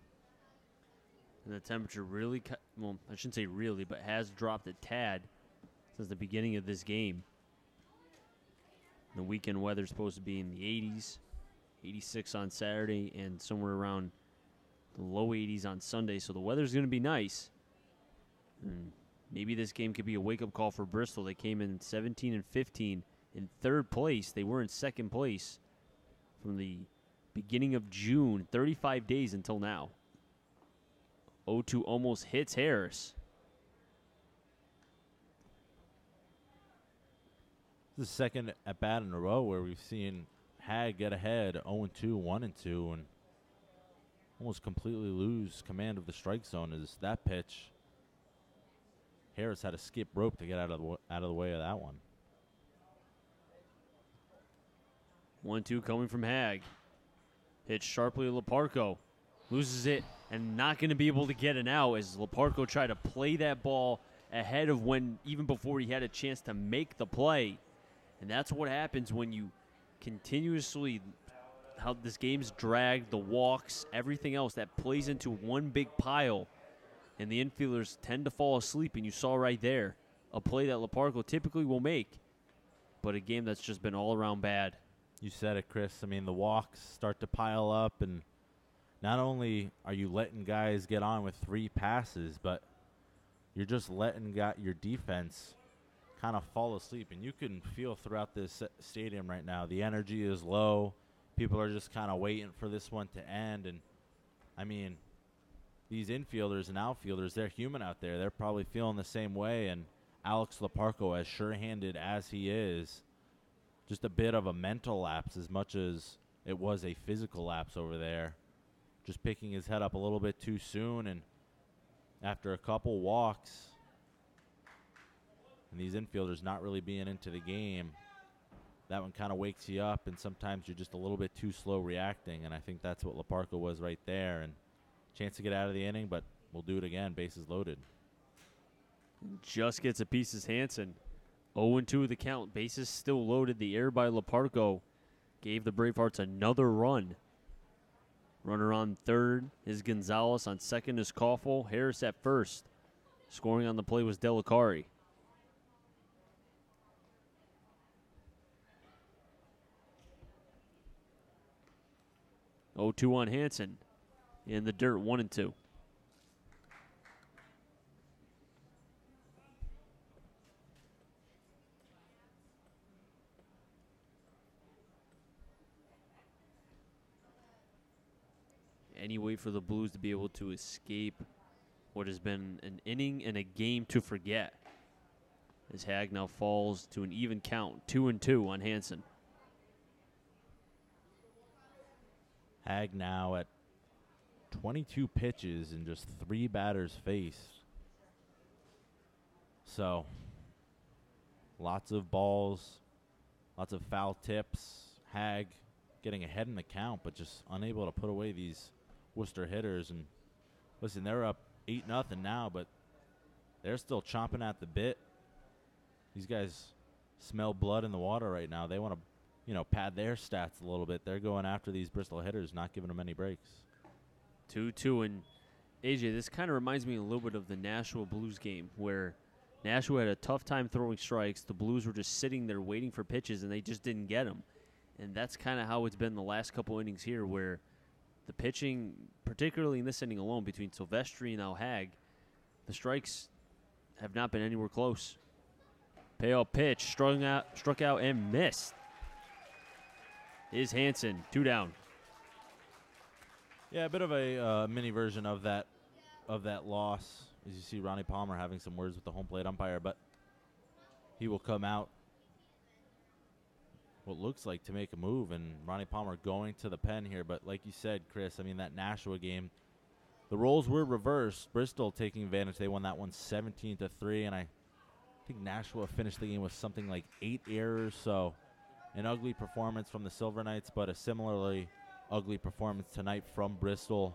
[SPEAKER 1] And the temperature really, well, I shouldn't say really, but has dropped a tad since the beginning of this game. The weekend weather's supposed to be in the 80s, 86 on Saturday, and somewhere around the low 80s on Sunday. So the weather's going to be nice. And maybe this game could be a wake-up call for Bristol. They came in 17-15 in third place. They were in second place from the beginning of June, 35 days until now. 0-2 almost hits Harris.
[SPEAKER 2] This is the second at bat in a row where we've seen Hag get ahead 0-2, 1-2, and almost completely lose command of the strike zone. As that pitch, Harris had to skip rope to get out of the way of that one.
[SPEAKER 1] 1-2 coming from Hag. Hit sharply to Leparco. Loses it and not going to be able to get an out, as Leparco tried to play that ball ahead of when, even before he had a chance to make the play. And that's what happens when you continuously, how this game's dragged, the walks, everything else that plays into one big pile. And the infielders tend to fall asleep, and you saw right there. a play that Leparco typically will make, but a game that's just been all around bad.
[SPEAKER 2] You said it, Chris. I mean, the walks start to pile up, and not only are you letting guys get on with 3 passes, but you're just letting your defense kind of fall asleep. And you can feel throughout this stadium right now, the energy is low. People are just kind of waiting for this one to end. And, I mean, these infielders and outfielders, they're human out there. They're probably feeling the same way. And Alex Leparco, as sure-handed as he is, just a bit of a mental lapse as much as it was a physical lapse over there. Just picking his head up a little bit too soon, and after a couple walks, and these infielders not really being into the game, that one kind of wakes you up, and sometimes you're just a little bit too slow reacting, and I think that's what Leparco was right there. And chance to get out of the inning, but we'll do it again, bases loaded.
[SPEAKER 1] Just gets a piece as Hansen. 0-2 the count. Bases still loaded. The error by Leparco gave the Bravehearts another run. Runner on third is Gonzalez. On second is Koffel. Harris at first. Scoring on the play was Delicari. Oh, 2 on Hansen. In the dirt, 1-2. Any way for the Blues to be able to escape what has been an inning and a game to forget, as Hag now falls to an even count, 2-2 on Hansen.
[SPEAKER 2] Hag now at 22 pitches and just 3 batters faced. So, lots of balls, lots of foul tips. Hag getting ahead in the count, but just unable to put away these Worcester hitters. And listen, they're up 8-0 now, but they're still chomping at the bit. These guys smell blood in the water right now. They want to, pad their stats a little bit. They're going after these Bristol hitters, not giving them any breaks.
[SPEAKER 1] 2-2, and AJ, this kind of reminds me a little bit of the Nashua Blues game, where Nashua had a tough time throwing strikes. The Blues were just sitting there waiting for pitches, and they just didn't get them. And that's kind of how it's been the last couple innings here, where the pitching, particularly in this inning alone, between Silvestri and now Hag, the strikes have not been anywhere close. Payoff pitch, struck out and missed. Is Hansen, 2 down.
[SPEAKER 2] Yeah, a bit of a mini version of that loss. As you see, Ronnie Palmer having some words with the home plate umpire, but he will come out what looks like to make a move, and Ronnie Palmer going to the pen here. But like you said, Chris, I mean, that Nashua game, the roles were reversed. Bristol taking advantage. They won that one 17-3, and I think Nashua finished the game with something like 8 errors. So an ugly performance from the Silver Knights, but a similarly ugly performance tonight from Bristol.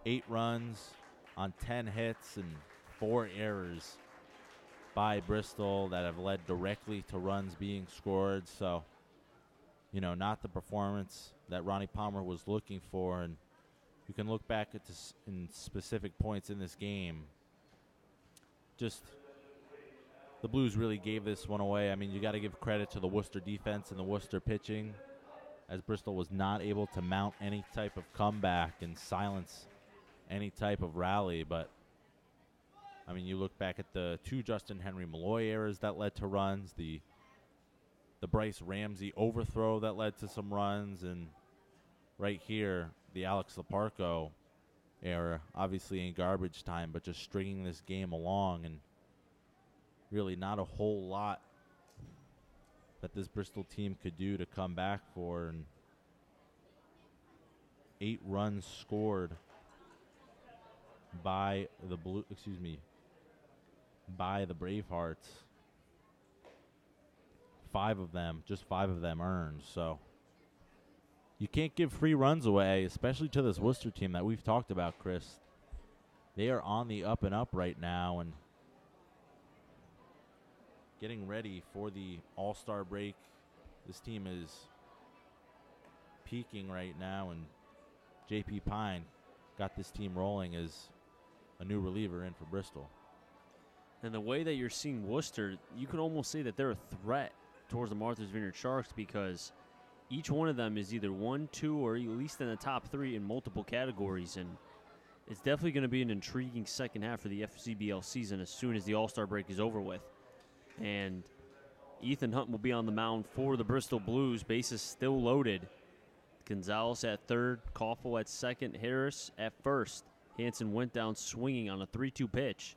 [SPEAKER 2] 8 runs on 10 hits and 4 errors by Bristol that have led directly to runs being scored. So, not the performance that Ronnie Palmer was looking for. And you can look back at this in specific points in this game. Just the Blues really gave this one away. I mean, you got to give credit to the Worcester defense and the Worcester pitching, as Bristol was not able to mount any type of comeback and silence any type of rally. But, I mean, you look back at the 2 Justin Henry Malloy errors that led to runs, the Bryce Ramsey overthrow that led to some runs, and right here, the Alex Leparco error, obviously in garbage time, but just stringing this game along, and really not a whole lot that this Bristol team could do to come back for. And 8 runs scored by the Bravehearts. 5 of them earned. So you can't give free runs away, especially to this Worcester team that we've talked about, Chris. They are on the up and up right now, and getting ready for the All-Star break. This team is peaking right now, and J.P. Pine got this team rolling as a new reliever in for Bristol.
[SPEAKER 1] And the way that you're seeing Worcester, you can almost say that they're a threat towards the Martha's Vineyard Sharks because each one of them is either 1, 2, or at least in the top 3 in multiple categories. And it's definitely going to be an intriguing second half for the FCBL season as soon as the All-Star break is over with. And Ethan Hunt will be on the mound for the Bristol Blues. Bases still loaded. Gonzalez at third, Koffel at second, Harris at first. Hansen went down swinging on a 3-2 pitch.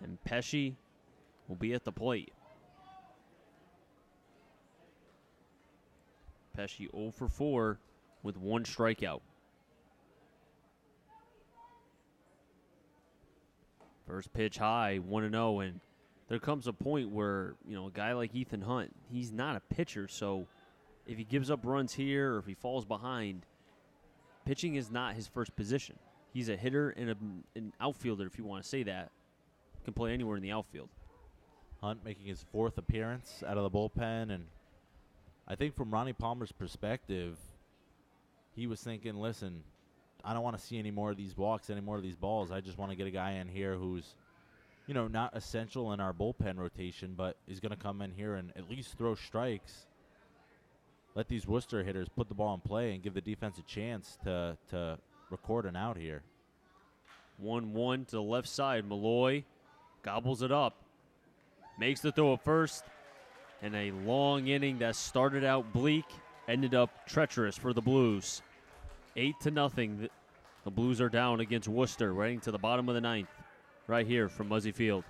[SPEAKER 1] And Pesci will be at the plate. Pesci 0 for 4 with 1 strikeout. First pitch high, 1-0, and there comes a point where, a guy like Ethan Hunt, he's not a pitcher, so if he gives up runs here or if he falls behind, pitching is not his first position. He's a hitter and an outfielder, if you want to say that. Can play anywhere in the outfield.
[SPEAKER 2] Hunt making his 4th appearance out of the bullpen, and I think from Ronnie Palmer's perspective, he was thinking, listen, I don't want to see any more of these walks, any more of these balls. I just want to get a guy in here who's, not essential in our bullpen rotation, but is going to come in here and at least throw strikes. Let these Worcester hitters put the ball in play and give the defense a chance to record an out here.
[SPEAKER 1] 1-1 to the left side. Malloy gobbles it up. Makes the throw at first. And a long inning that started out bleak ended up treacherous for the Blues. 8-0. The Blues are down against Worcester, heading to the bottom of the 9th, right here from Muzzy Field.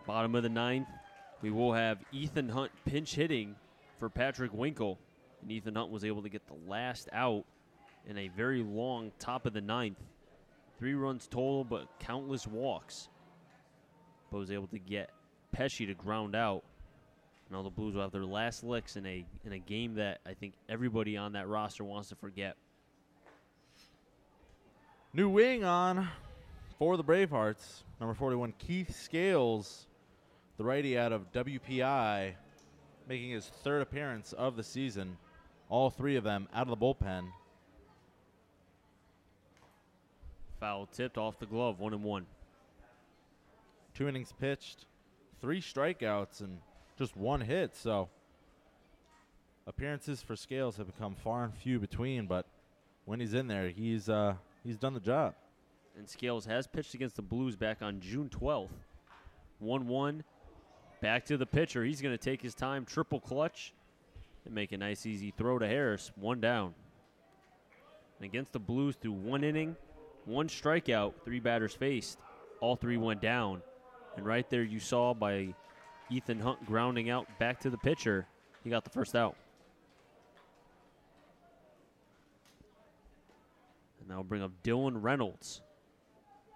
[SPEAKER 1] Bottom of the 9th, we will have Ethan Hunt pinch hitting for Patrick Winkle. And Ethan Hunt was able to get the last out in a very long top of the 9th. 3 runs total, but countless walks. But was able to get Pesci to ground out. Now the Blues will have their last licks in a game that I think everybody on that roster wants to forget.
[SPEAKER 2] New wing on for the Bravehearts. Number 41, Keith Scales, the righty out of WPI, making his 3rd appearance of the season. All 3 of them out of the bullpen.
[SPEAKER 1] Foul tipped off the glove, 1-1.
[SPEAKER 2] 2 innings pitched, 3 strikeouts, and just 1 hit. So appearances for Scales have become far and few between, but when he's in there, he's done the job.
[SPEAKER 1] And Scales has pitched against the Blues back on June 12th. 1-1. Back to the pitcher. He's going to take his time, triple clutch, and make a nice, easy throw to Harris. 1 down. And against the Blues through 1 inning, 1 strikeout, 3 batters faced. All 3 went down. And right there you saw by Ethan Hunt grounding out back to the pitcher, he got the first out. And now we'll bring up Dylan Reynolds,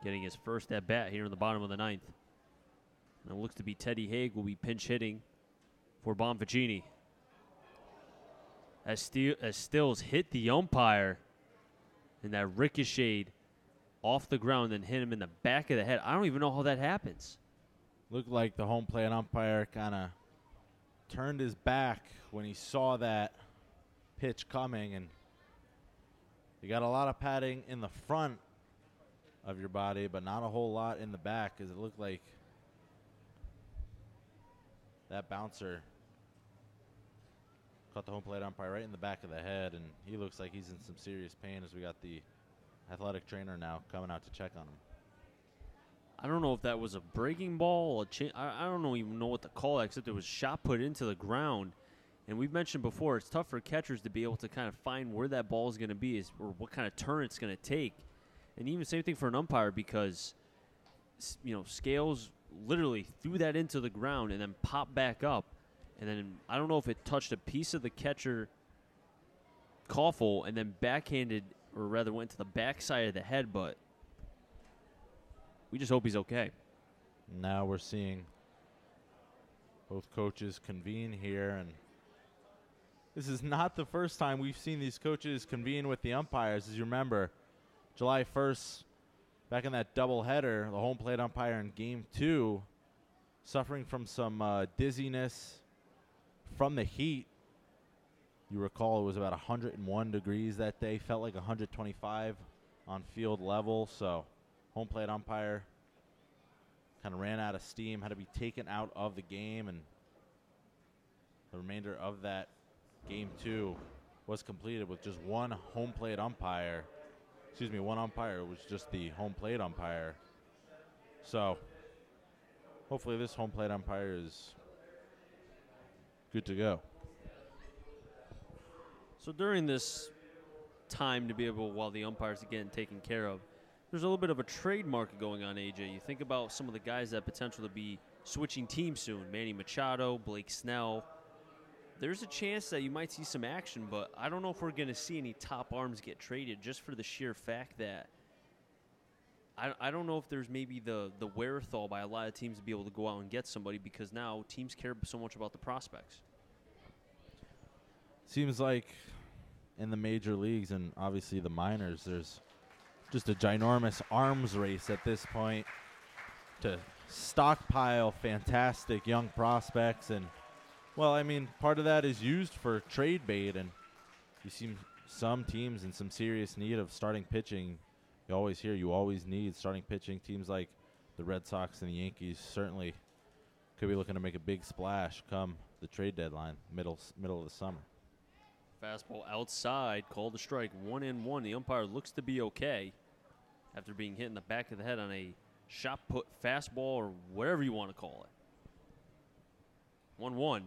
[SPEAKER 1] getting his first at-bat here in the bottom of the 9th. And it looks to be Teddy Haig will be pinch hitting for Bonfacini. As Stills hit the umpire, and that ricocheted off the ground and hit him in the back of the head. I don't even know how that happens.
[SPEAKER 2] Looked like the home plate umpire kind of turned his back when he saw that pitch coming, and you got a lot of padding in the front of your body, but not a whole lot in the back, because it looked like that bouncer caught the home plate umpire right in the back of the head, and he looks like he's in some serious pain as we got the athletic trainer now coming out to check on him.
[SPEAKER 1] I don't know if that was a breaking ball, I don't even know what to call it, except it was shot put into the ground. And we've mentioned before, it's tough for catchers to be able to kind of find where that ball is going to be or what kind of turn it's going to take. And even same thing for an umpire, because, Scales literally threw that into the ground and then popped back up. And then I don't know if it touched a piece of the catcher Koffel and then backhanded, or rather went to the backside of the head, but we just hope he's okay.
[SPEAKER 2] Now we're seeing both coaches convene here, and this is not the first time we've seen these coaches convene with the umpires. As you remember, July 1st, back in that doubleheader, the home plate umpire in Game 2, suffering from some dizziness from the heat. You recall it was about 101 degrees that day, felt like 125 on field level, so home plate umpire kind of ran out of steam, had to be taken out of the game, and the remainder of that Game 2 was completed with just one home plate umpire. One umpire was just the home plate umpire. So hopefully this home plate umpire is good to go.
[SPEAKER 1] So during this time to be able, while the umpires are getting taken care of, there's a little bit of a trade market going on, AJ. You think about some of the guys that potential to be switching teams soon. Manny Machado, Blake Snell. There's a chance that you might see some action, but I don't know if we're going to see any top arms get traded, just for the sheer fact that I don't know if there's maybe the wherewithal by a lot of teams to be able to go out and get somebody, because now teams care so much about the prospects.
[SPEAKER 2] Seems like in the major leagues and obviously the minors, there's just a ginormous arms race at this point to stockpile fantastic young prospects. And, well, I mean, part of that is used for trade bait, and you see some teams in some serious need of starting pitching. You always hear you always need starting pitching. Teams like the Red Sox and the Yankees certainly could be looking to make a big splash come the trade deadline, middle of the summer.
[SPEAKER 1] Fastball outside, called a strike, 1-1. The umpire looks to be okay after being hit in the back of the head on a shot put fastball, or whatever you want to call it. 1-1.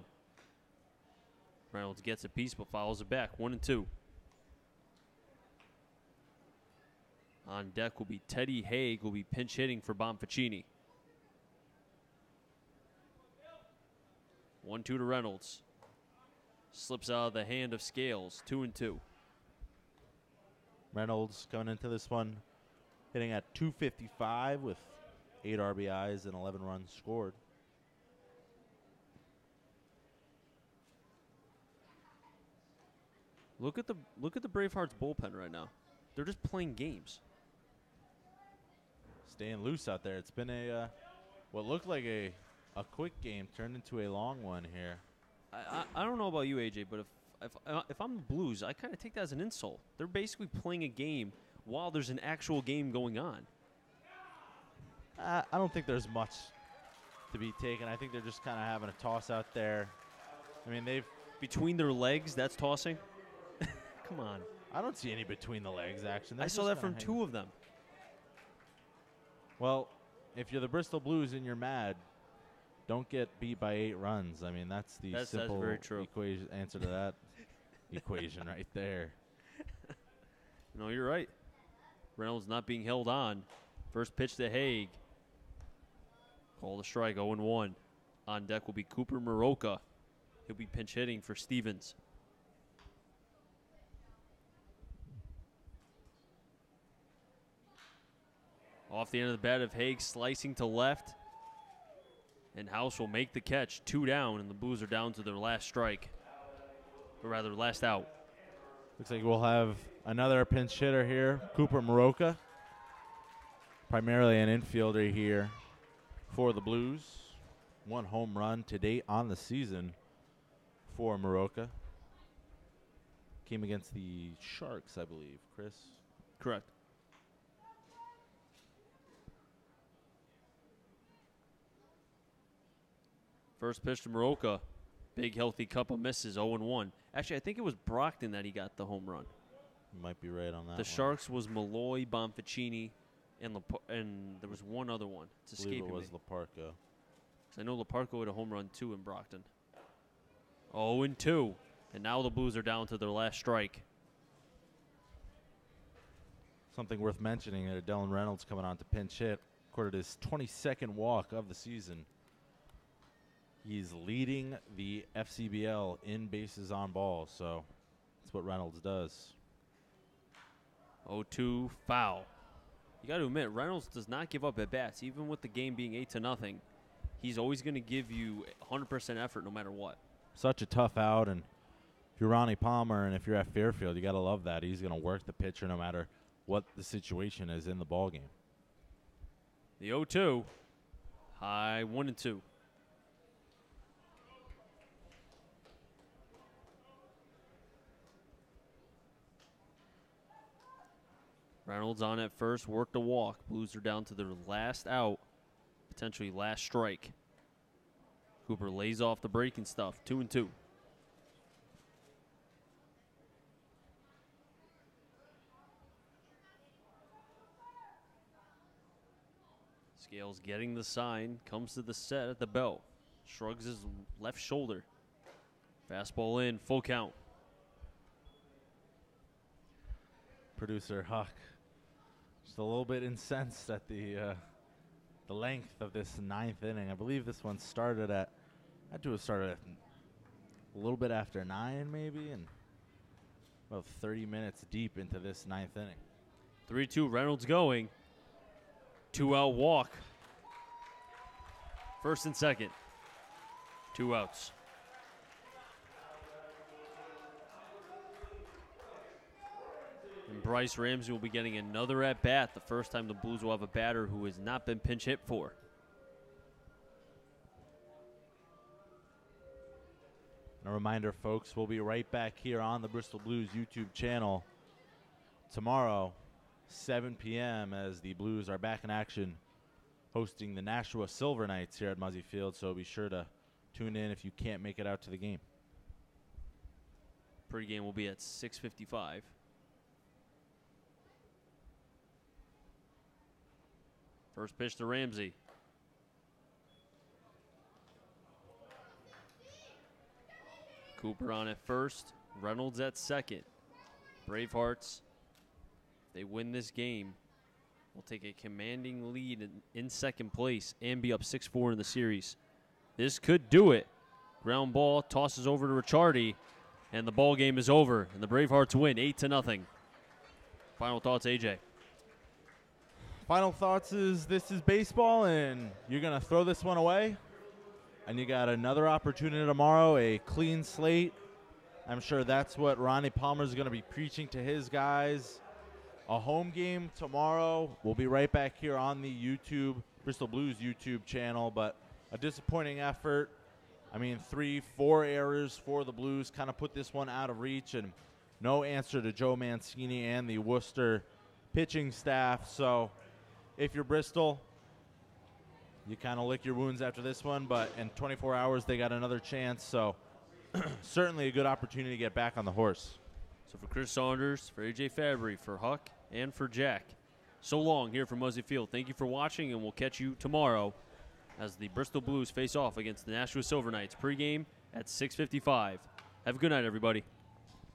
[SPEAKER 1] Reynolds gets a piece but fouls it back. 1-2. On deck will be Teddy Haig, will be pinch hitting for Bonfacini. 1-2 to Reynolds. Slips out of the hand of Scales. 2-2.
[SPEAKER 2] Reynolds going into this one hitting at 255 with 8 RBIs and 11 runs scored.
[SPEAKER 1] Look at the Bravehearts bullpen right now. They're just playing games.
[SPEAKER 2] Staying loose out there. It's been a what looked like a quick game turned into a long one here.
[SPEAKER 1] I don't know about you, AJ, but if I'm the Blues, I kind of take that as an insult. They're basically playing a game while there's an actual game going on.
[SPEAKER 2] I don't think there's much to be taken. I think they're just kind of having a toss out there. I mean, they've
[SPEAKER 1] Between their legs, that's tossing? Come on.
[SPEAKER 2] I don't see any between the legs action.
[SPEAKER 1] I saw that from two of them.
[SPEAKER 2] Well, if you're the Bristol Blues and you're mad, don't get beat by 8 runs. I mean, that's the simple
[SPEAKER 1] very true.
[SPEAKER 2] answer to that equation right there.
[SPEAKER 1] No, you're right. Reynolds not being held on. First pitch to Haig. Call the strike, 0-1. On deck will be Cooper Moroka. He'll be pinch hitting for Stevens. Off the end of the bat of Haig, slicing to left. And House will make the catch. 2 down, and the Blues are down to their last strike. Or rather, last out.
[SPEAKER 2] Looks like we'll have another pinch hitter here, Cooper Moroka. Primarily an infielder here for the Blues. 1 home run to date on the season for Moroka. Came against the Sharks, I believe, Chris.
[SPEAKER 1] Correct. First pitch to Moroka. Big, healthy couple misses, 0-1. Actually, I think it was Brockton that he got the home run.
[SPEAKER 2] You might be right on that.
[SPEAKER 1] The Sharks was Malloy, Bonficini, and there was one other one. It's escaping me.
[SPEAKER 2] I believe it was Leparco.
[SPEAKER 1] I know Leparco had a home run, too, in Brockton. 0-2. And now the Blues are down to their last strike.
[SPEAKER 2] Something worth mentioning here, Dylan Reynolds coming on to pinch hit. Recorded his 22nd walk of the season. He's leading the FCBL in bases on balls, so that's what Reynolds does.
[SPEAKER 1] 0-2, foul. You got to admit, Reynolds does not give up at bats, even with the game being 8-0. He's always going to give you 100% effort no matter what.
[SPEAKER 2] Such a tough out, and if you're Ronnie Palmer and if you're at Fairfield, you got to love that. He's going to work the pitcher no matter what the situation is in the ball game.
[SPEAKER 1] The 0-2, high 1-2. Reynolds on at first, worked a walk. Blues are down to their last out, potentially last strike. Cooper lays off the breaking stuff, 2-2. Scales getting the sign, comes to the set at the belt, shrugs his left shoulder. Fastball in, full count.
[SPEAKER 2] Producer Huck, just a little bit incensed at the length of this 9th inning. I believe this one had to have started at a little bit after 9 maybe, and about 30 minutes deep into this 9th inning.
[SPEAKER 1] 3-2, Reynolds going. 2-out walk. First and second. 2 outs. And Bryce Ramsey will be getting another at-bat, the first time the Blues will have a batter who has not been pinch hit for.
[SPEAKER 2] And a reminder, folks, we'll be right back here on the Bristol Blues YouTube channel tomorrow, 7 p.m., as the Blues are back in action hosting the Nashua Silver Knights here at Muzzy Field, so be sure to tune in if you can't make it out to the game.
[SPEAKER 1] Pre-game will be at 6:55. First pitch to Ramsey. Cooper on at first. Reynolds at second. Bravehearts, if they win this game, will take a commanding lead in second place and be up 6-4 in the series. This could do it. Ground ball tosses over to Ricciardi, and the ball game is over, and the Bravehearts win 8-0. Final thoughts, AJ?
[SPEAKER 2] Final thoughts is this is baseball, and you're going to throw this one away. And you got another opportunity tomorrow, a clean slate. I'm sure that's what Ronnie Palmer is going to be preaching to his guys. A home game tomorrow. We'll be right back here on the Bristol Blues YouTube channel, but a disappointing effort. I mean, 3-4 errors for the Blues kind of put this one out of reach, and no answer to Joe Mancini and the Worcester pitching staff. So if you're Bristol, you kind of lick your wounds after this one, but in 24 hours they got another chance. So certainly a good opportunity to get back on the horse.
[SPEAKER 1] So for Chris Saunders, for AJ Fabry, for Huck, and for Jack, so long here from Muzzy Field. Thank you for watching, and we'll catch you tomorrow as the Bristol Blues face off against the Nashua Silver Knights. Pregame at 6:55. Have a good night, everybody.